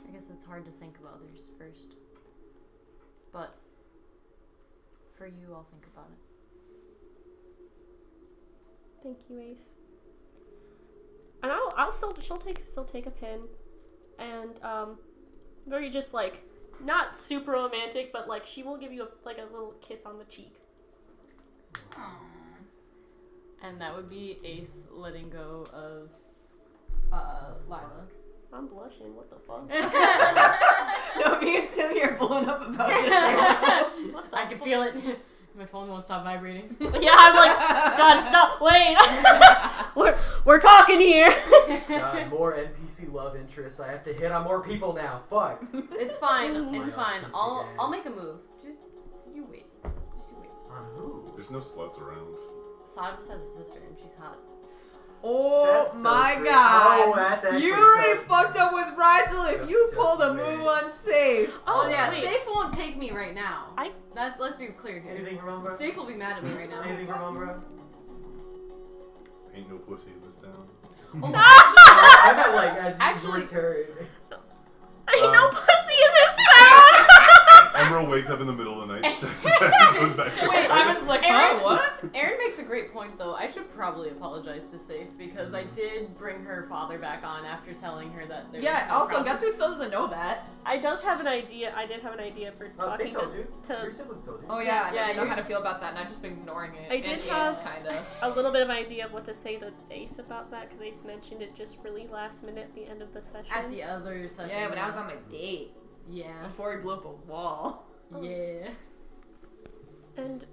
I guess it's hard to think of others first. But for you, I'll think about it. Thank you, Ace. And she'll take a pin, and very just like not super romantic, but like she will give you a little kiss on the cheek. Aww. And that would be Ace letting go of Lila. I'm blushing. What the fuck? No, me and Timmy are blown up about this. What the I can feel it. My phone won't stop vibrating. Yeah, I'm like, God, stop! Wait, we're talking here. God, more NPC love interests. I have to hit on more people now. Fuck. It's fine. Oh It's my fine. God, I'll make a move. Just you wait. Just you wait. On who? There's no sluts around. Sadvis has a sister and she's hot. Oh That's so my true. god. Oh, that's actually you already so- fucked up with Rigel if you Just pulled a wait. move unsafe. Oh yeah, wait. Safe won't take me right now. I- Let's be clear here. Anything from Umbra? Safe will be mad at me right now. Anything from Umbra? Ain't no pussy in this town. Oh, I meant like as you Actually- return. Ain't no Um, pussy in this town. Emerald wakes up in the middle of the night, says that, and goes back to Wait, bed. I was like, Aaron- huh, what? Aaron makes a great point though. I should probably apologize to Safe because I did bring her father back on after telling her that there Yeah, was no also, guess who problems. still doesn't know that? I did have an idea for They talking told you. to Your siblings told you. Oh yeah, I Yeah, didn't know you're- how to feel about that, and I've just been ignoring it. I did have- kind of. a little bit of an idea of what to say to Ace about that because Ace mentioned it just really last minute at the end of the session. At the other session. Yeah, when I was on my date Yeah. before he blew up a wall. Yeah. And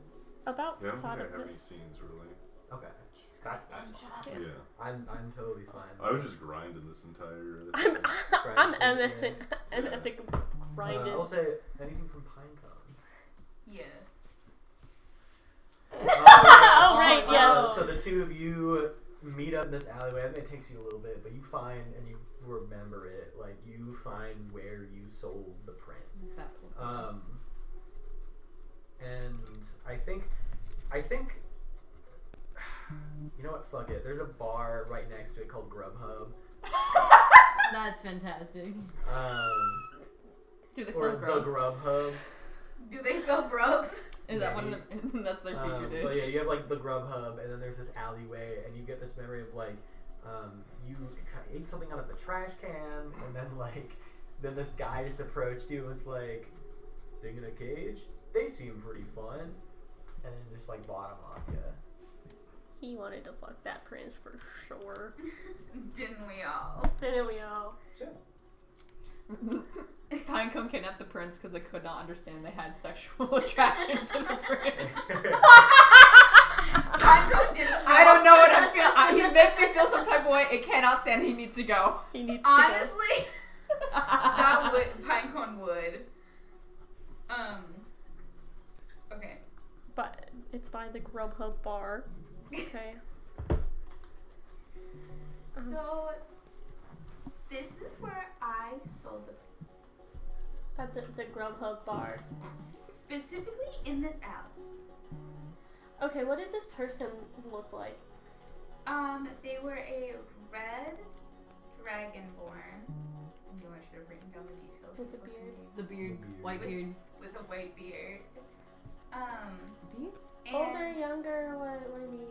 about Yeah, I don't think I have any Sadovus. scenes really. Okay. That's Yeah. Yeah. I'm totally fine. I was just grinding this entire. I'm Scratch epic grinded. I'll say anything from Pinecone. Yeah. Oh, right, yes. So the two of you meet up in this alleyway. I think it takes you a little bit, but you find and you remember it. Like you find where you sold the print. And I think, you know what? Fuck it. There's a bar right next to it called Grubhub. That's fantastic. Do they Or sell the grubs? Grubhub. Do they sell grubs? Is that one of the? That's their feature dish. But yeah, you have like the Grubhub, and then there's this alleyway, and you get this memory of like, you ate something out of the trash can, and then this guy just approached you and was like, digging a cage? They seem pretty fun. And then just like bought him off you. He wanted to fuck that prince for sure. Didn't we all? Didn't we all? Pinecone kidnapped the prince because they could not understand they had sexual attraction to the prince. I don't know what I feel. He's making me feel some type of way. It cannot stand. He needs to go. He needs to Honestly, that would Pinecone would. Okay. go. But it's by the Grubhub bar. Okay. So this is where I sold the prince. At the Grubhub bar. Specifically in this alley. Okay, what did this person look like? They were a red dragonborn. I knew I should have written down the details. With the before beard? I- The beard, white beard. With a white beard. Beards? And Older, younger, what do you mean?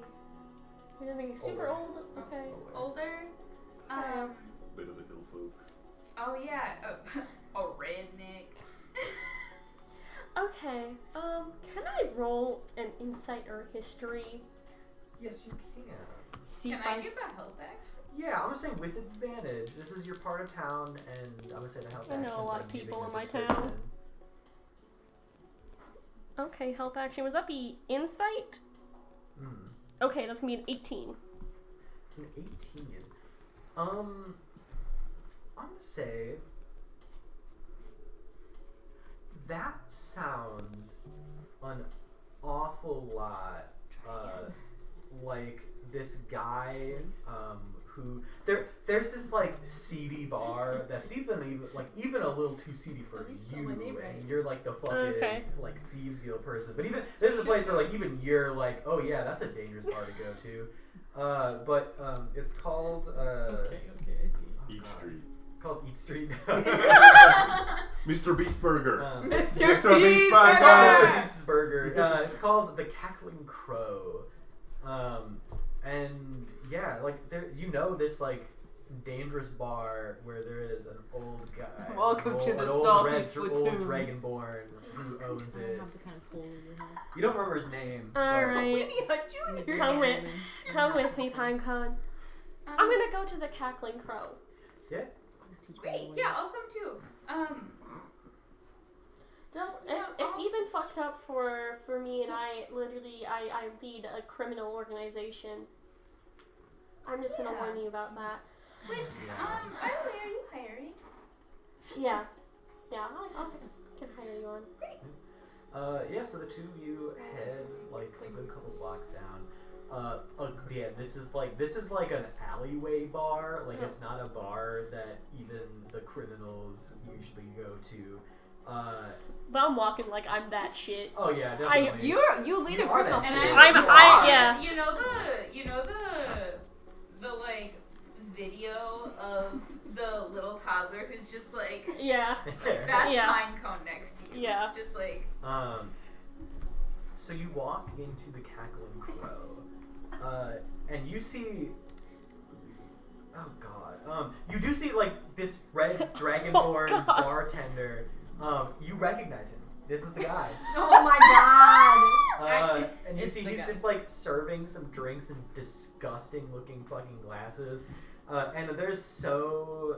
Anything super old? Okay. older. Bit of a hill folk. Oh yeah, a redneck. Okay, can I roll an insight or history? Yes, you can. See Can if I give a help action? Yeah, I'm gonna say with advantage. This is your part of town, and I'm gonna say the help I know action's a lot like of giving people a in my description. town. Okay, help action. Would that be insight? Okay, that's gonna be an 18. An 18. I'm gonna say that sounds an awful lot like this guy who there's this like seedy bar that's even a little too seedy for At least you, my neighborhood. and you're like the fucking Okay. like thieves guild person. But even this is a place where like even you're like, oh yeah, that's a dangerous bar to go to. But it's called Okay, I see. Eat Street. It's called Eat Street. Mr. Beast Burger. Mr. Mr. Beast Mr. Burger. Beast's Burger. It's called the Cackling Crow. And yeah, like there, this like dangerous bar where there is an old guy. Welcome to the an old salty old Splatoon. dragonborn who owns I it. have to kind of pull your head. You don't remember his name. but- Alright, Junior. come with me, Pinecon. I'm gonna go to the Cackling Crow. Great, yeah, I'll come too. No, it's even fucked up for me, and I lead a criminal organization. I'm just gonna Yeah. warn you about that. Which, by the way, are you hiring? Yeah, I can hire you on. Yeah, so the two of you head like a good couple blocks down. Yeah, this is like an alleyway bar. Like it's not a bar that even the criminals usually go to. But I'm walking like I'm that shit. Oh yeah, definitely. You lead a You are criminal that city. city. Yeah. You know the like video of the little toddler who's just like Yeah, that's Yeah. pine cone next to you. yeah. Just like So you walk into the Cackling Crow, and you see. Oh god. You do see like this red dragonborn Oh, God. bartender. You recognize him. This is the guy. Oh my god! And you It's see the he's guy. just like serving some drinks in disgusting looking fucking glasses. And there's so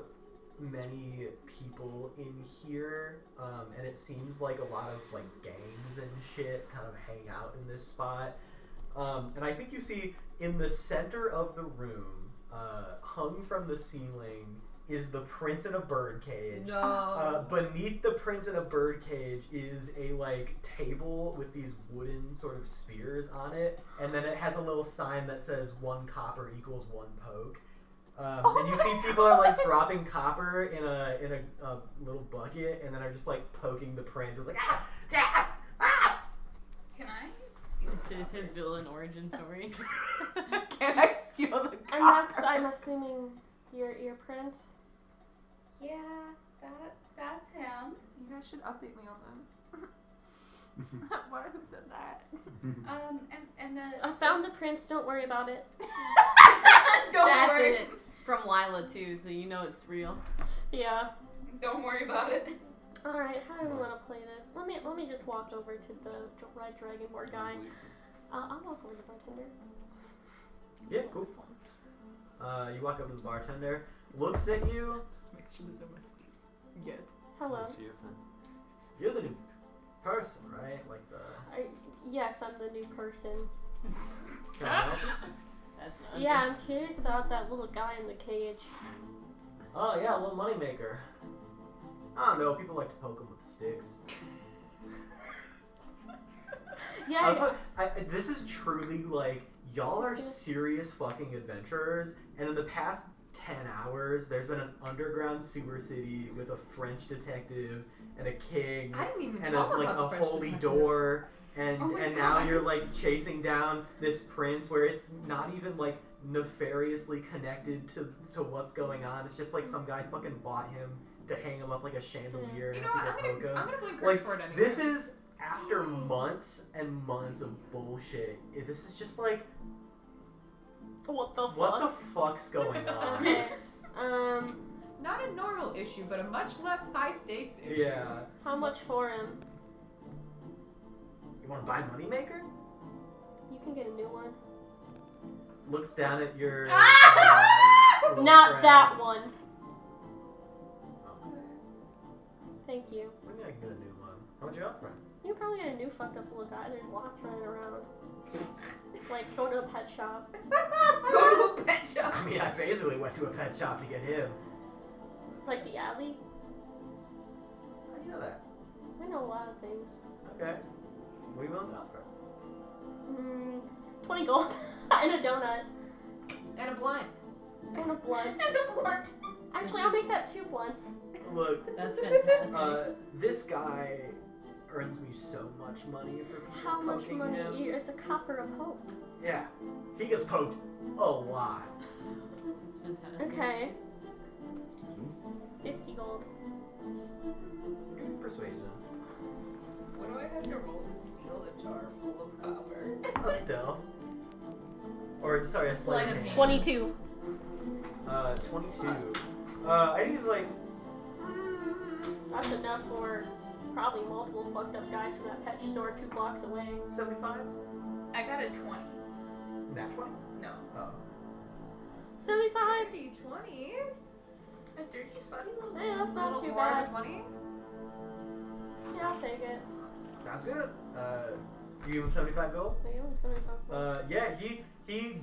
many people in here, and it seems like a lot of like gangs and shit kind of hang out in this spot. And I think you see in the center of the room, hung from the ceiling, is the prince in a birdcage. No. Beneath the prince in a birdcage is a like table with these wooden sort of spears on it, and then it has a little sign that says 1 copper equals 1 poke. And you see people are like dropping copper in a little bucket, and then are just like poking the prince. It's like can I steal This is his villain origin story. Can I steal the And copper? I'm assuming you're Prince. Yeah, that's him. You guys should update me on this. What? Who said that? And the I found the prince. Don't worry about it. don't That's worry. it. From Lila too, so you know it's real. Yeah. Don't worry about it. All right. How do we want to play this? Let me just walk over to the red dragonborn guy. I'll walk over to the bartender. Yeah, cool. You walk up to the bartender, looks at you. Just make sure there's no messages yet. Hello. You're the new person, right? Like the. Yes, I'm the new person. Can I help you? That's not Yeah, I'm curious about that little guy in the cage. Oh yeah, a little moneymaker. I don't know. People like to poke him with the sticks. Yeah. This is truly like y'all are serious fucking adventurers, and in the past 10 hours, there's been an underground sewer city with a French detective and a king I didn't even and tell a, him like about a the French holy detective. door, and Oh my and now God. you're like chasing down this prince where it's not even like nefariously connected to what's going on. It's just like some guy fucking bought him to hang him up like a chandelier. You in know what? I'm Acapulco. gonna blame Chris Like, for it anyway. This is after months and months of bullshit. This is just like, What the fuck? what the fuck's going on? Okay. Not a normal issue, but a much less high stakes issue. Yeah. How much for him? You want to buy Moneymaker? You can get a new one. Looks down at your. little Not friend. that one. Okay. Thank you. Maybe I can get a new one. How much you up, friend? You can probably get a new fucked up little guy. There's lots running around. Like, go to a pet shop. Go to a pet shop. I mean, I basically went to a pet shop to get him. Like the alley. How do you know that? I know a lot of things. Okay. What are you willing to offer? 20 gold. And a donut. And a blind. And a blunt. And a blunt. Actually, I'll make that 2 blunts. Look, That's fantastic. this guy earns me so much money for people How much poking money? him. It's a copper a poke. Yeah, he gets poked a lot. That's fantastic. Okay. Excuse me. 50 gold. Give me persuasion. What do I have to roll to steal the jar full of copper? A stealth. Or sorry, a Sleight sleight of of hand. 22. 22. I think he's like. That's enough for probably multiple fucked up guys from that pet store 2 blocks away. 75? I got a 20. Nat 20? No. Oh. 75? 20? A dirty slutty little. Hey, that's not Little too more bad. than 20? Yeah, I'll take it. Sounds good. You give him 75 gold? I give him 75 gold. Yeah, he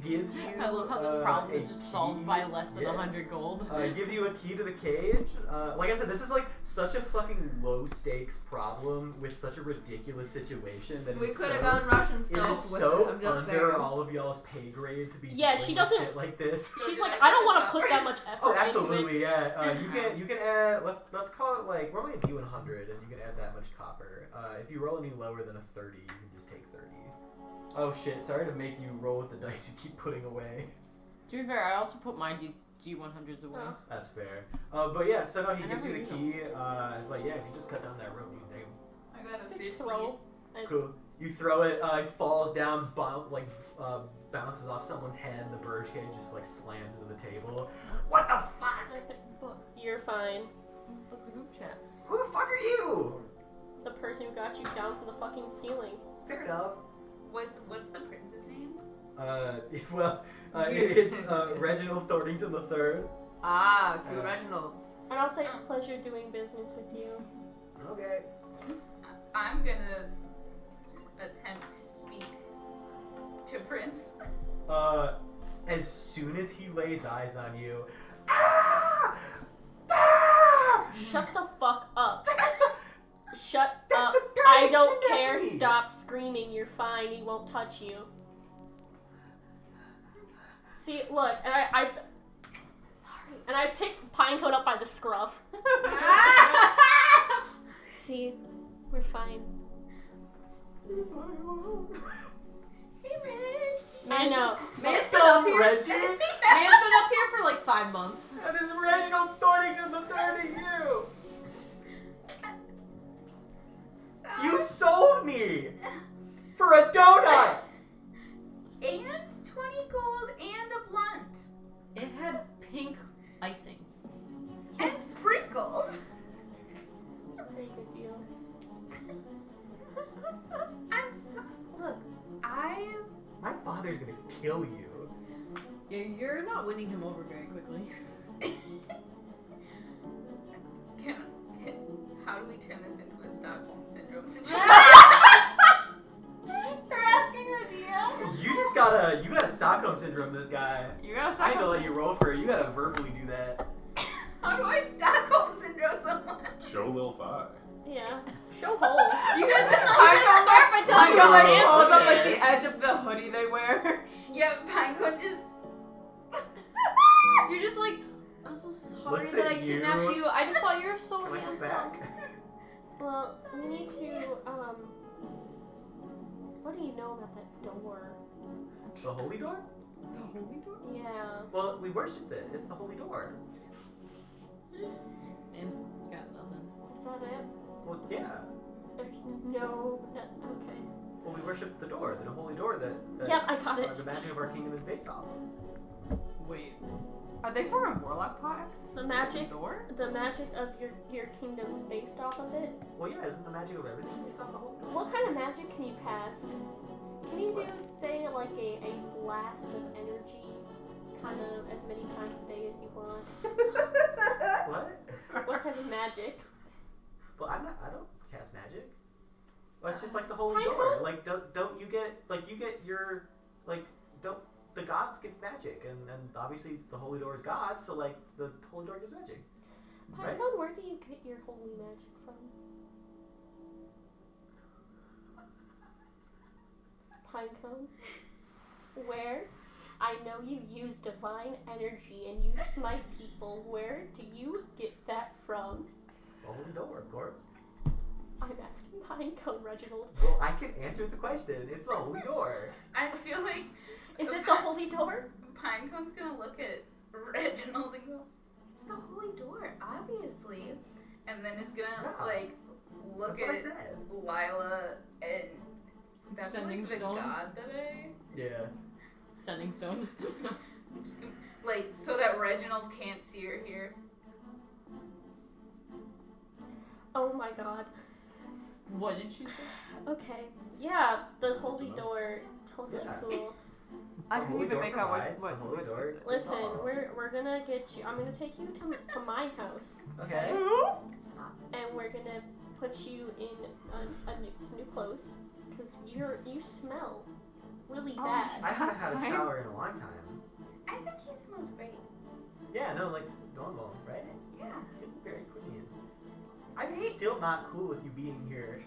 gives you. I love how this problem a is just solved by less than yeah. 100 gold. Gives you a key to the cage. Like I said, this is like such a fucking low stakes problem with such a ridiculous situation that We it's could have so, gone Russian it stealth is with so it. I'm just under saying. all of y'all's pay grade to be Yeah, dealing she with doesn't- shit like this. She's like, I don't want to put that much effort Oh, into it. absolutely, yeah. You can add. Let's call it like we're only a D100, and you can add that much copper. If you roll any lower than a 30, you can just take 30. Oh shit! Sorry to make you roll with the dice you keep putting away. To be fair, I also put my G100s away. Oh. That's fair. But yeah, so no, he I gives never you the knew. key. It's like, yeah, if you just cut down that rope, you can take him. I got a 50. Just throw. Cool. You throw it. It falls down, bounces off someone's head. The bird cage just like slams into the table. What the fuck? You're fine. Look, the group chat. Who the fuck are you? The person who got you down from the fucking ceiling. Fair enough. What's the prince's name? It's Reginald Thornington III. Ah, 2 Reginalds. And I'll say pleasure doing business with you. Okay. I'm gonna attempt to speak to Prince. As soon as he lays eyes on you, Shut the fuck up. Shut That's up. the guy I that don't kidnapped care. me. Stop screaming. You're fine. He won't touch you. See, look, and I sorry, and I picked Pinecone up by the scruff. See, we're fine. Hey, Rich. I know. Man's been up here. Reggie? Man's been up here for like 5 months. That is Reginald Thornington III to you! You sold me! For a donut! And 20 gold and a blunt. It had pink icing. And sprinkles. It's a pretty good deal. I'm so. Look, My father's gonna kill you. You're not winning him over very quickly. How do we turn this into a Stockholm Syndrome situation? You're asking her, Dia. You gotta Stockholm Syndrome this guy. You gotta I ain't gonna let you roll for it, you gotta verbally do that. How do I Stockholm Syndrome someone? Show Lil Thigh. Yeah. Show hole. You could start by telling her Pinecone how pulls up handsome like he the is. edge of the hoodie they wear. Yeah, Pinecone just. You're just like, I'm so sorry Looks that I at you. kidnapped you. I just thought you were so Can I come handsome. back? Well, we need to, what do you know about that door? The holy door? The holy door? Yeah. Well, we worship it. It's the holy door. Man's got nothing. Is that it? Well, yeah. There's no, okay. Well, we worship the door, the holy door that Yep, I got it. the magic of our kingdom is based off. Wait. Are they forming warlock packs? The magic, Door? the magic of your kingdom's based off of it. Well, yeah, isn't the magic of everything based off the holy door? What kind of magic can you cast? Can you do, say, like a blast of energy, kind of as many times a day as you want? What? What type of magic? Well, I don't cast magic. Well, it's just like the holy Pinecone? door. Like, don't you get, like, you get your, like, don't, the gods give magic, and obviously the holy door is God, so, like, the holy door gives magic. Right? Pinecone, where do you get your holy magic from? Pinecone, where? I know you use divine energy and you smite people. Where do you get that from? The holy door, of course. I'm asking Pinecone, Reginald. Well, I can answer the question. It's the holy door. I feel like Is it the holy door? Pinecone's gonna look at Reginald and go, "It's the holy door, obviously," and then is gonna Yeah. like look That's what I at said. Lila and that's Sending like the stone? god that I Yeah. Sending stone. just gonna, like so that Reginald can't see her here. Oh my god. What did she say? Okay. Yeah, the holy door. Totally Yeah. cool. I The couldn't holy even door make out provides what the holy door. is it? Listen, Oh. we're gonna get you. I'm gonna take you to my house, Okay. and we're gonna put you in some new clothes, cause you smell really Oh, bad. I haven't had a Time. shower in a long time. I think he smells great. Yeah, no, like, this is normal, right? Yeah. It's very clean. I'm still not cool with you being here.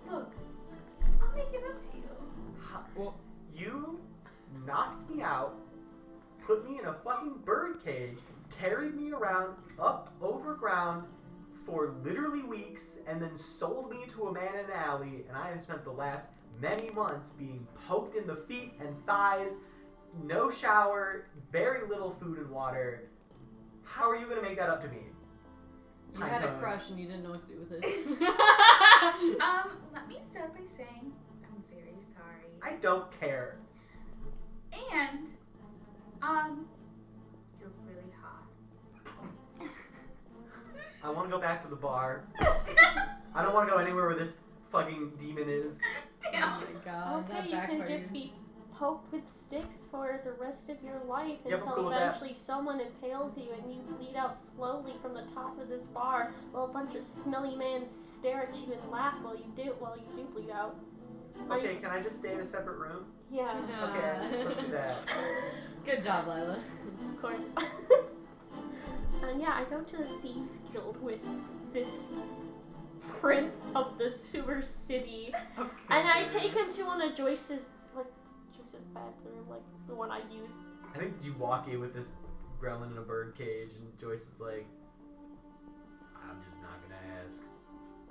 Look, I'll make it up to you. Well- You knocked me out, put me in a fucking bird cage, carried me around up over ground for literally weeks, and then sold me to a man in an alley, and I have spent the last many months being poked in the feet and thighs, no shower, very little food and water. How are you gonna make that up to me? You had a Pinecone. crush and you didn't know what to do with it. Let me start by saying I'm very sorry. I don't care. And, you're really hot. I want to go back to the bar. I don't want to go anywhere where this fucking demon is. Oh Damn. my god, Okay, that you can backfired. just be poked with sticks for the rest of your life Yep, I'm until cool with that. eventually someone impales you and you bleed out slowly from the top of this bar while a bunch of smelly men stare at you and laugh while you do bleed out. Are Okay, you- can I just stay in a separate room? Yeah, Okay, let's do that. Good job, Lila. of course. And yeah, I go to the Thieves Guild with this prince of the sewer city. And I take him to one of Joyce's bathroom, like the one I use. I think you walk in with this gremlin in a bird cage, and Joyce is like, I'm just not gonna ask.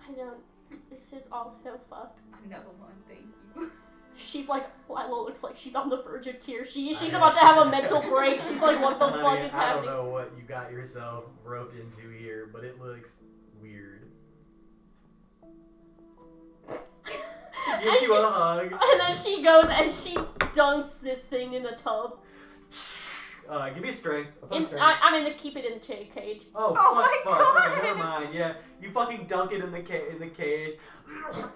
I don't. This is all so fucked. Another one, thank you. She's like, Lila looks like she's on the verge of tears. She's about to have a mental break. She's like, what the fuck Honey, is I don't happening? know what you got yourself roped into here, but it looks weird. She gives you a hug. And then she goes and she dunks this thing in a tub. Give me a strength. I'm gonna keep it in the cage. Oh, Oh fuck, my fuck. God. Okay, never mind. Yeah, you fucking dunk it in the cage. I think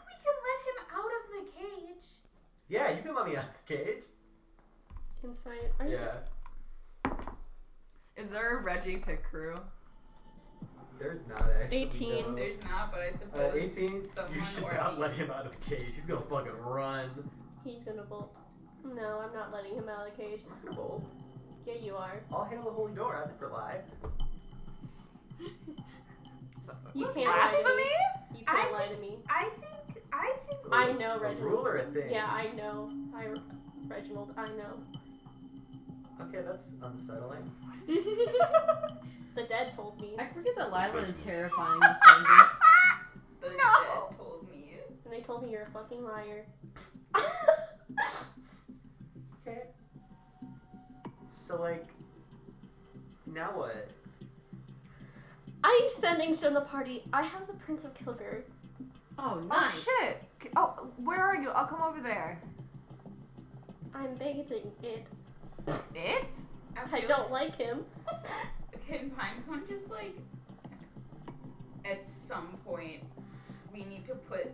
we can let him out of the cage. Yeah, you can let me out of the cage. Inside. Are you? Yeah. Is there a Reggie pit crew? There's not actually. 18. No. There's not, but I suppose 18. someone You should or not me. let him out of the cage. He's gonna fucking run. He's gonna bolt. No, I'm not letting him out of the cage. Well, Yeah, you are. I'll hail the holy door. I never lie. You can't lie to Blasphemy? me. You can't lie to me. I think I know, A Reginald. rule or a thing? Yeah, I know. Reginald, I know. Okay, that's unsettling. The dead told me. I forget that Lila is terrifying to strangers. The No. dead told me. And they told me you're a fucking liar. Okay. So, like, now what? I'm sending to the party. I have the Prince of Kilgore. Oh, Oh nice. shit! Oh, where are you? I'll come over there. I'm bathing it. It's? I don't like him. Can Pinecone just like at some point we need to put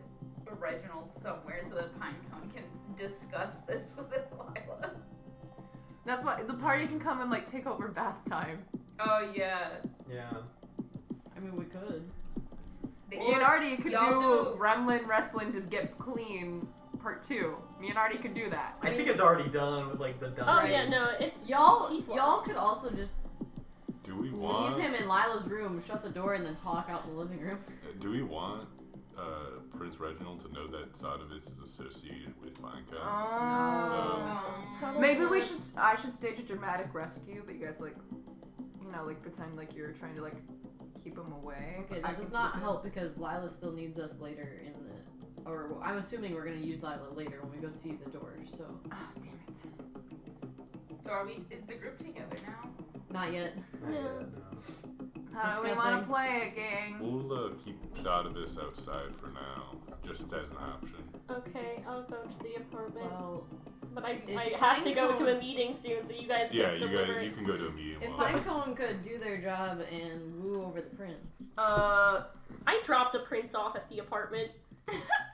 Reginald somewhere so that Pinecone can discuss this with Lila? That's what the party can come and like take over bath time. Oh yeah. Yeah. I mean, we could. Me and Artie could y'all do do- Gremlin Wrestling to Get Clean Part 2. Me and Artie could do that. I think it's already done with, like, the done. Oh Right. yeah, no, it's Y'all he's could lost. also just Do we leave want? him in Lila's room, shut the door, and then talk out in the living room. Do we want Prince Reginald to know that Sodavis is associated with Minecraft? Um, Maybe we should. I should stage a dramatic rescue, but you guys like, you know, like pretend like you're trying to like keep him away. Okay, I that does can not slip in. help because Lila still needs us later in the. Or I'm assuming we're gonna use Lila later when we go see the doors. So Oh, damn it. So are we? Is the group together now? not yet. Oh, How do we want Discussing. to play it, gang? We'll keep Sodavis outside for now, just as an option. Okay, I'll go to the apartment. Well, But I if have to go to a Pinecone- meeting soon, so you guys can Yeah, you deliver guys, you it. can go to a meeting. if while- Pinecone could do their job and woo over the prince. I dropped the prince off at the apartment.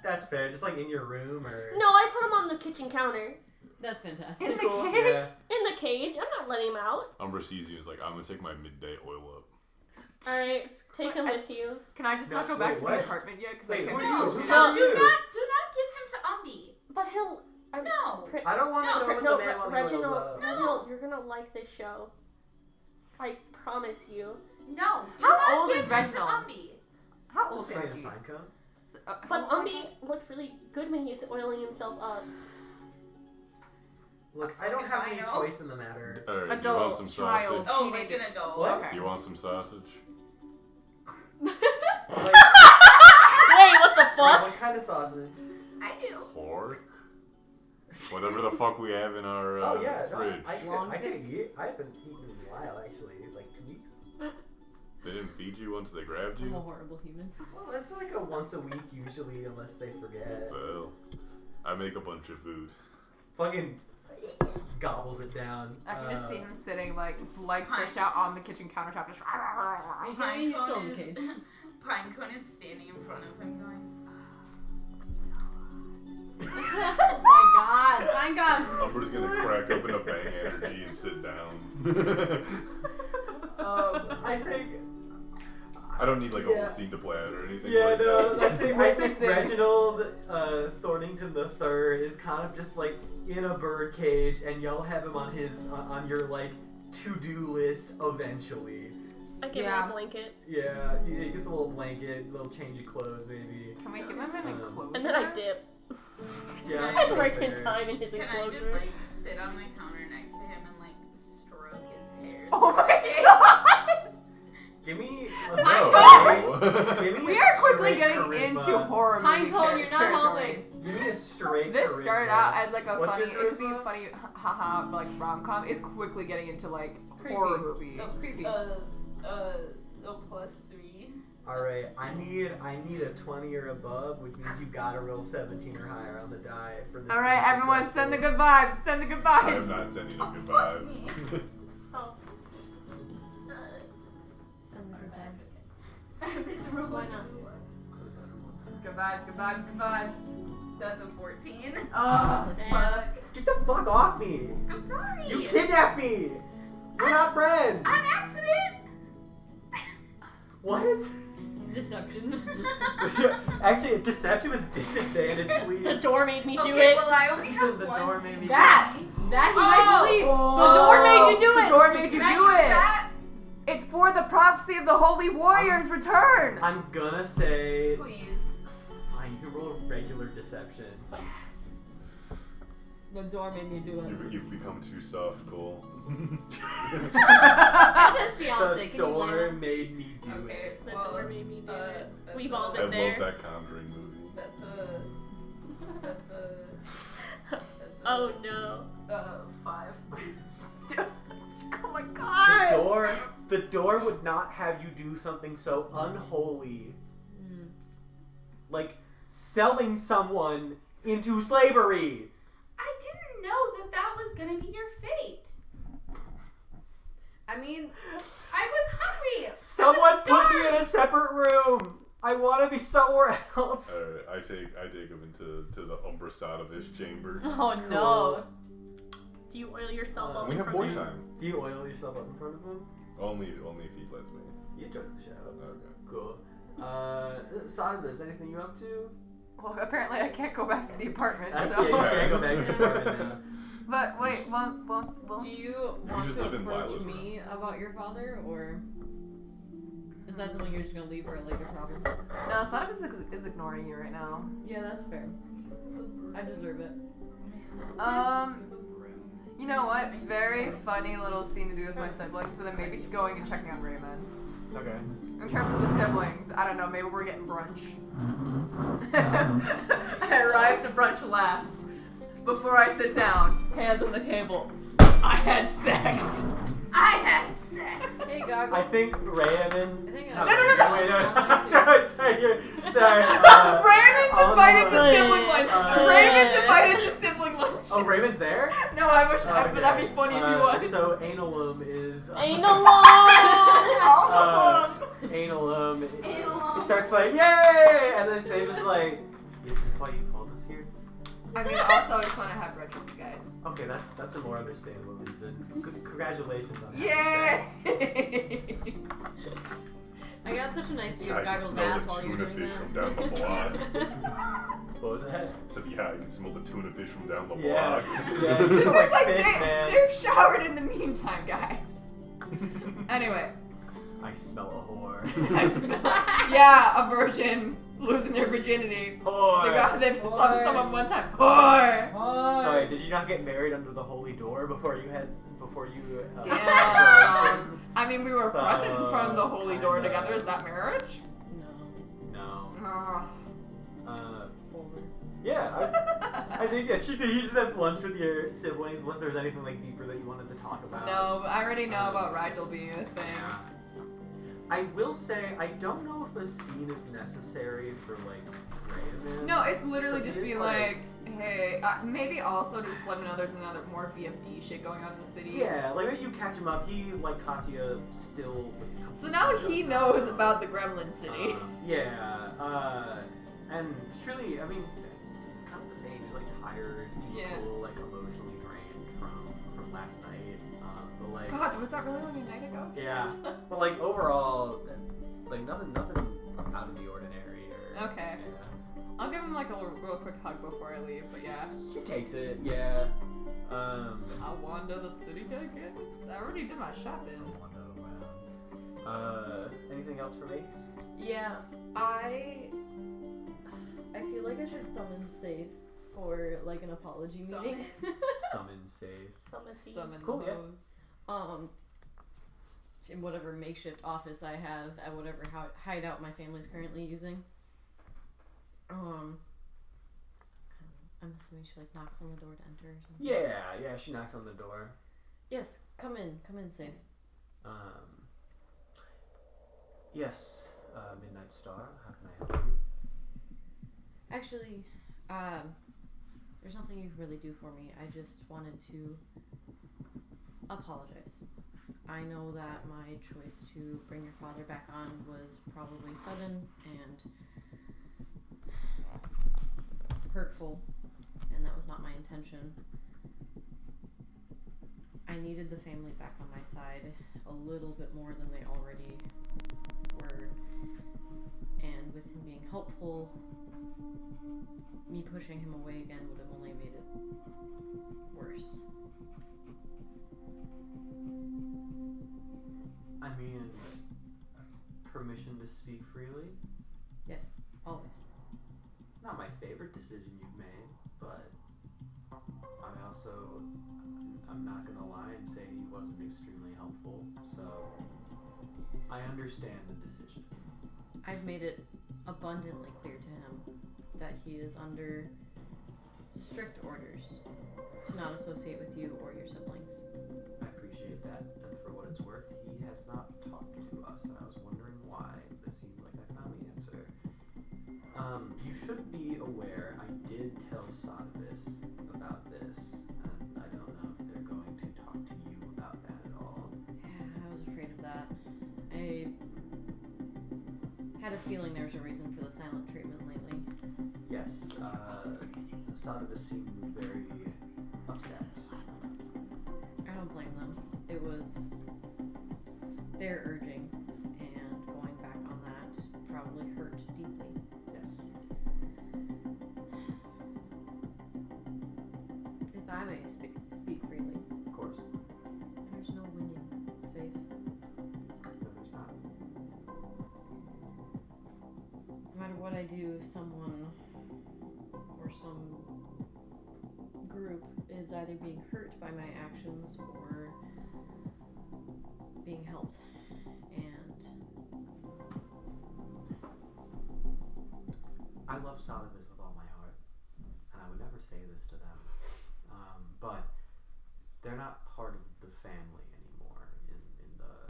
That's fair. Just, like, in your room, or... No, I put him on the kitchen counter. That's fantastic. In the Cool. cage? Yeah. In the cage. I'm not letting him out. Umbracizi is like, I'm gonna take my midday oil up. Alright, Jesus take him Christ. with you. Can I just not No, go back wait, to what? the apartment yet? Because I Wait, can't what be are you? associated. No. Do not give him to Umbi. But he'll... No. I don't want to No, go with No, the man on the Reginald, oils, Reginald, you're gonna like this show. I promise you. No. do How not old give is him to Reginald? Umbi. How I'll old is say it's Reggie? Pinecone. How But old's Umbi looks really good when he's oiling himself up. Look, Oh, I don't fuck have if I any know. choice in the matter. Alright, you want Adult, some child. sausage? Oh, like Teenager. an adult. What? Okay. You want some sausage? Like, Wait, what the fuck? what kind of sausage? I do. Pork? Whatever the fuck we have in our Oh yeah, no, fridge. Long I could pig? eat. I haven't eaten in a while, actually, like 2 weeks. They didn't feed you once they grabbed I'm a you? horrible human. Well, it's like a once a week usually, unless they forget. Well, I make a bunch of food. Fucking gobbles it down. I can just see him sitting, like, legs stretched out on the kitchen countertop, just. Are you kidding me? He's still in the cage. Pinecone is standing in front of him going, Oh my god. My god. Umber's gonna crack open a Bang Energy and sit down. I think. I don't need like a Yeah. whole scene to play out or anything Yeah, like no, that. I think witnessing. Reginald Thornington III is kind of just like in a bird cage, and y'all have him on his on your like to-do list eventually. I give him Yeah. a blanket. Yeah, he gets a little blanket, a little change of clothes maybe. Can we give him an enclosure? And then I dip. Yeah, I that's work fair. in time in his can I just enclosure. like sit on the counter next to him and like stroke his hair? Oh my god! Give me a No. Give me We a are quickly straight getting charisma. into horror movie Pinecone, you're not territory. helping. Give me a straight This charisma. started out as like a What's funny, your it could be charisma? funny, haha, but like rom-com. It's quickly getting into like Creepy. horror movie. Oh, creepy. +3. Alright, I need a 20 or above, which means you gotta roll 17 or higher on the die for this. All right, to be everyone, successful. send the good vibes. Send the good I vibes. am not sending a good Fuck vibe. me. Oh. Send the good vibes. I'm miserable. Why not? Good vibes. Good vibes. Good vibes. That's a 14. Oh, Fuck. Get the fuck off me! I'm sorry. You kidnapped me! We're not friends! On accident. What? Deception. Actually, a deception with disadvantage, The please. door made me do Okay, it. well I only have The one. door made me do That he might believe. The door made you do The it. door made you Can I do use it. that? It's for the prophecy of the holy warrior's return. I'm gonna say. Please. Fine, you can roll a regular deception. Yes. The door made me do it. You've become too soft, Cole. That's his fiance. The Can you blame door him? made me do Okay, it. The well, door made me do it. that's We've a- all I been there. love that Conjuring movie. That's a Oh no. 5. Oh my god! The door would not have you do something so unholy, like selling someone into slavery. I didn't know that was gonna be your fate. I mean, I was hungry. Someone I'm put me in starved. a separate room. I want to be somewhere else. Alright, I take him into the Umbrasatovich chamber. oh no. Do you oil yourself up? We in have front boy of him? time. Do you oil yourself up in front of him? Only if he lets me. He enjoys the show. Okay. Cool. Sadness, anything you up to? Well, apparently I can't go back to the apartment. That's So. it. You can't go back to the apartment now. But wait, well. Do you want just to live in approach Lila's me about your father, or is that something you're just gonna leave for a later problem? No, Sonic is ignoring you right now. Yeah, that's fair. I deserve it. You know what? Very funny little scene to do with my siblings, but then maybe going and checking on Raymond. Okay. In terms of the siblings, I don't know, maybe we're getting brunch. I arrived to brunch last. Before I sit down, hands on the table. I had sex. I had sex. Hey, Goggles. I think Raymond. I think No, no. Wait, no. sorry. Raymond's I'll invited to know. sibling lunch. Raymond's invited to sibling lunch. Oh, Raymond's there? No, I wish but that'd be funny if he was. So Analum is. Anal Analum. Analum. He starts like, yay! And then Save is like, is this why you called us here? I mean, also, I just want to have brunch with you guys. Okay, that's a more understandable reason. Congratulations on having Yeah! sex. I got such a nice view I of can Goggles' smell ass the while you were tuna doing fish from that. down the block. What was that? So yeah, I can smell the tuna fish from down the Yeah. block. Yeah, This you is smell like like fish, man. they've showered in the meantime, guys. Anyway. I smell a whore. Yeah, a virgin losing their virginity. Whore. They've slept with someone one time. Whore! Sorry, did you not get married under the holy door before you Damn. relations? I mean, we were So, present in front of the holy door kinda- together. Is that marriage? No. No. Ah. Over. Yeah, I think that you just have lunch with your siblings unless there's anything like deeper that you wanted to talk about. No, I already know about Rigel being a thing. Yeah. I will say I don't know if a scene is necessary for like Raymond. No, it's literally Because just it is being like, hey, maybe also just let him know there's another more VFD shit going on in the city. Yeah, like when you catch him up, he like Katya still. So now he knows about the Gremlin City. And truly, I mean, he's kind of the same. He's like tired. He's Yeah. a little like emotionally drained from last night. But like, God, was that really like a night ago? yeah. But like overall, like nothing out of the ordinary. Or Okay. Yeah. I'll give him like a real quick hug before I leave, but yeah. He takes it. Yeah. I'll wander the city, I guess. I already did my shopping. Anything else from Ace? Yeah, I feel like I should summon Safe for like an apology meeting. Summon save. Summon Cool, yeah. those. In whatever makeshift office I have at whatever hideout my family's currently using. I'm assuming she like knocks on the door to enter or something. Yeah, she knocks on the door. Yes, come in, Safe. Yes, Midnight Star, how can I help you? Actually, there's nothing you can really do for me. I just wanted to apologize. I know that my choice to bring your father back on was probably sudden and hurtful, and that was not my intention. I needed the family back on my side a little bit more than they already were, and with him being helpful, me pushing him away again would have only made it worse. I mean, permission to speak freely? Yes, always. Not my favorite decision you've made, but I'm not gonna lie and say he wasn't extremely helpful, so I understand the decision. I've made it abundantly clear to him that he is under strict orders to not associate with you or your siblings. I appreciate that, and for what it's worth, he has not talked to us, and I was wondering why, but it seemed like I found the answer. You should be aware, I did tell Sodavis about this, and I don't know if they're going to talk to you about that at all. Yeah, I was afraid of that. I had a feeling there was a reason for the silent treatment lately. Yes, Sodavis seemed very upset. I don't blame them. It was their urging, and going back on that probably hurt deeply. Yes. If I may speak freely, Of course. there's no winning, safe. No, there's not. No matter what I do, someone or some group is either being hurt by my actions or being helped. And I love Sodavis with all my heart, and I would never say this to them, but they're not part of the family anymore in the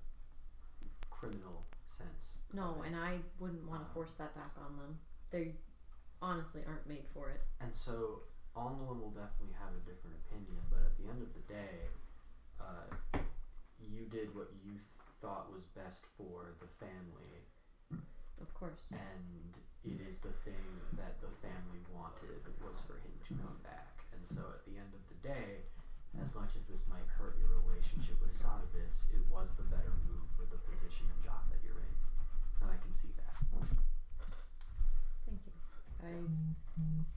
criminal sense. no, and I wouldn't want to force that back on them. They honestly aren't made for it. And so Alnulin will definitely have a different opinion, but at the end of the day, you did what you thought was best for the family, Of course. and it is the thing that the family wanted was for him to come back. And so at the end of the day, as much as this might hurt your relationship with Sodavis, it was the better move for the position and job that you're in. And I can see that. Thank you. I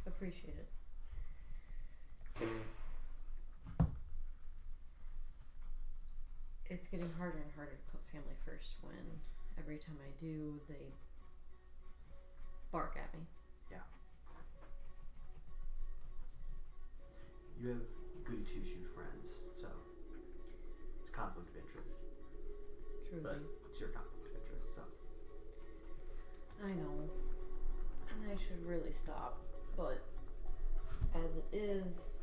appreciate it. It's getting harder and harder to put family first when every time I do, they bark at me. You have goody two-shoe friends, so it's conflict of interest. Truly. But it's your conflict of interest, so. I know. And I should really stop. But as it is,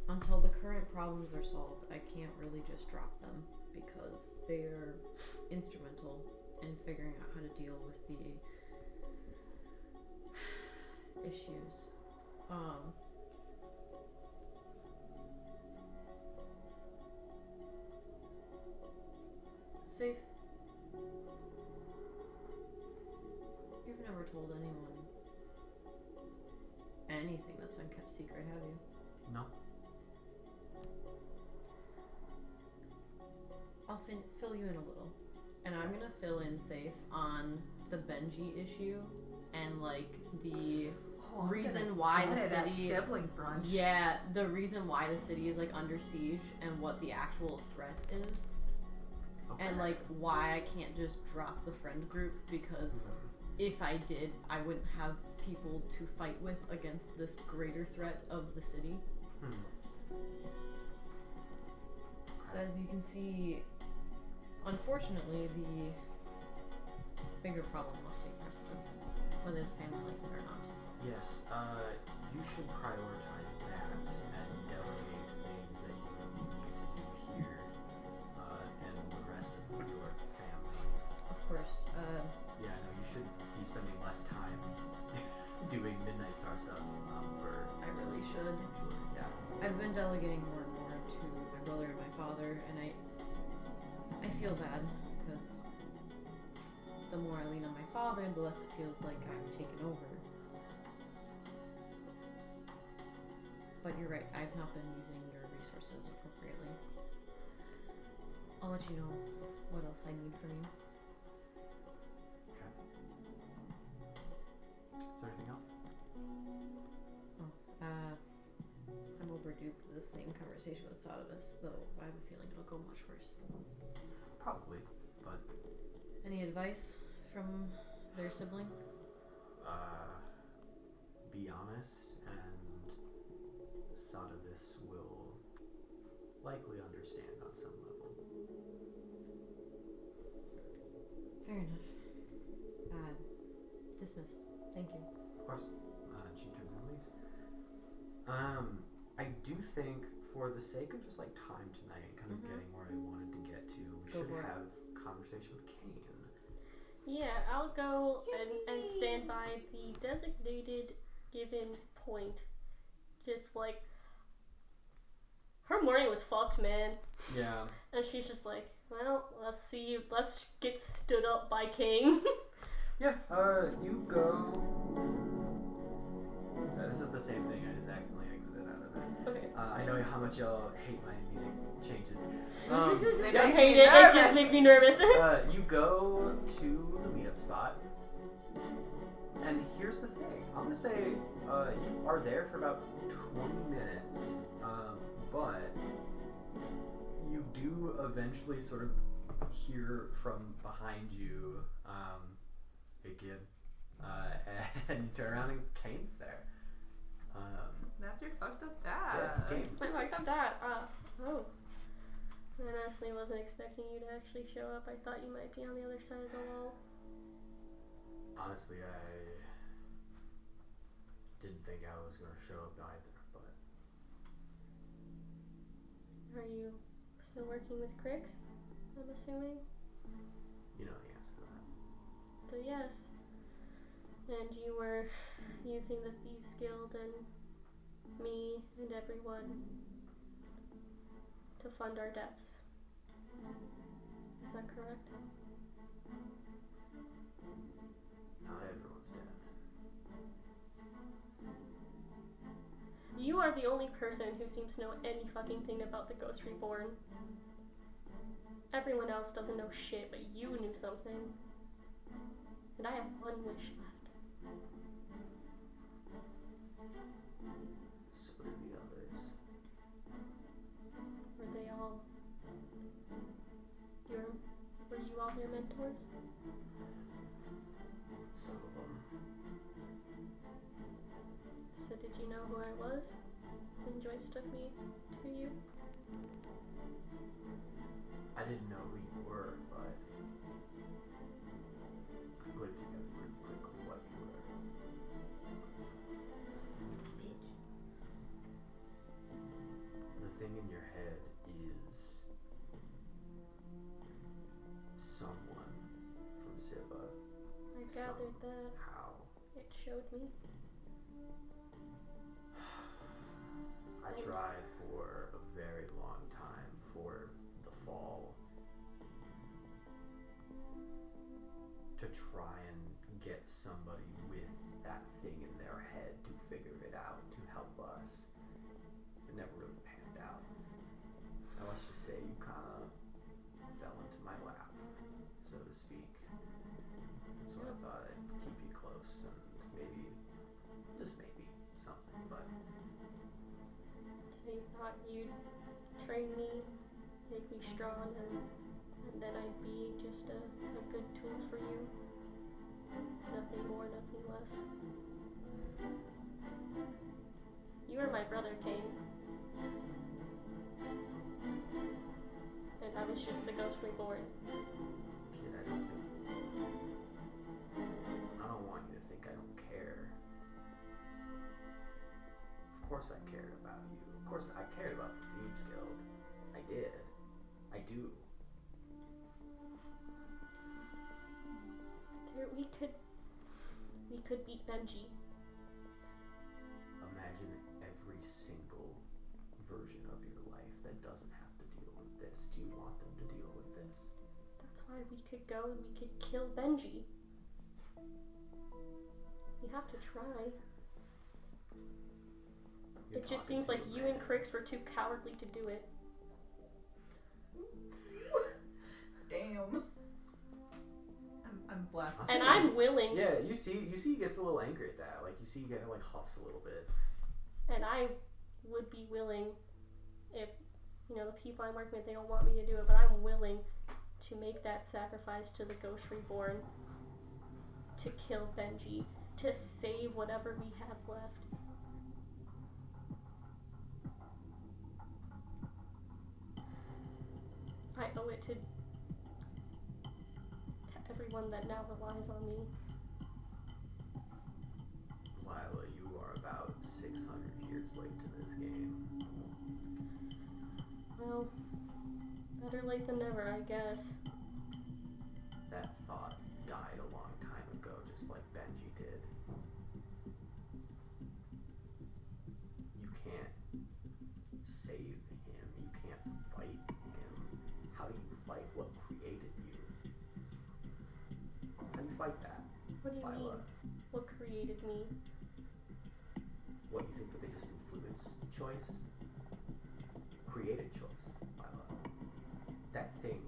until the current problems are solved, I can't really just drop them because they are instrumental in figuring out how to deal with the issues. Safe. You've never told anyone anything that's been kept secret, have you? No. I'll fill you in a little. And I'm gonna fill in Safe on the Benji issue and like the reason why the city sibling brunch. Yeah, the reason why the city is like under siege and what the actual threat is. Okay. And like why I can't just drop the friend group because if I did, I wouldn't have people to fight with against this greater threat of the city. So as you can see, unfortunately, the bigger problem must take precedence, whether the family likes it or not. Yes, you should prioritize that and delegate things that you need to do here, and the rest of your family. Of course, Yeah, no, you should be spending less time doing Midnight Star stuff, for... I really should. Sure, yeah. I've been delegating more and more to my brother and my father, and I feel bad because the more I lean on my father, the less it feels like I've taken over. But you're right, I've not been using your resources appropriately. I'll let you know what else I need from you. Okay. Is there anything else? I'm overdue for the same conversation with Sodavis, though I have a feeling it'll go much worse. Probably, but... Any advice from their sibling? Be honest Sonovis will likely understand on some level. Fair enough. Dismissed. Thank you. Of course. She turns and leaves. I do think, for the sake of just like time tonight and kind of getting where I wanted to get to, we Go should for it. have conversation with Kane. Yeah, I'll go and stand by the designated given point. Just like, her morning was fucked, man. Yeah. And she's just like, well, let's get stood up by King. Yeah, you go. This is the same thing, I just accidentally exited out of it. Okay. I know how much y'all hate my music changes. They I make hate me it, it just nervous. makes me nervous. You go to the meetup spot, and here's the thing. I'm gonna say you are there for about 20 minutes, but you do eventually sort of hear from behind you, hey kid, and you turn around and Kane's there. That's your fucked up Yeah, dad. Kane. My fucked up dad. Oh. I honestly wasn't expecting you to actually show up. I thought you might be on the other side of the wall. Honestly, I didn't think I was gonna show up either, but Are you still working with Crix? I'm assuming. you know the answer to that. So yes. And you were using the Thieves Guild and me and everyone to fund our debts. Is that correct? Not everyone's death. You are the only person who seems to know any fucking thing about the Ghost Reborn. Everyone else doesn't know shit, but you knew something. And I have one wish left. So do the others. Were they all were you all their mentors? Some of them. So did you know who I was when Joyce took me to you? I didn't know who you were, but I put it together pretty quickly what you were. The thing in your head is someone from Siva I gathered that. somehow. It showed me. I tried for a very long time for the fall to try and get somebody with that thing in their head to figure it out, to help us. It never really panned out. Now let's just say you kind of fell into my lap, so to speak. So I thought I'd keep you close and maybe, just maybe, something, but So you thought you'd train me, make me strong, and then I'd be just a good tool for you. Nothing more, nothing less. You are my brother, Kane. And I was just the Ghost Reborn. kid, I don't want you to think I don't care. Of course I cared about you. Of course I cared about the Thieves Guild. I did. I do. We could beat Benji. Imagine every single version of your life that doesn't have to deal with this. Do you want them to deal with this? That's why we could go and we could kill Benji. You have to try. You're It just talking seems to like a you man. and Crix were too cowardly to do it. Damn. I'm blessed. I'll And say- I'm willing. Yeah, you see he gets a little angry at that. Like you see he kind of like huffs a little bit. And I would be willing if, the people I'm working with, they don't want me to do it, but I'm willing to make that sacrifice to the Ghost Reborn to kill Benji, to save whatever we have left. I owe it to everyone that now relies on me. Lila, you are about 600 years late to this game. Well, better late than never, I guess. That thought died a long time ago, just like Benji did. You can't save him. You can't fight him. How do you fight what created you? How do you fight that, What do you Lila? mean? What created me? What, you think that they just influenced choice? Created choice, Lila. That thing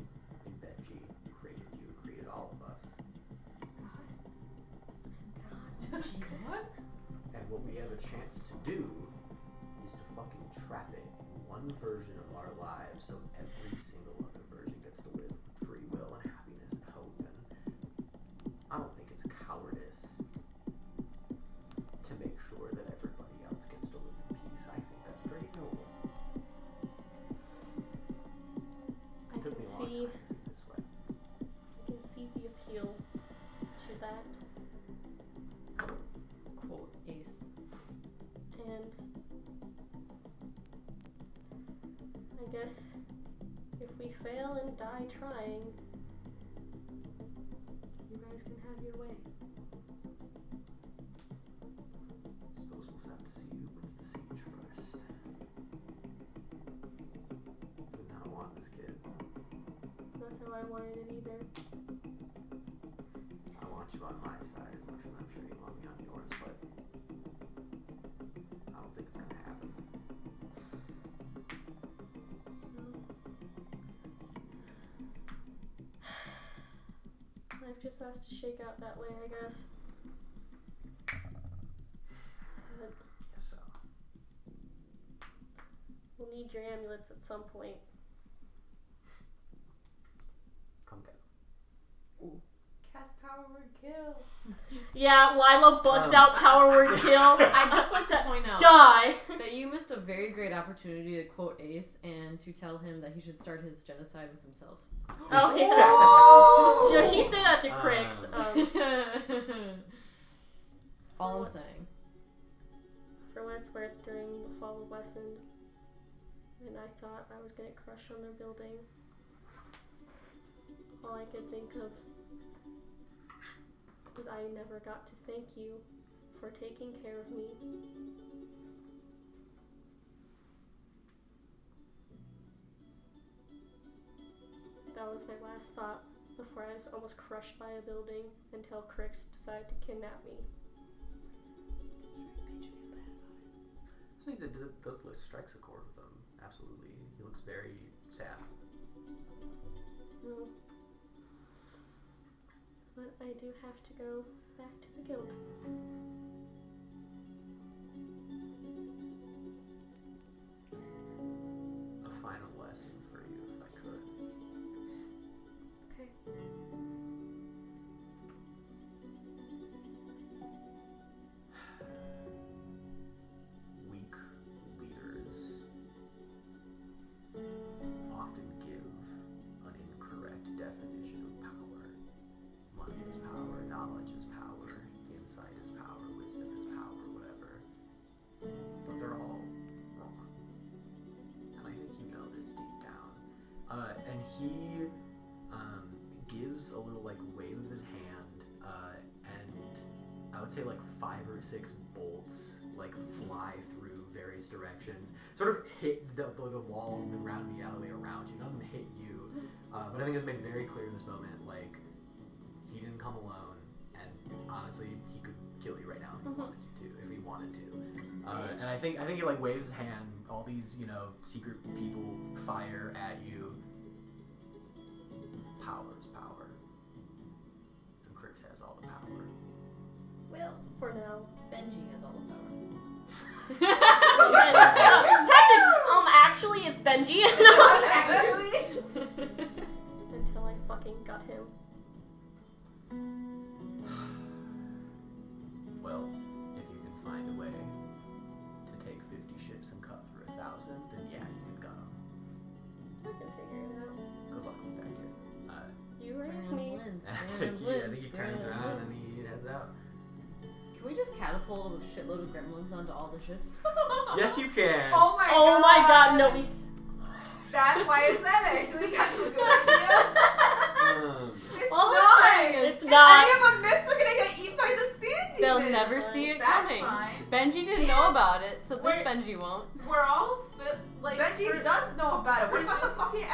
in Benji created you, created all of us. God. Jesus. And what we have a chance to do is to fucking trap it in one version of our lives so every single other version gets to live with free will and happiness and hope. And I don't think it's cowardice to make sure that everybody else gets to live in peace. I think that's pretty noble. I It took can me a long see time to think this way. I can see the appeal to that. Quote Ace. And I guess if we fail and die trying, you guys can have your way. Suppose we'll have to see who wins the siege first. So now I want this kid. It's not how I wanted it either. I want you on my side as much as I'm sure you want me on yours, but I don't think it's gonna happen. Life just has to shake out that way, I guess. But Guess so. we'll need your amulets at some point. Come get him. Cast power word kill. Yeah, Lila busts out power word kill. I'd just like to point out Die! that you missed a very great opportunity to quote Ace and to tell him that he should start his genocide with himself. Oh, yeah. Yeah, she'd say that to Crix. All I'm saying. For what it's worth, during the fall of Westend, and I thought I was getting crushed on their building, all I could think of was I never got to thank you for taking care of me. That was my last thought before I was almost crushed by a building until Crix decided to kidnap me. I think that does strikes a chord with him. Absolutely. He looks very sad. No. But I do have to go back to the guild. A final lesson for you, if I could. Okay. Weak leaders often give an incorrect definition of power. Money is power, knowledge is power, insight is power, wisdom is power, whatever. But they're all wrong. And I think you know this deep down. And he gives a little like wave of his hand, and I would say like 5 or 6 bolts like fly through various directions, sort of hit the walls and the ground in the alleyway around you. None of them hit you, but I think it's made very clear in this moment, like, he didn't come alone, and honestly, he could kill you right now if he wanted you to, if he wanted to. And I think he like waves his hand. All these, you know, secret people fire at you. Power is power, and Crix has all the power. Well, For now. Benji has all the power. Actually, it's Benji. Actually. Until I fucking got him. Well, if you can find a way to take 50 ships and cut through 1,000, then yeah, you can gun them. I can figure it out. Good luck. I think he turns around and he heads out. Can we just catapult a shitload of gremlins onto all the ships? Yes, you can. Oh my god. Oh my god, no, we. Why is that actually kind of a good idea? It's All not. I'm saying is It's not. Any of them missed, they're gonna get eaten by the sand they'll demons. never see it That's coming. fine. Benji didn't know about it, so this Wait. Benji won't. We're all like Benji does know about it. What about the fucking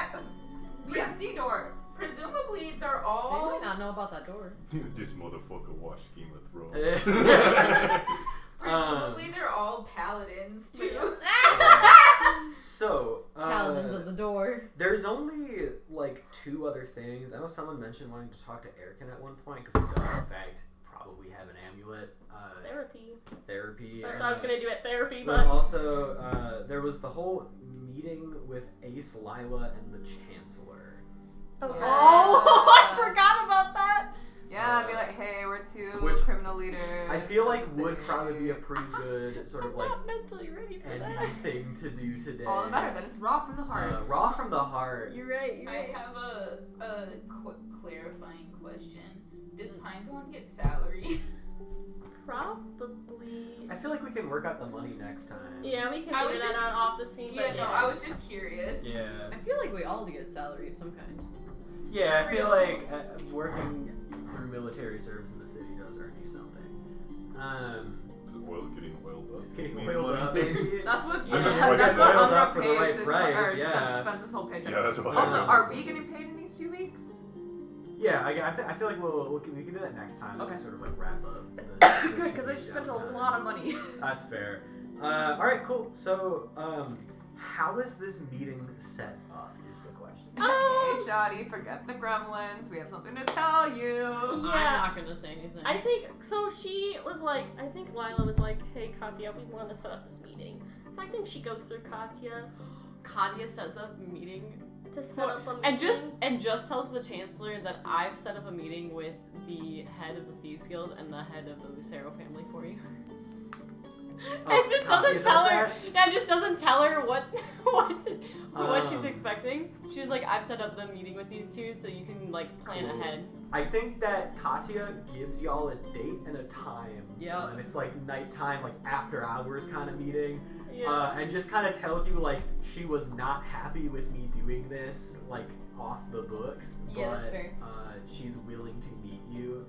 BFC door? Presumably they're They all might not know about that door. This motherfucker watched Game of Thrones. presumably they're all paladins too. So, Paladins of the door. there's only like 2 other things. I know someone mentioned wanting to talk to Erican at one point because he does in fact probably have an amulet. Therapy. That's and, what I was gonna do at therapy, But but. also, there was the whole meeting with Ace, Lila, and the Chancellor. Oh, Yeah. Oh, I forgot about that. Yeah, be like, hey, we're 2 Which criminal leaders. I feel of like the would city. probably be a pretty good sort I'm of like not mentally ready for that. ending thing to do today. All the better that it's raw from the heart. Raw from the heart. You're right. You're I right. have a clarifying question. Does Pinecone get salary? Probably. I feel like we can work out the money next time. Yeah, we can I figure was that just- out off the scene, Yeah, but no, I was just curious. Yeah. I feel like we all get salary of some kind. Yeah, I feel Real. like working through military service in the city does earn you something. Is it oil getting oiled up? Just getting Need oiled money? up, baby. That's what I mean, that's quite what well Umbra up for the pays right is price, or yeah. spends his whole paycheck. Yeah, that's what Also, I are we getting paid in these 2 weeks? Yeah, I feel like we can do that next time as Okay. we sort of like wrap up. Good, because I just spent a lot of money. That's fair. All right, cool. So, how is this meeting set up? Is the question. Hey, Shoddy, forget the gremlins. We have something to tell you. I'm Yeah. not gonna say anything. I think so. She was like, I think Lila was like, "Hey, Katya, we want to set up this meeting." So I think she goes through Katya Katya sets up a meeting to set up a meeting. and just tells the Chancellor that I've set up a meeting with the head of the Thieves Guild and the head of the Lucero family for you. Oh, It just Katya doesn't does tell her. that? Yeah, it just doesn't tell her what what she's Um. expecting. She's like, I've set up the meeting with these 2, so you can like plan Cool. ahead. I think that Katya gives y'all a date and a time. Yeah. And it's like nighttime, like after hours kind of meeting. Yeah. And just kind of tells you like she was not happy with me doing this like off the books. Yeah, but, that's fair. She's willing to meet you.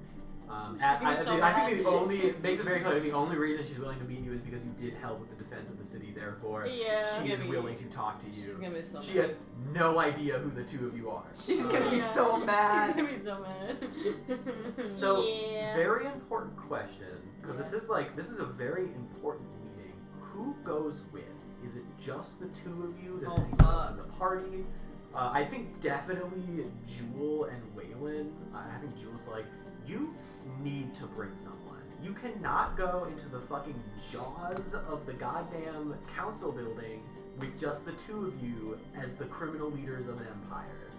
She's gonna be so I think mad. the only makes it very clear the only reason she's willing to meet you is because you did help with the defense of the city. Therefore, Yeah. she She's is gonna be- willing to talk to you. She's gonna be so She mad. has no idea who the 2 of you are. She's gonna be Yeah. so She's mad. gonna be so mad. So, Yeah. very important question, because this is a very important meeting. Who goes with? Is it just the 2 of you? Does Oh, anyone else fuck. in the party? I think definitely Jewel and Waylon. I think Jewel's like, you need to bring someone. You cannot go into the fucking jaws of the goddamn council building with just the 2 of you as the criminal leaders of an empire.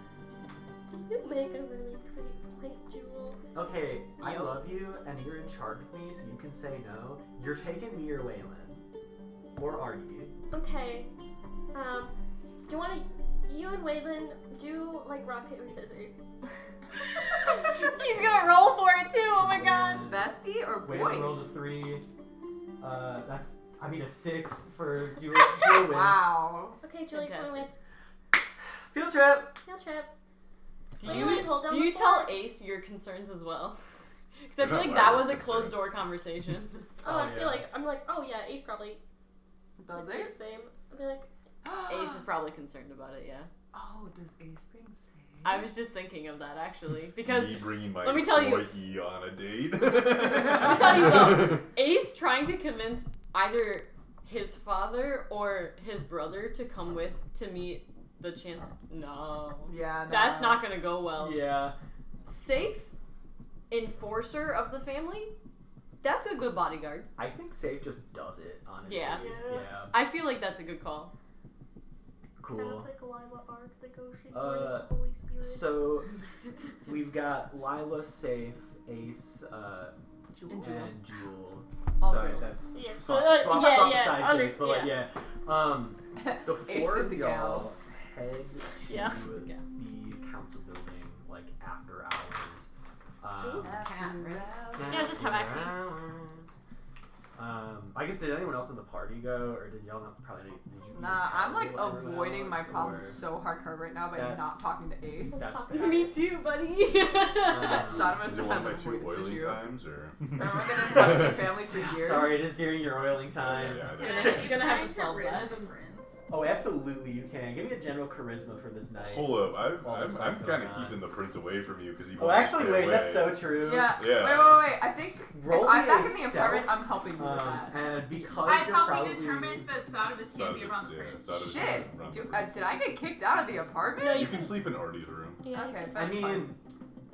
You make a really great point, Jewel. Okay, I Yep. love you, and you're in charge of me, so you can say no. You're taking me or Waylon. Or are you? Okay. Do you want to? You and Waylon do like rock paper scissors. He's gonna roll for it too. Oh my god. Bestie or boy? Waylon rolled a 3. A 6 for Jewel. Jewel wins. Wow. Okay, Julie, come Fantastic. with Field trip! field trip. Do Wait, you wait, hold on do you before- tell Ace your concerns as well? Because I They're feel not like that Lila's was a closed door concerns. conversation. Oh, Oh, I feel yeah. like I'm like, oh yeah, Ace probably Does the it? same. I'd be like, Ace is probably concerned about it. Yeah. Oh, does Ace bring save? I was just thinking of that actually because me bringing my let me tell you- employee on a date. let me tell you though, Ace trying to convince either his father or his brother to come with to meet the chance. No, Yeah, no. that's not gonna go well. Yeah. Safe enforcer of the family. That's a good bodyguard. I think Safe just does it, honestly. Yeah. Yeah. Yeah. I feel like that's a good call. kind Cool. of like Lila arc that goes she Uh, the Holy Spirit. So, we've got Lila, Safe, Ace, Jewel. And Jewel. and Jewel. All Sorry, girls. that's Yeah, so, swap, yeah, swap yeah, the side under- case, but like, yeah. The Ace 4 and of the y'all gals. head to Yeah. the council building, like, after hours. Jules the cat, right? Yeah, it's a tabaxi. I guess did anyone else in the party go, or did y'all not probably? Did you Nah, I'm like tell everyone avoiding my else, problems or- so hardcore right now by That's- not talking to Ace. That's fair. Me too, buddy. Sodomus Is it has one an of my 2 avoidance oiling issue. times, or? Everyone been in touch with your family for years. Sorry, it is during your oiling time. Yeah, Gonna have to solve that. Oh, absolutely, you can. Give me a general charisma for this night. Hold up, While this I'm fight's kind of going on. keeping the prince away from you because he. Oh, wants to actually, stay wait, that's away. so true. Yeah. Yeah. Wait. I think Roll if I'm me back a in the stealth, apartment, I'm helping you with that. And because I you're thought probably... we determined that Sodomus can't be around the Yeah, prince. Sodomus Shit. isn't around the prince. Did I get kicked out of the apartment? No, You can sleep in Artie's room. Yeah. Okay, I that's mean, fine.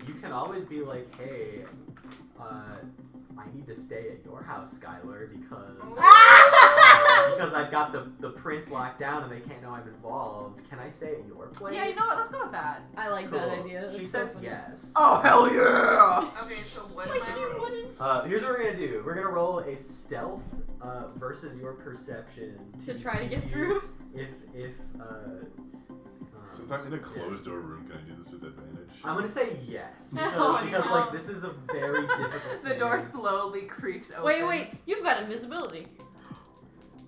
you can always be like, hey, I need to stay at your house, Skylar, because I've got the prince locked down and they can't know I'm involved. Can I stay at your place? Yeah, you know what? Let's go with that. I like Cool. that idea. She That's so says funny. yes. Oh, hell yeah! Okay, so what Like am she I rolling? wouldn't. Here's what we're gonna do. We're gonna roll a stealth versus your perception To try to get see through. If Since I'm in a closed door room, can I do this with advantage? I'm gonna say yes Oh, because no. like this is a very difficult. The thing. door slowly creaks open. Wait, you've got invisibility.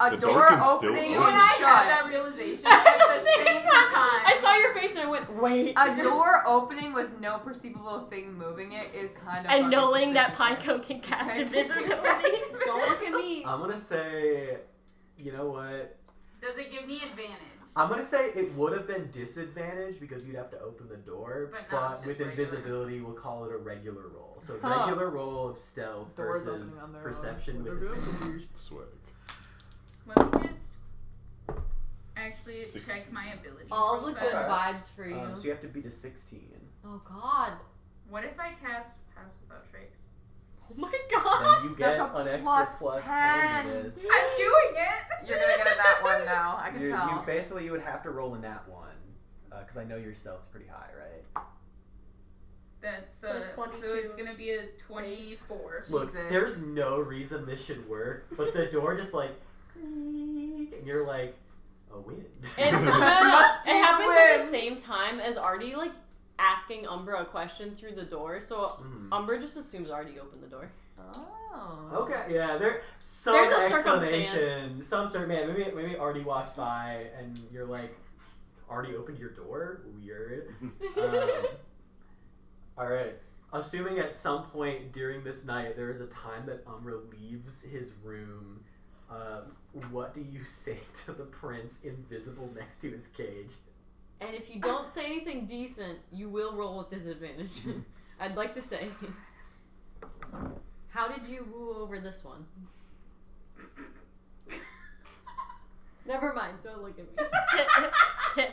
A The door door can still opening You open. and and I had shut. that realization At at the same time. time. I saw your face and I went, wait. A door opening with no perceivable thing moving it is kind of And fucking knowing that suspicious. Pico can cast Okay. invisibility. Don't look at me. I'm gonna say, you know what? Does it give me advantage? I'm gonna say it would have been disadvantage because you'd have to open the door, But now it's but with just regular. invisibility, we'll call it a regular roll. So Huh. regular roll of stealth Doors versus opening on their perception own. with advantage. Swag. Let me just actually 16. check my ability. All real the good fast. vibes for you. So you have to beat a 16. Oh God. What if I cast Pass Without Trace? Oh my God. Then you get That's a an extra plus plus 10. 10 to this. I'm doing it! You're gonna get a nat one now. I can You tell. basically you would have to roll a nat 1 because I know your stealth's pretty high, right? That's So so 22. it's gonna be a 24. Look, Jesus. there's no reason this should work, but the door just like, and you're like, a wind. It, no, Must be it the happens at the wind. same time as Artie like asking Umbra a question through the door. So Mhm. Umbra just assumes Artie opened the door. Oh. Okay, yeah, there's some There's a explanation. Some sort, man. Maybe Artie walks by and you're like, Artie opened your door. Weird. All right. Assuming at some point during this night there is a time that Umbra leaves his room, what do you say to the prince invisible next to his cage? And if you don't say anything decent, you will roll with disadvantage. I'd like to say. How did you woo over this one? Never mind. Don't look at me.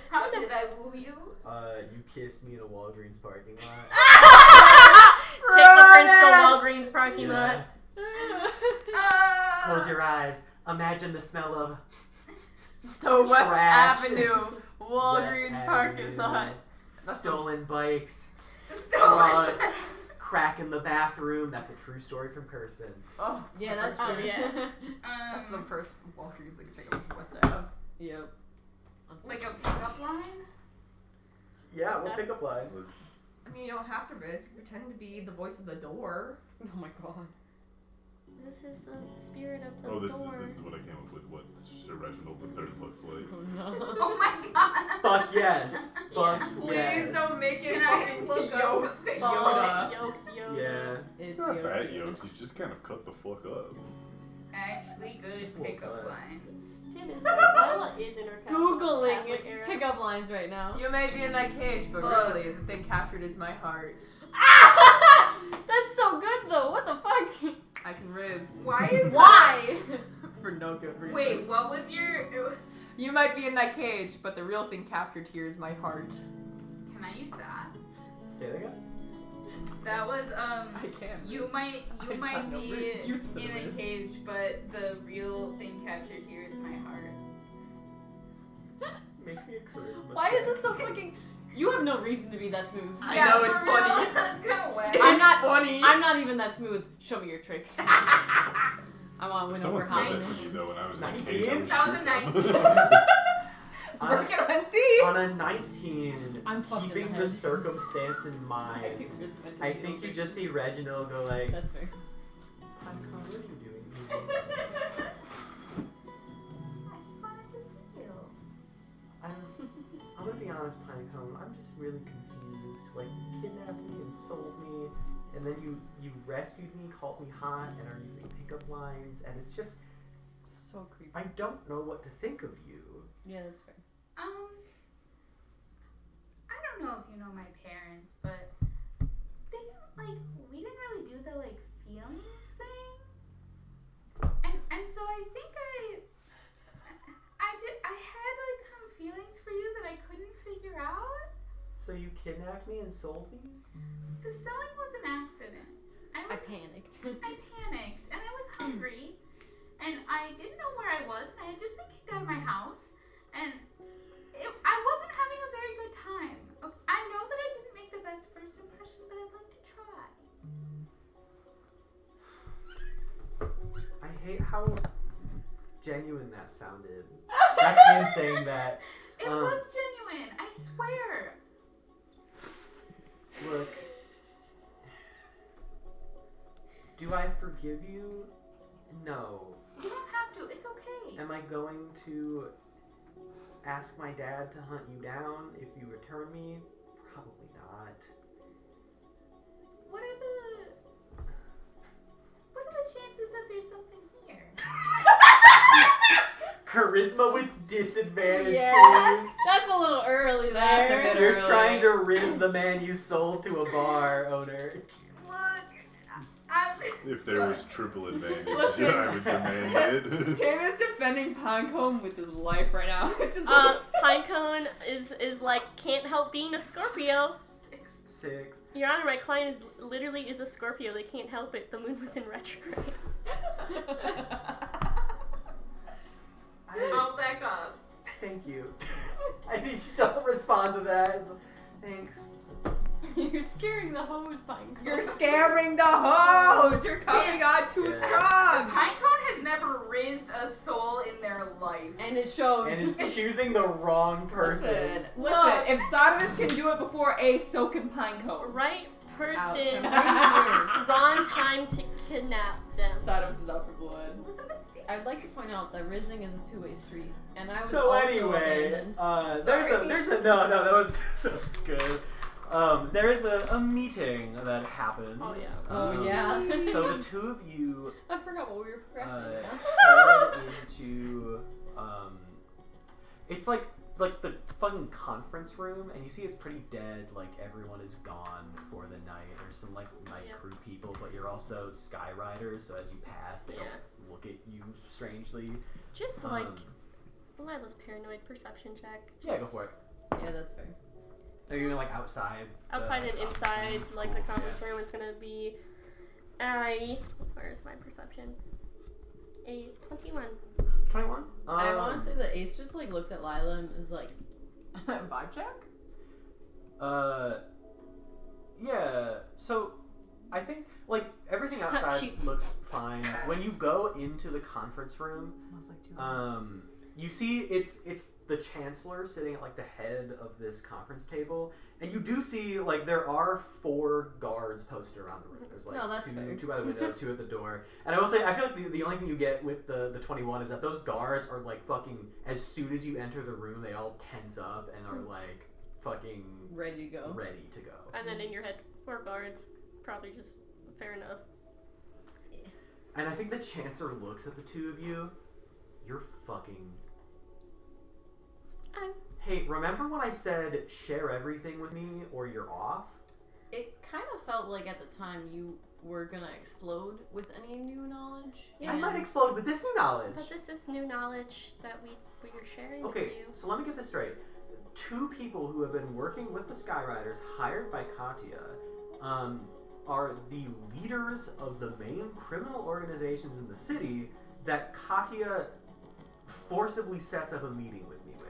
How did I woo you? You kissed me in a Walgreens parking lot. Take the prince to Walgreens parking lot. Close your eyes. Imagine the smell of The West Trash. Avenue Walgreens West parking Avenue, lot. stolen bikes, Stolen. drugs, crack in the bathroom. That's a true story from Kirsten. Oh, Yeah, that's Oh, true. yeah. That's the first Walgreens I can think of is West Ave. Yep. Like a pickup line? Yeah, we'll pick That's- up line. I mean, you don't have to risk. Pretend to be the voice of the door. Oh my God. This is the spirit of the Oh, this door. is what I came up with. What Sir Reginald III looks like. Oh no. Oh my god! Fuck yes. Fuck Please yes. don't make it Can I fucking look up Yoda. what's that Yoda. Yoked, yoked. Yeah. It's It's not your that dude. yoked. He's just kind of cut the fuck up. Actually, good Just a little pickup cut. lines. It is Lila is in her Catholic Googling era. pickup lines right now. You may be in that cage, but Look. really, the thing captured is my heart. That's so good though. What the fuck? I can riz Why is Why? for no good reason. Wait, what was your? You might be in that cage, but the real thing captured here is my heart. Can I use that? Say that again? That was I can't. You riz. might I just have no be use for in a this. cage, but the real thing captured here is my heart. Make me a charisma. Why is check. it so fucking? You have no reason to be that smooth. I know, it's for real, funny. That's kind of wet. I'm not funny. I'm not even that smooth. Show me your tricks. I want to win Someone over said that Holland. to me though when I was in a 19? cage. I was That was a shooting them. It's working on T. On a 19, I'm fucked in keeping the the head. circumstance in mind, I think you just see Reginald go like, That's fair. Pinecone, what are you doing here? I just wanted to see you. I'm gonna be honest, Pinecone, I'm just really confused. Like, you kidnapped me and sold me, and then you rescued me, called me hot, and are using pickup lines, and it's just, So creepy. I don't know what to think of you. Yeah, that's fair. I don't know if you know my parents, but they didn't we didn't really do the feelings thing. And so I think I had some feelings for you that I couldn't figure out. So you kidnapped me and sold me? The selling was an accident. I panicked. I panicked and I was hungry and I didn't know where I was and I had just been kicked out of my house and I wasn't having a very good time. I know that I didn't make the best first impression, but I'd like to try. I hate how genuine that sounded. That's him saying that. It was genuine, I swear. Look, do I forgive you? No. You don't have to, it's okay. Am I going to ask my dad to hunt you down if you return me? Probably not. What are the chances that there's something here? Charisma with disadvantage, Yeah, please. that's a little early That's a there. bit You're early. trying to riz the man you sold to a bar owner. If there was triple advantage, Listen. I would demand it. Tim is defending Pinecone with his life right now. It's just Pinecone is can't help being a Scorpio. 6. Your Honor, my client is a Scorpio. They can't help it. The moon was in retrograde. I'll back up. Thank you. I think she doesn't respond to that. It's like, thanks. You're scaring the hose, Pinecone. You're scaring the hose. You're coming on too strong. Pinecone has never rizzed a soul in their life. And it shows. And is choosing the wrong person. Listen. If Sodomus can do it before Ace, so can Pinecone. Right person, Ouch. wrong time to kidnap them. Sodomus is out for blood. It was a mistake. I'd like to point out that rizzing is a two-way street, and I was So also anyway, abandoned. there's a no, that was good. There is a meeting that happens. Oh, yeah. Oh, yeah. So the two of you I forgot what we were procrastinating on. head into it's like the fucking conference room, and you see it's pretty dead. Like everyone is gone for the night. There's some night crew people, but you're also sky riders, so as you pass, they don't look at you strangely. Just Lila's paranoid perception check. Yeah, go for it. Yeah, that's fair. Are you gonna outside? Outside and inside, the conference room, it's gonna be where's my perception? A 21. 21. I want to say that Ace just looks at Lila and is like, Vibe check? Yeah. So, I think everything outside looks fine. When you go into the conference room, Smells like too. you see it's the chancellor sitting at the head of this conference table, and you do see there are 4 guards posted around the room. There's No, that's fair. 2 by the window, 2 at the door. And I will say, I feel like the only thing you get with the 21 is that those guards are fucking, as soon as you enter the room, they all tense up and are fucking ready to go. ready to go. And then in your head, 4 guards. Probably just fair enough. And I think the chancellor looks at the 2 of you. You're fucking... Hey, remember when I said share everything with me or you're off? It kind of felt like at the time you were gonna explode with any new knowledge. Yeah. I might explode with this new knowledge. But this is new knowledge that we are sharing with Okay, you. so let me get this straight. 2 people who have been working with the Skyriders, hired by Katya, are the leaders of the main criminal organizations in the city that Katya forcibly sets up a meeting with me with.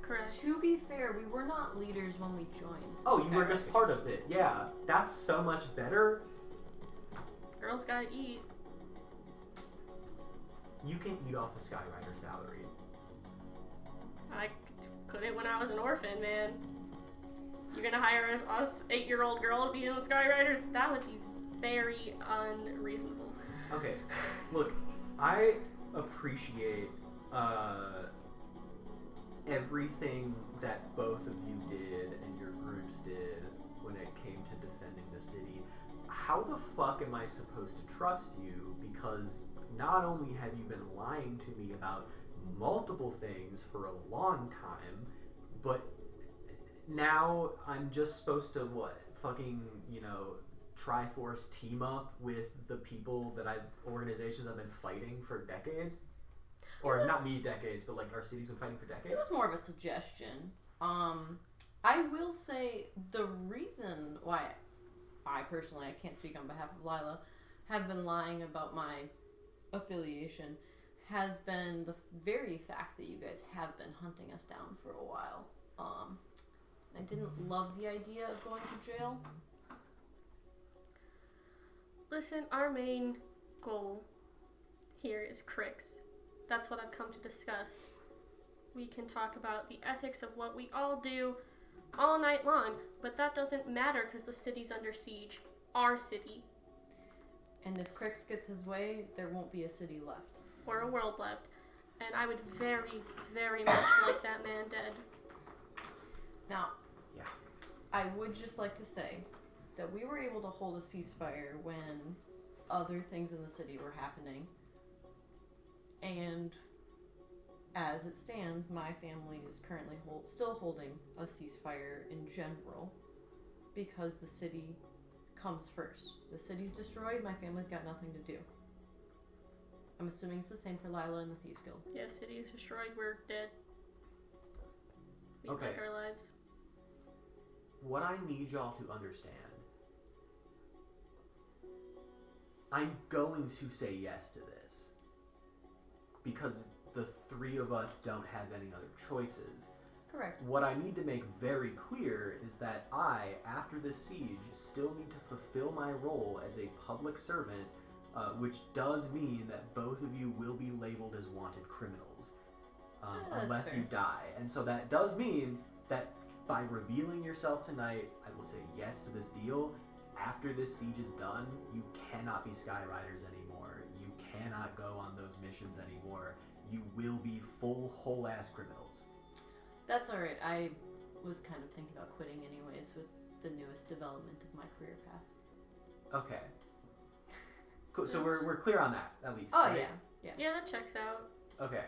Correct. To be fair, we were not leaders when we joined. Oh, you were just part of it. Yeah, that's so much better. Girls gotta eat. You can eat off a Skyrider salary. couldn't when I was an orphan, man. You're gonna hire us 8-year-old girl to be in the Skyriders? That would be very unreasonable. Okay, look, I appreciate everything that both of you did and your groups did when it came to defending the city. How the fuck am I supposed to trust you? Because not only have you been lying to me about multiple things for a long time, but now I'm just supposed to, fucking, Triforce team up with the people that organizations I've been fighting for decades? Or not me decades, but like our city's been fighting for decades? It was more of a suggestion. I will say the reason why I personally, I can't speak on behalf of Lila, have been lying about my affiliation has been the very fact that you guys have been hunting us down for a while. I didn't love the idea of going to jail. Listen, our main goal here is Crix. That's what I've come to discuss. We can talk about the ethics of what we all do all night long, but that doesn't matter because the city's under siege. Our city. And if Crix gets his way, there won't be a city left. Or a world left. And I would very, very much like that man dead. Now, yeah, I would just like to say that we were able to hold a ceasefire when other things in the city were happening. And as it stands, my family is currently still holding a ceasefire in general because the city comes first. The city's destroyed, my family's got nothing to do. I'm assuming it's the same for Lila and the Thieves Guild. Yeah, city is destroyed, we're dead. We Okay. take our lives. What I need y'all to understand, I'm going to say yes to this because the three of us don't have any other choices. Correct. What I need to make very clear is that I, after this siege, still need to fulfill my role as a public servant, which does mean that both of you will be labeled as wanted criminals, that's unless fair. you die. And so that does mean that by revealing yourself tonight, I will say yes to this deal. After this siege is done, you cannot be Skyriders anymore. You cannot go on those missions anymore. You will be full, whole-ass criminals. That's alright. I was kind of thinking about quitting anyways with the newest development of my career path. Okay. Cool. So we're clear on that, at least. Oh, right? yeah. Yeah, that checks out. Okay.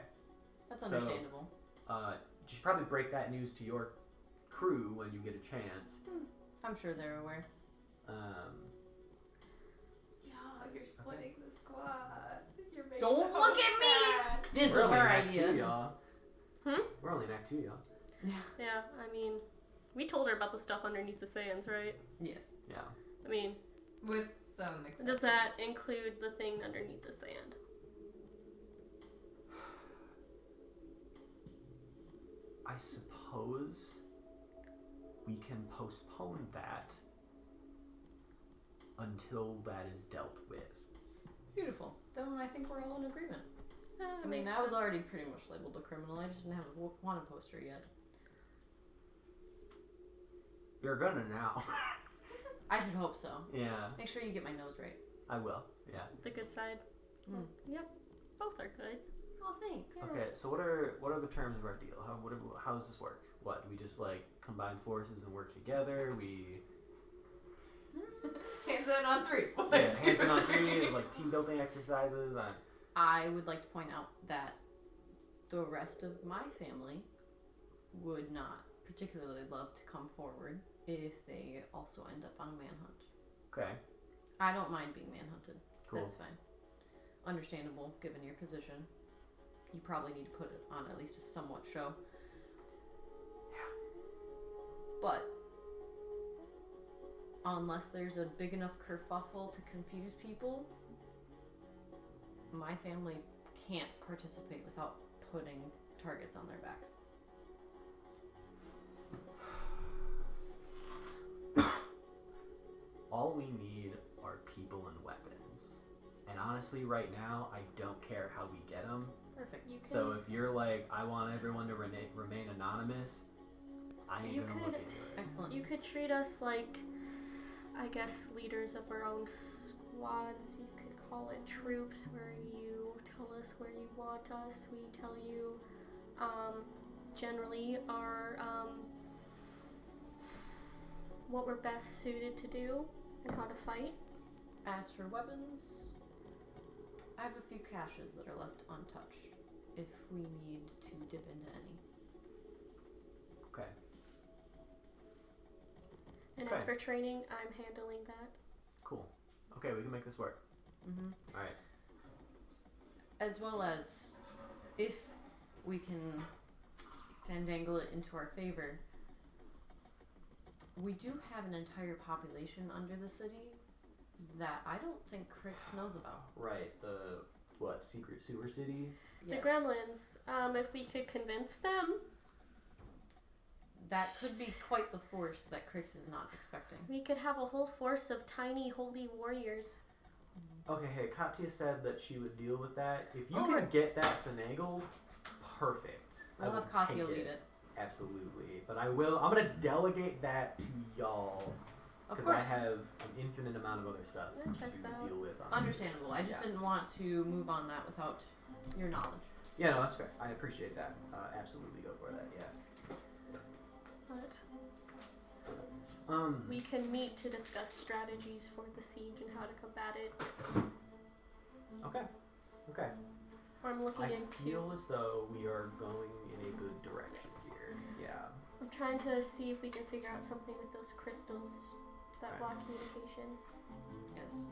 That's So- understandable. You should probably break that news to your crew when you get a chance. I'm sure they're aware. Yo, you're splitting the squad. You're making Don't the look host at me! sad. This We're was only her in Act idea. 2, y'all. Hmm? We're only in Act 2, y'all. Yeah, I mean, we told her about the stuff underneath the sands, right? Yes. Yeah. I mean, With some exceptions. does that include the thing underneath the sand? I suppose we can postpone that until that is dealt with. Beautiful. Then I think we're all in agreement. I mean, Makes I was sense. already pretty much labeled a criminal. I just didn't have a wanted poster yet. You're gonna now. I should hope so. Yeah, Make sure you get my nose right. I will. Yeah. The good side. Mm. Yep, both are good. Oh, thanks. Okay, so what are the terms of our deal? How does this work? What, we just like combine forces and work together? We Hands in on 3. yeah, hands in on 3, like team building exercises. I would like to point out that the rest of my family would not particularly love to come forward if they also end up on a manhunt. Okay, I don't mind being manhunted. cool. That's fine. Understandable given your position. You probably need to put it on at least a somewhat show. But unless there's a big enough kerfuffle to confuse people, my family can't participate without putting targets on their backs. All we need are people and weapons. And honestly, right now, I don't care how we get them. Perfect. You can, So if you're like, I want everyone to remain anonymous, I ain't You gonna could- look into it. Excellent. you could treat us like, I guess, leaders of our own squads. You could call it troops, where you tell us where you want us. We tell you, generally our what we're best suited to do and how to fight. As for weapons, I have a few caches that are left untouched if we need to dip into any. Okay. And Okay. as for training, I'm handling that. Cool. Okay, we can make this work. Mm-hmm. All right. As well as, if we can fandangle it into our favor, we do have an entire population under the city that I don't think Crix knows about. Right. The what? Secret sewer city? Yes. The gremlins, if we could convince them, That could be quite the force that Crix is not expecting. we could have a whole force of tiny holy warriors. Okay. Hey, Katya said that she would deal with that. If you Oh, can right. get that finagled, perfect. I We'll will have Katya take lead it. Absolutely. But I'm gonna delegate that to y'all Of because I course. have an infinite amount of other stuff That checks to out. deal with. On Understandable. I just Yeah. didn't want to move on that without your knowledge. Yeah, no, that's fair. I appreciate that. Absolutely go for that. Yeah. But we can meet to discuss strategies for the siege and how to combat it. Okay. Okay. I'm looking I into. feel as though we are going in a good direction here. Yeah. I'm trying to see if we can figure out something with those crystals that Right. block communication. Yes.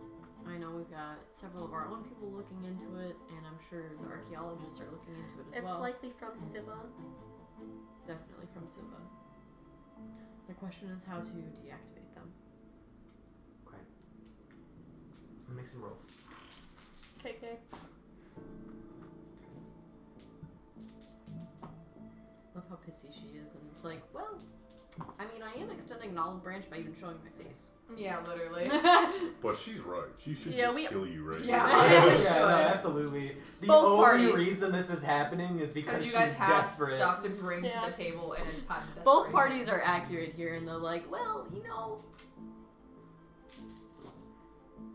I know we've got several of our own people looking into it, and I'm sure the archaeologists are looking into it as It's well. likely from Siva. Definitely from Siva. The question is how to deactivate them. Okay. Let me make some rolls. Okay. Love how pissy she is, and it's like, well, I mean, I am extending an olive branch by even showing my face. Yeah, literally. But she's right. She should Yeah, just we- kill you right Yeah, now. honestly, Yeah, no, should. absolutely. The Both only parties. reason this is happening is because Because you she's guys have desperate. stuff to bring Yeah. to the table in a time of Both desperation. parties are accurate here, and they're like, well, you know,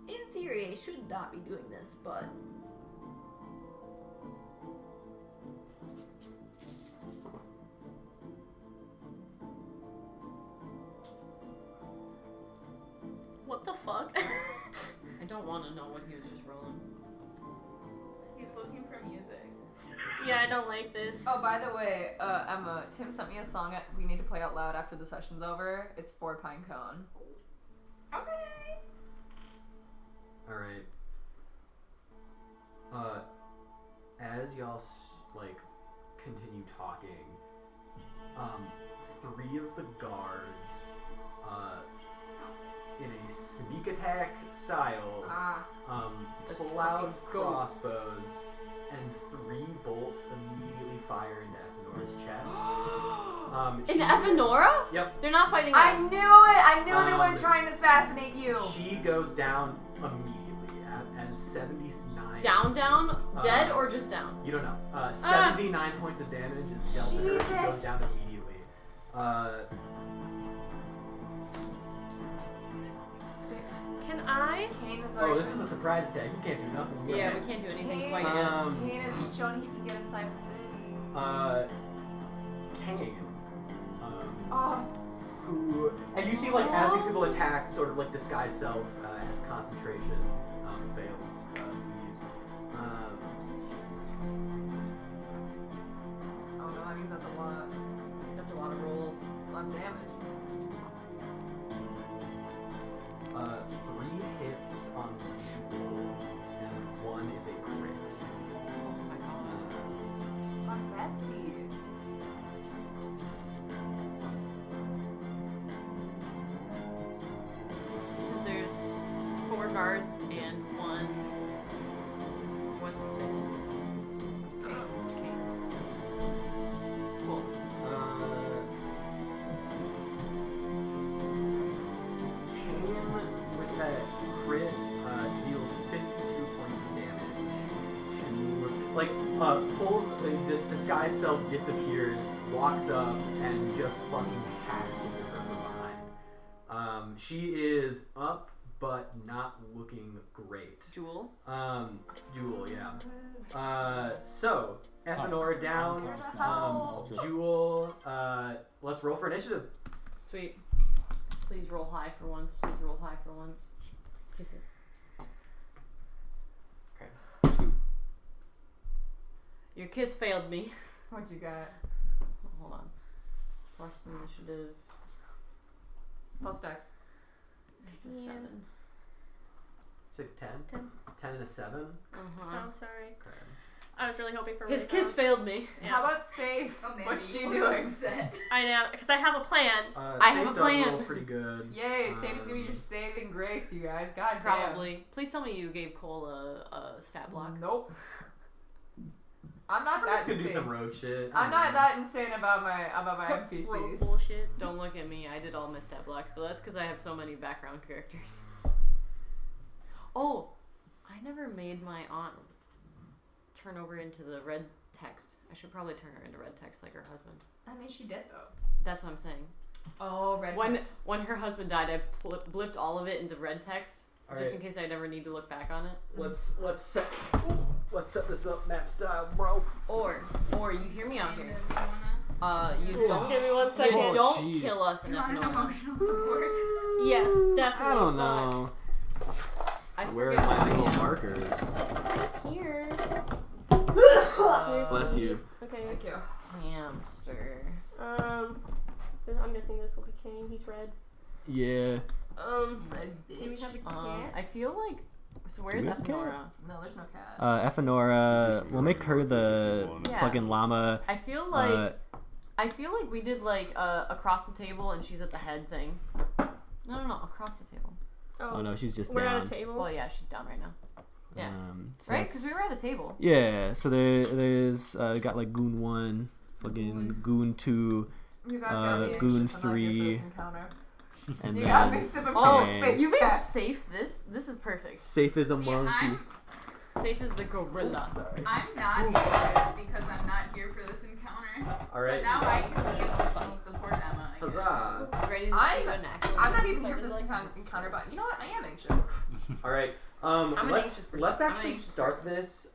in theory, I should not be doing this, but What the fuck? I don't want to know what he was just rolling. He's looking for music. Yeah, I don't like this. Oh, by the way, Emma, Tim sent me a song we need to play out loud after the session's over. It's For Pinecone. Okay. All right. As y'all continue talking, 3 of the guards, in a sneak attack style, Let's pull out fucking go. crossbows, and 3 bolts immediately fire into Ethnor's chest. In she- Evanora? Yep. They're not fighting I us. knew it! I knew they Um, were trying to assassinate you! She goes down immediately as 79. Down, dead, or just down? You don't know. 79 points of damage is dealt to her. She goes Jesus. down immediately. Can I? Kane is Oh, this is a surprise tag. You can't do nothing. Yeah, Right? we can't do anything Kane, quite yet. Kane is showing he can get inside the city. Kane. Oh, Who, and you see, like, as these people attack, sort of like disguise self, as concentration fails, leaves. oh no, that means that's a lot. That's a lot of rolls. A lot of damage. 3 hits on the jewel, and 1 is a crit. Oh my god. My bestie. You said there's 4 guards and 1. What's his face? King. Cool. Kane, with that crit, deals 52 points of damage to like pulls this disguised self, disappears, walks up, and just fucking hacks into her from behind. She is up, but not looking great. Jewel. Jewel, yeah. So Ethanora down. Jewel. Let's roll for initiative. Sweet. Please roll high for once. Please roll high for once. Kiss it. Okay. 2. Your kiss failed me. What you got? Hold on. Plus initiative. Plus dex. It's a 7. Say 10? 10. 10 and a 7? Uh-huh. So sorry. Okay. I was really hoping for His rebound. kiss failed me. Yeah. How about safe? Oh, man, What's you she look doing? upset. I know, because I have a plan. I have Safe a does plan. roll pretty good. Yay, safe is gonna be your saving grace, you guys. God Probably. Please tell me you gave Cole a stat block. damn. Nope. I'm not I'm that just gonna do insane. some rogue shit. I'm not that insane about my NPCs. Roll bullshit. Don't look at me. I did all my stat blocks, but that's because I have so many background characters. Oh, I never made my aunt turn over into the red text. I should probably turn her into red text like her husband. I mean, she did though. That's what I'm saying. Oh, red text. When her husband died, I blipped all of it into red text All just right. in case I never need to look back on it. Let's set this up map style, bro. Or you hear me out You here. guys wanna- You don't Give me 1 second. you don't jeez. kill us in You want an Ethanora. emotional support? Yes, definitely. I don't but- know. I Where are forget my who I little am. markers? Right here. Bless you. Okay. Thank you. Hamster. I'm guessing this will be King. He's red. Yeah. Red Do we bitch. have a cat? I feel like. So where's we have a cat? Ethanora? No, there's no cat. Ethanora, we'll make her the Yeah. fucking llama. I feel like we did like across the table and she's at the head thing. No, across the table. Oh no, she's just We're down. at a table. Well, yeah, she's down right now. Yeah. So Right? Because we that's- were at a table. Yeah, so there's got like Goon 1, fucking Goon 2, You guys got me Goon anxious. I'm not here for 3, this encounter. and You got me then sipping Oh, from space you made cat. safe this? This is perfect. safe as a See, monkey. Safe as the gorilla. I'm not here for this because I'm not here for this encounter. Alright. So now I can be emotional support Emma. again. Huzzah! Ready to I'm- see what an actual I'm not zombie even fight here for is this like? encounter, but you know what? I am anxious. Alright. an anxious person. Let's I'm an actually anxious start person. this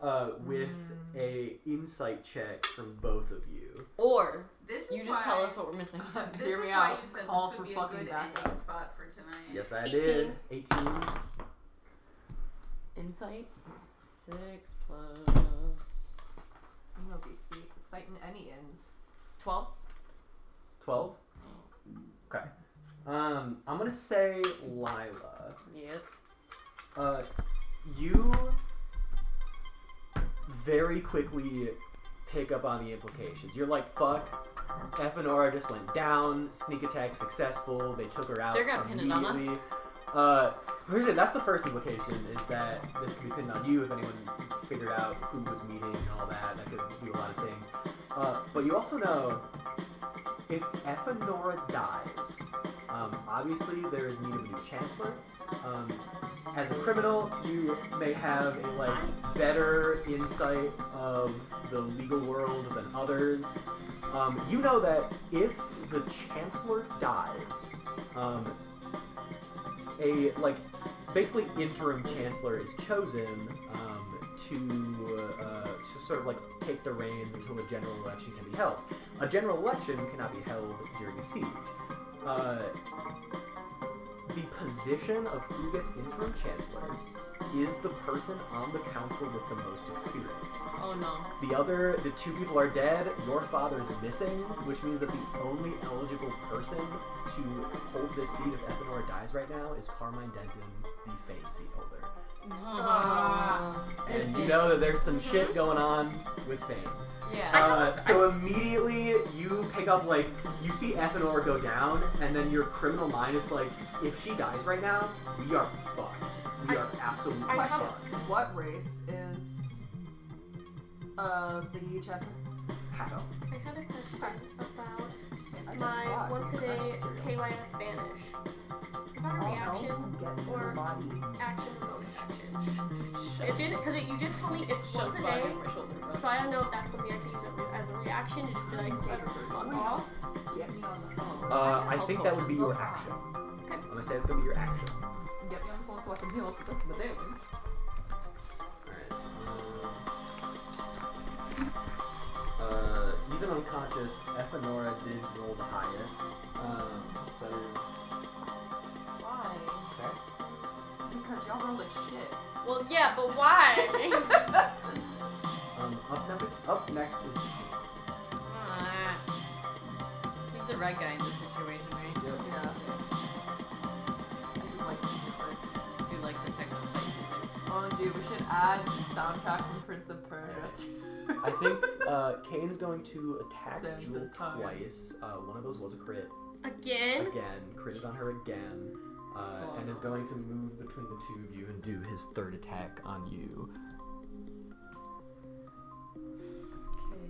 with a insight check from both of you. Or This is you just why, tell us what we're missing. This Hear is me why out. you said Call this for would be a fucking good backup. ending spot for tonight. Yes, I 18. did. 18. Insight. 6 plus I'm gonna be citing any ends. 12. 12. Okay. I'm gonna say Lila. Yep. You very quickly pick up on the implications. You're like, fuck, Ethanora just went down, sneak attack successful, they took her out They're gonna pin it on us. immediately. That's the first implication, is that this could be pinned on you if anyone figured out who was meeting and all that. That could do a lot of things. But you also know, if Ethanora dies, obviously there is need of a new chancellor. As a criminal, you may have a better insight of the legal world than others. You know that if the chancellor dies, basically interim chancellor is chosen to sort of take the reins until a general election can be held. A general election cannot be held during a siege. The position of who gets interim chancellor is the person on the council with the most experience. Oh no. The two people are dead, your father is missing, which means that the only eligible person to hold this seat if Ethanora dies right now is Carmine Denton, the Fane seat holder. This And you bitch. know that there's some shit going on with Fane. Yeah. So immediately you pick up, you see Ethanora go down, and then your criminal mind is like, if she dies right now, we are fucked. We are absolutely I have- fucked. What race is the chancellor? How? I had a question about I just my thought once a you day were materials. KYS Spanish. Is that a All reaction else get in or your body. action or bonus action? Because you just told me it's once a day. So I don't know if that's something I can use as a reaction to just be like, say it's fuck off. Get me on the phone. I think that would be your action. Okay. I'm gonna say it's gonna be your action. Get me on the phone so I can heal up the rest of the damage. Alright. Even unconscious, Ephenora did roll the highest. So it is. Why? Okay. Because y'all rolled like shit. Well, yeah, but why? Up next is Ah. He's the red guy in this situation, right? Yeah. I do like this music. Do you like the techno type music? Oh, dude, we should add the soundtrack from Prince of Persia. I think Kane's going to attack Sense Jewel of time. twice. One of those was a crit. Again? Again, critted on her again. And is going to move between the two of you and do his third attack on you. Okay,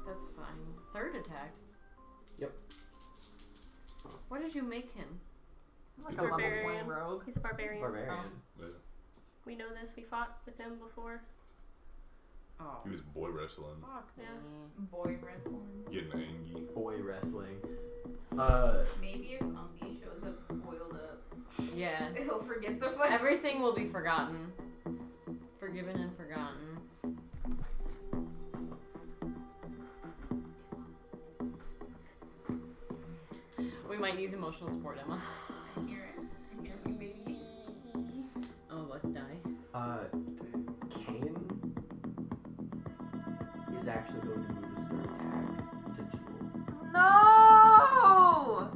that's fine. Third attack? Yep. What did you make him? Like a level 20 Barbarian. rogue. He's a barbarian. Barbarian. We know this. We fought with him before. Oh. He was boy wrestling, Fuck me. Boy wrestling. getting angry. Boy wrestling. Maybe if Umbi shows up oiled up, Yeah. he'll forget the fight. Everything will be forgotten. Forgiven and forgotten. We might need emotional support, Emma. I hear it. I hear you, baby. I'm about to die. Kane is actually going to move his third attack to Jewel. No!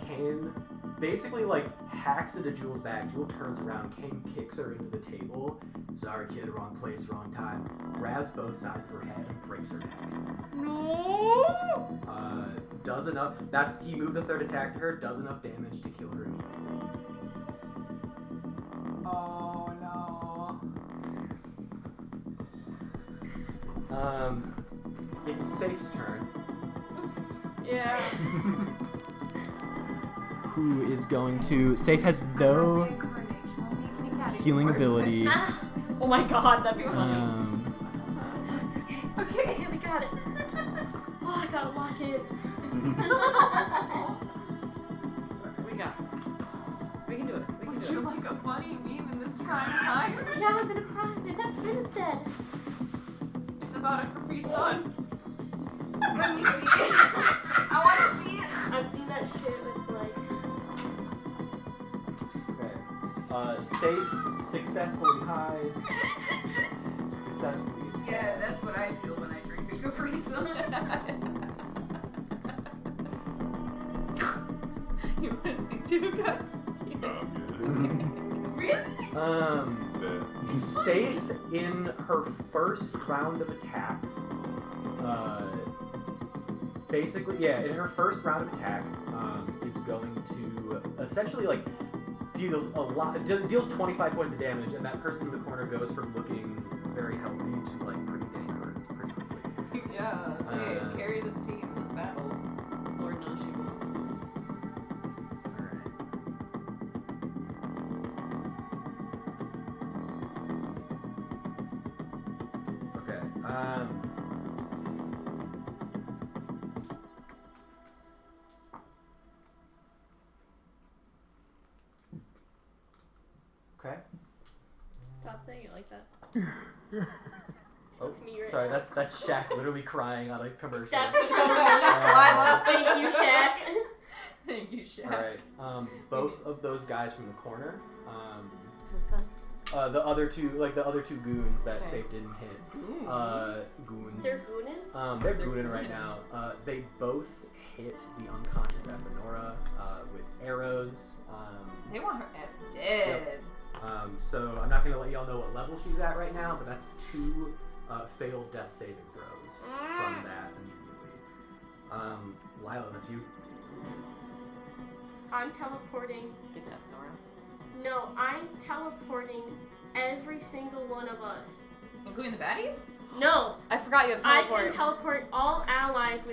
Kane basically like hacks into Jewel's back. Jewel turns around. Kane kicks her into the table. Sorry, kid, wrong place, wrong time. Grabs both sides of her head and breaks her neck. No! Does enough. He moved the third attack to her. Does enough damage to kill her immediately. Oh no. It's Safe's turn. Yeah. Who is going to... Safe has no healing ability. Oh my god, that'd be funny. It's okay. Okay, we got it. Oh, I gotta lock it. We got this. We can do it. We can Would do you it. like a funny meme in this trying time? Yeah, I'm gonna cry. My best friend is dead. It's about a Capri Sun. Let me see it. I want to see it. I've seen that shit with like. Okay. Safe successfully hides. Successfully. Yeah, that's what I feel when I drink a Capri Sun. You want to see two guys? Oh, good. Really? Safe in her first round of attack. Basically, yeah, in her first round of attack, is going to essentially like deals 25 points of damage, and that person in the corner goes from looking very healthy to like pretty dang hurt pretty quickly. Yeah, see, carry this team, this battle. Lord knows she will. Okay. Okay. Stop saying it like that. Oh, That's me right sorry, now. that's Shaq literally crying on a commercial. That's so Lila. Thank you, Shaq. Thank you, Shaq. All right. Both of those guys from the corner. This one? The other two goons that Okay. Safe didn't hit. Goons. They're goonin'? They're gooning right now. They both hit the unconscious Ephenora with arrows. They want her ass dead. So I'm not gonna let y'all know what level she's at right now, but that's 2 failed death saving throws from that immediately. Lila, that's you. I'm teleporting. It's Ephenora. No, I'm teleporting every single one of us. Including the baddies? No, I forgot you have I teleport. can teleport all allies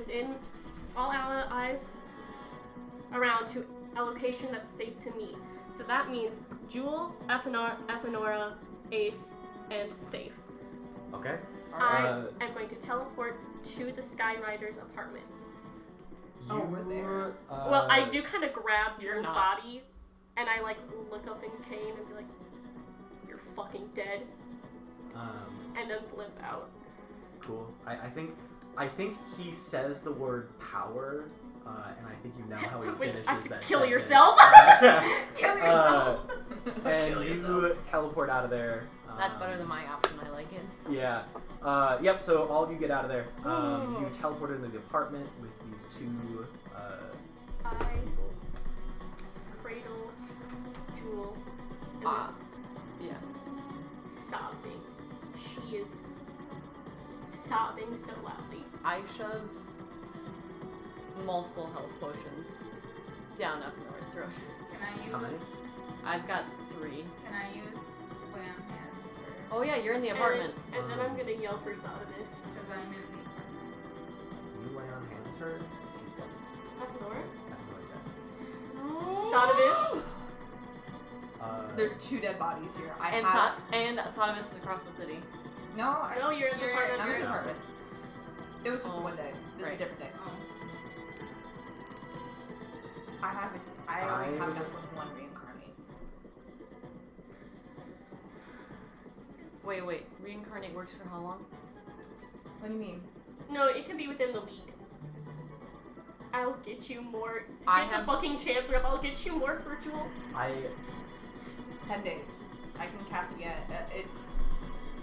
around to a location that's safe to me. So that means Jewel, Ephenora, Ace, and Safe. Okay. I am going to teleport to the Skyrider's apartment. Oh, we're there. Well, I do kind of grab You're Jewel's not. body, and I like look up in Kane and be like, "You're fucking dead," and then blimp out. Cool. I think he says the word power, and I think you know how he Wait, finishes that. kill sentence. yourself? Kill yourself. And Kill you yourself. teleport out of there. That's better than my option. I like it. Yeah. Yep. So all of you get out of there. You teleport into the apartment with these two. I People. cradle Jewel, and Yeah. then sobbing. She is sobbing so loudly. I shove multiple health potions down Ephenor's throat. Can I How many? use? I've got 3. Can I use lay on hands Oh yeah, you're in the apartment. And then I'm gonna yell for Sodomus. because I'm in the apartment? You lay on hands her. She's dead. Ephenora? Ephenor's dead. Sodomus? There's 2 dead bodies here. I And have... Sodomus is across the city. No, No, you're in the apartment. I'm in Yeah. the apartment. It was just Oh, one day. This is a right. different day. Oh. I already have enough for 1 reincarnate. Wait. Reincarnate works for how long? What do you mean? No, it can be within the week. I'll get you more. I Get have- the fucking chance up. I'll get you more for Jewel. 10 days. I can cast again.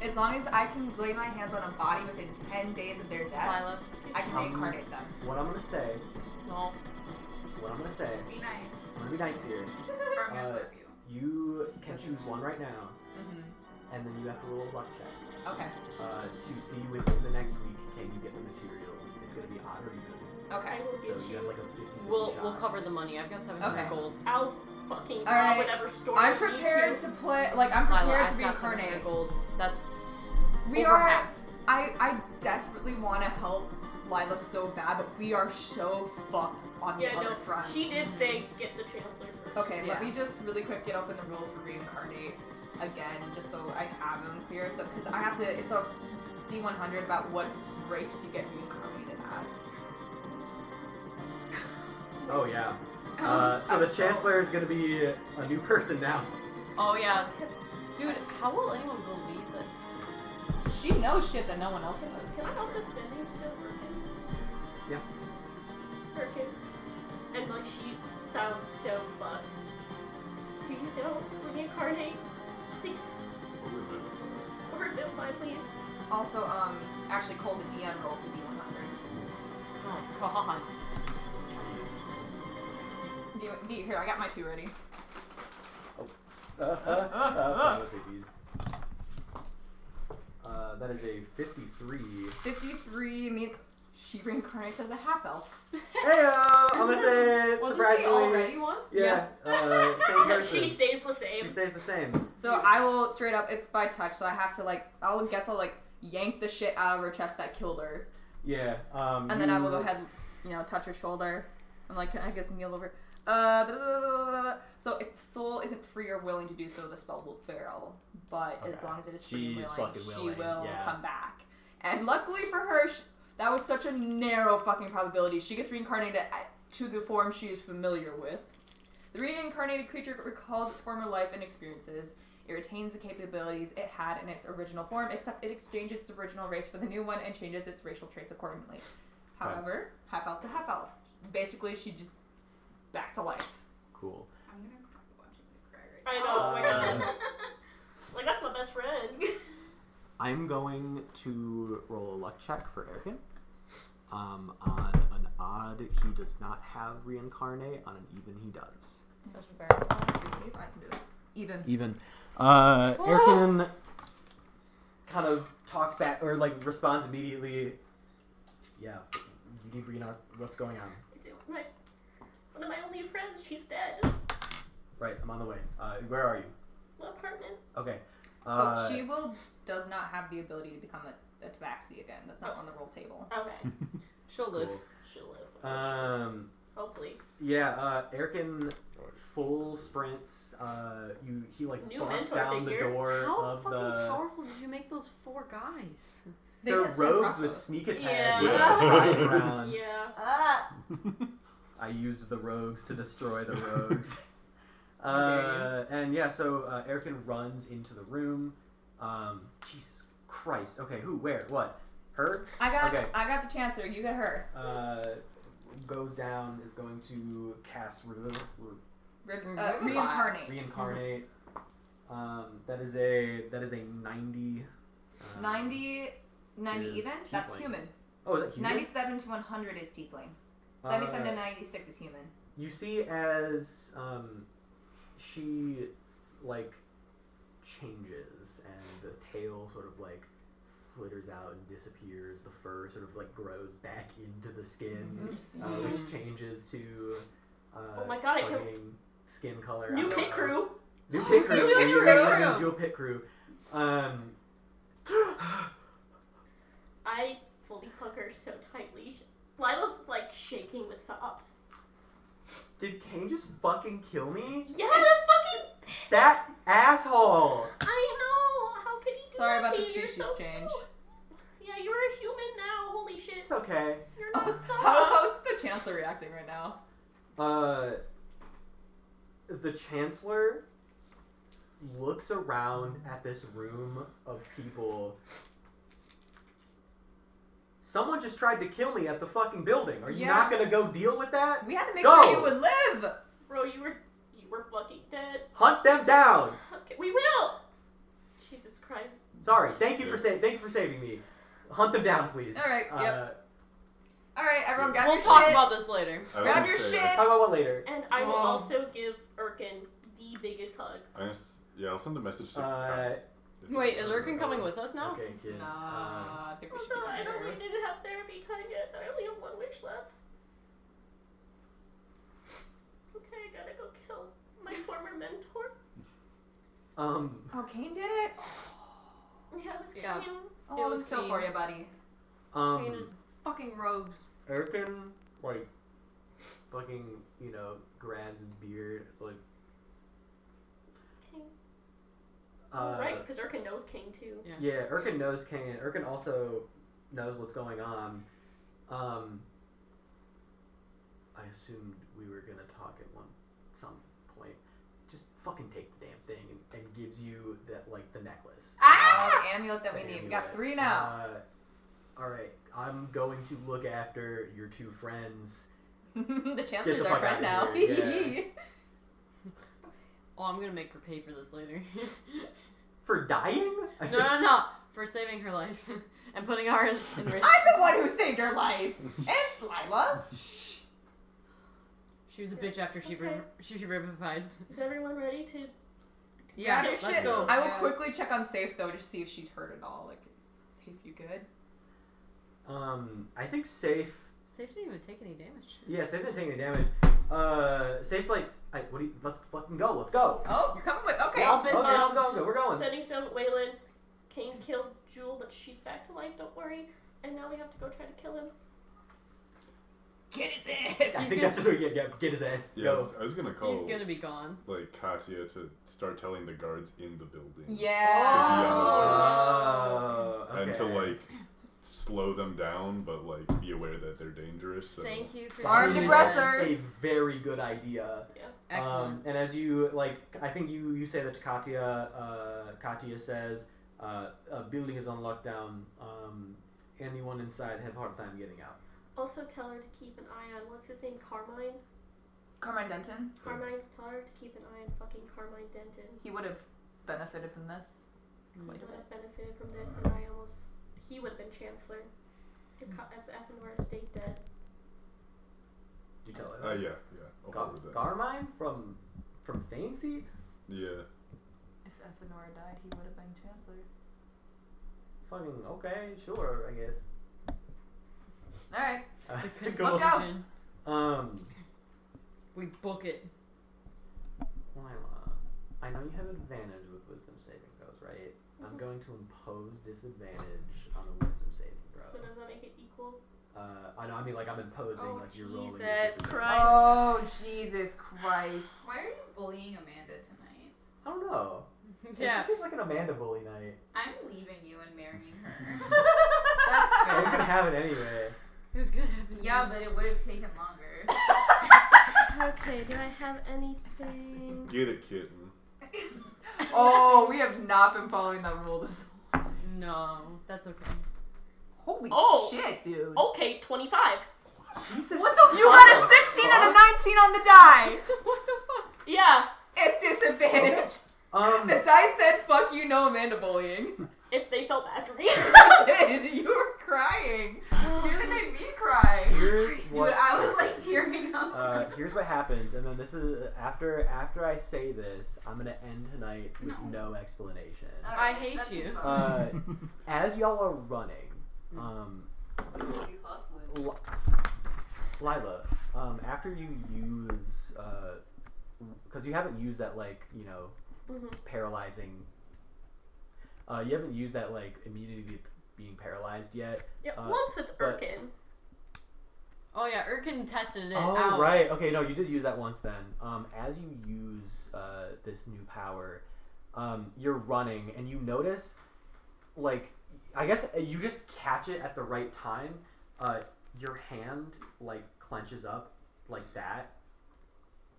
As long as I can lay my hands on a body within 10 days of their death, Lila? I can reincarnate them. What I'm gonna say. No. Be nice. I'm gonna be nice here. Or I'm gonna slap you. You can choose one right now, Mm-hmm. and then you have to roll a luck check Okay. to see within the next week can you get the materials. It's gonna be odd or even. Okay. I will So get you have you. like a 50-50 We'll shot. cover the money. I've got 700 Okay. gold. I'll fucking All rob right. whatever store I'm you need prepared to play. Like, I'm Lila, prepared to I've got 700 reincarnate. gold. That's We over are. half. I desperately want to help Lila so bad, but we are so fucked on the Yeah, other no. front. She did say get the chancellor first. Okay, Yeah. let me just really quick get open the rules for reincarnate again, just so I have them clear. So, because I have to, it's a D100 about what race you get reincarnated as. Oh yeah. Oh. So the chancellor is gonna be a new person now. Oh yeah. Dude, how will anyone believe that? She knows shit that no one else knows. Can I also send you to Birkin? Yeah. Birkin. And like she sounds so fucked. Do you know reincarnate? Please. Or Vivify, please. Also, actually, Cole, the DM rolls the D100. Oh god. Here, I got my 2 ready. That is a 53. 53 means she reincarnates as a half elf. Heyo! I'm gonna say it, Wasn't surprisingly. she already one? Yeah. Same person. She stays the same. She stays the same. So I will straight up. It's by touch, so I have to like. I'll like yank the shit out of her chest that killed her, Yeah. and then I will go ahead, touch her shoulder. I'm like, I guess kneel over. So if soul isn't free or willing to do so, the spell will fail. But as Okay. long as it is free and She's willing, fucking she willing, will yeah. come back. And luckily for her, that was such a narrow fucking probability. She gets reincarnated to the form she is familiar with. The reincarnated creature recalls its former life and experiences. It retains the capabilities it had in its original form, except it exchanges its original race for the new one and changes its racial traits accordingly. However, half elf to half elf. Basically, she just back to life. Cool. I'm gonna cry watching you cry right I now. know, oh my god. Like, that's my best friend. I'm going to roll a luck check for Erkin. On an odd, he does not have reincarnate. On an even, he does. That's fair. Let's see if I can do it. Even. Erkin kind of talks back, or like responds immediately. Yeah, you need reincarnate. What's going on? One of my only friends, she's dead. Right, I'm on the way. Where are you? My apartment. Okay. So she does not have the ability to become a tabaxi again. That's not on the roll table. Okay. She'll live. Cool. She'll live. Hopefully. Yeah, Erkin full sprints. He like New busts mentor down the figure. door How of fucking the. powerful did you make those 4 guys? They're get so rogues with rough. sneak attack Yeah. with Yeah. eyes around. Yeah. Ah. I used the rogues to destroy the rogues. How And yeah, so Erkin runs into the room. Jesus Christ. Okay, who, where, what? Her? I got Okay. the Chancellor. You get her. Goes down, is going to cast Reincarnate. Reincarnate. That is a 90. 90 is even? That's tiefling. human. Oh, is that human? 97 to 100 is tiefling. 77 to 96 is human. You see as she like changes and the tail sort of like flitters out and disappears. The fur sort of like grows back into the skin, which changes to Oh my god, I can. fucking skin color. New I don't pit know. crew. New pit crew. New pit You're crew. gonna do a pit crew. I fully hug her so tightly. Lila's like shaking with sobs. Did Kane just fucking kill me? Yeah, that fucking. That asshole! I know. How could he do Sorry that about to the you? You're species so change. cute. Yeah, you're a human now. Holy shit. It's okay. You're not so. How's the Chancellor reacting right now? The Chancellor looks around at this room of people. Someone just tried to kill me at the fucking building. Are you Yeah. not gonna go deal with that? We had to make Go! sure you would live. Bro, you were fucking dead. Hunt them down. Okay, we will. Jesus Christ. Sorry. Thank you for saving me. Hunt them down, please. All right, yep. All right, everyone, grab We'll your talk shit. about this later. I was Grab gonna your say, shit. Talk about what later. And I will Wow. also give Erkin the biggest hug. I'll send a message to. Wait, is Erkin coming with us now? Okay, kid. Nah, I think we should Also, I be don't there. really need to have therapy time yet. I only have 1 wish left. Okay, I gotta go kill my former mentor. Oh, Kane did it. Yeah, it was Yeah. Kane. Oh, It was still Kane. for you, buddy. Kane is fucking rogues. Erkin, like, fucking, grabs his beard, like, Kane. Right, because Erkin knows Kane too. Yeah, Erkin knows Kane. Erkin also knows what's going on. I assumed we were gonna talk at some point. Just fucking take the damn thing and gives you the necklace. The amulet that we The need. We amulet. got 3 now. All right, I'm going to look after your 2 friends. The Chancellor's the our fuck friend now. outta here, Oh, I'm gonna make her pay for this later. For dying? No. For saving her life and putting ours in risk. I'm the one who saved her life. It's Lila. She was a bitch after she Okay. she revivified. Is everyone ready to? Yeah, Grab your let's shit. go. I will Yes. quickly check on Safe though, just to see if she's hurt at all. Like, is Safe, you good? I think Safe. Safe didn't even take any damage. Yeah, Safe didn't take any damage. Safe's like, let's fucking go. Let's go. Oh, you're coming with. Okay. All Okay, business. I'm going. We're going. Sending stone, Waylon. Kane killed Jewel, but she's back to life. Don't worry. And now we have to go try to kill him. Get his I ass. think that's what we get his ass. Yes, Go. I was gonna call He's gonna be gone. like Katya to start telling the guards in the building. Yeah. Oh, okay. And to like slow them down, but like be aware that they're dangerous. So. Thank you for Armed doing aggressors. A very good idea. Excellent. And as you I think you say that to Katya. Katya says, "A building is on lockdown. Anyone inside have a hard time getting out." Also, tell her to keep an eye on what's his name, Carmine. Carmine Denton. Carmine. Tell her to keep an eye on fucking Carmine Denton. He would have benefited from this. He Quite a would bit. have benefited from this, and he would have been chancellor if Ethenora stayed dead. You tell her. Yeah. I'll forward that. Carmine from Faneseat? Yeah. If Ethenora died, he would have been chancellor. Fucking okay, sure, I guess. All right. The Cool. Let's go. conclusion. We book it. Lila, I know you have advantage with wisdom saving throws, right? I'm going to impose disadvantage on the wisdom saving throw. So does that make it equal? I know. I mean, like I'm imposing. Oh, like you're rolling. Jesus with this. Christ. Oh, Jesus Christ. Why are you bullying Amanda tonight? I don't know. It Yeah. just seems like an Amanda bully night. I'm leaving you and marrying her. That's I was fair. gonna have it anyway. It was gonna happen. Yeah, but it would have taken longer. Okay, do I have anything? Get a kitten. Oh, we have not been following that rule this No, that's okay. Holy Oh. shit, dude. Okay, 25. Jesus. What the You got a 16 and a 19 on the die. What the fuck? Yeah, At disadvantage. The die said, fuck you, no Amanda bullying. if they felt bad for me. Did. You were crying. You really made me cry. Here's Dude, what. I was like tearing up. Here's what happens, and then this is after I say this, I'm gonna end tonight with no explanation. I hate you. As y'all are running, Lila, after you use, because you haven't used that paralyzing. You haven't used that immunity being paralyzed yet. Yeah, once with but- Irkin. Oh yeah, Irkin tested it Oh out. right, okay, no, you did use that once then. As you use this new power, you're running and you notice, I guess you just catch it at the right time. Your hand clenches up like that,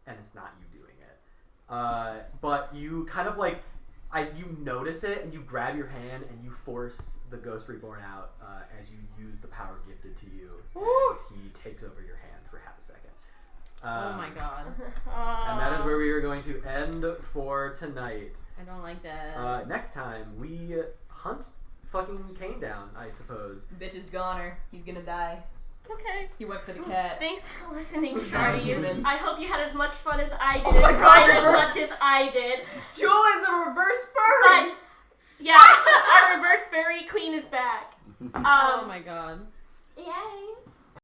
and it's not you doing it. But you kind of you notice it and you grab your hand and you force the Ghost Reborn out as you use the power gifted to you, and he takes over your hand for half a second. Oh my god. And that is where we are going to end for tonight. I don't like that. Next time we hunt fucking Kane down, I suppose. Bitch is goner. He's gonna die. Okay. He went for the cat. Thanks for listening, Who's not Shardies. human. I hope you had as much fun as I did. Oh my God, as we're- much as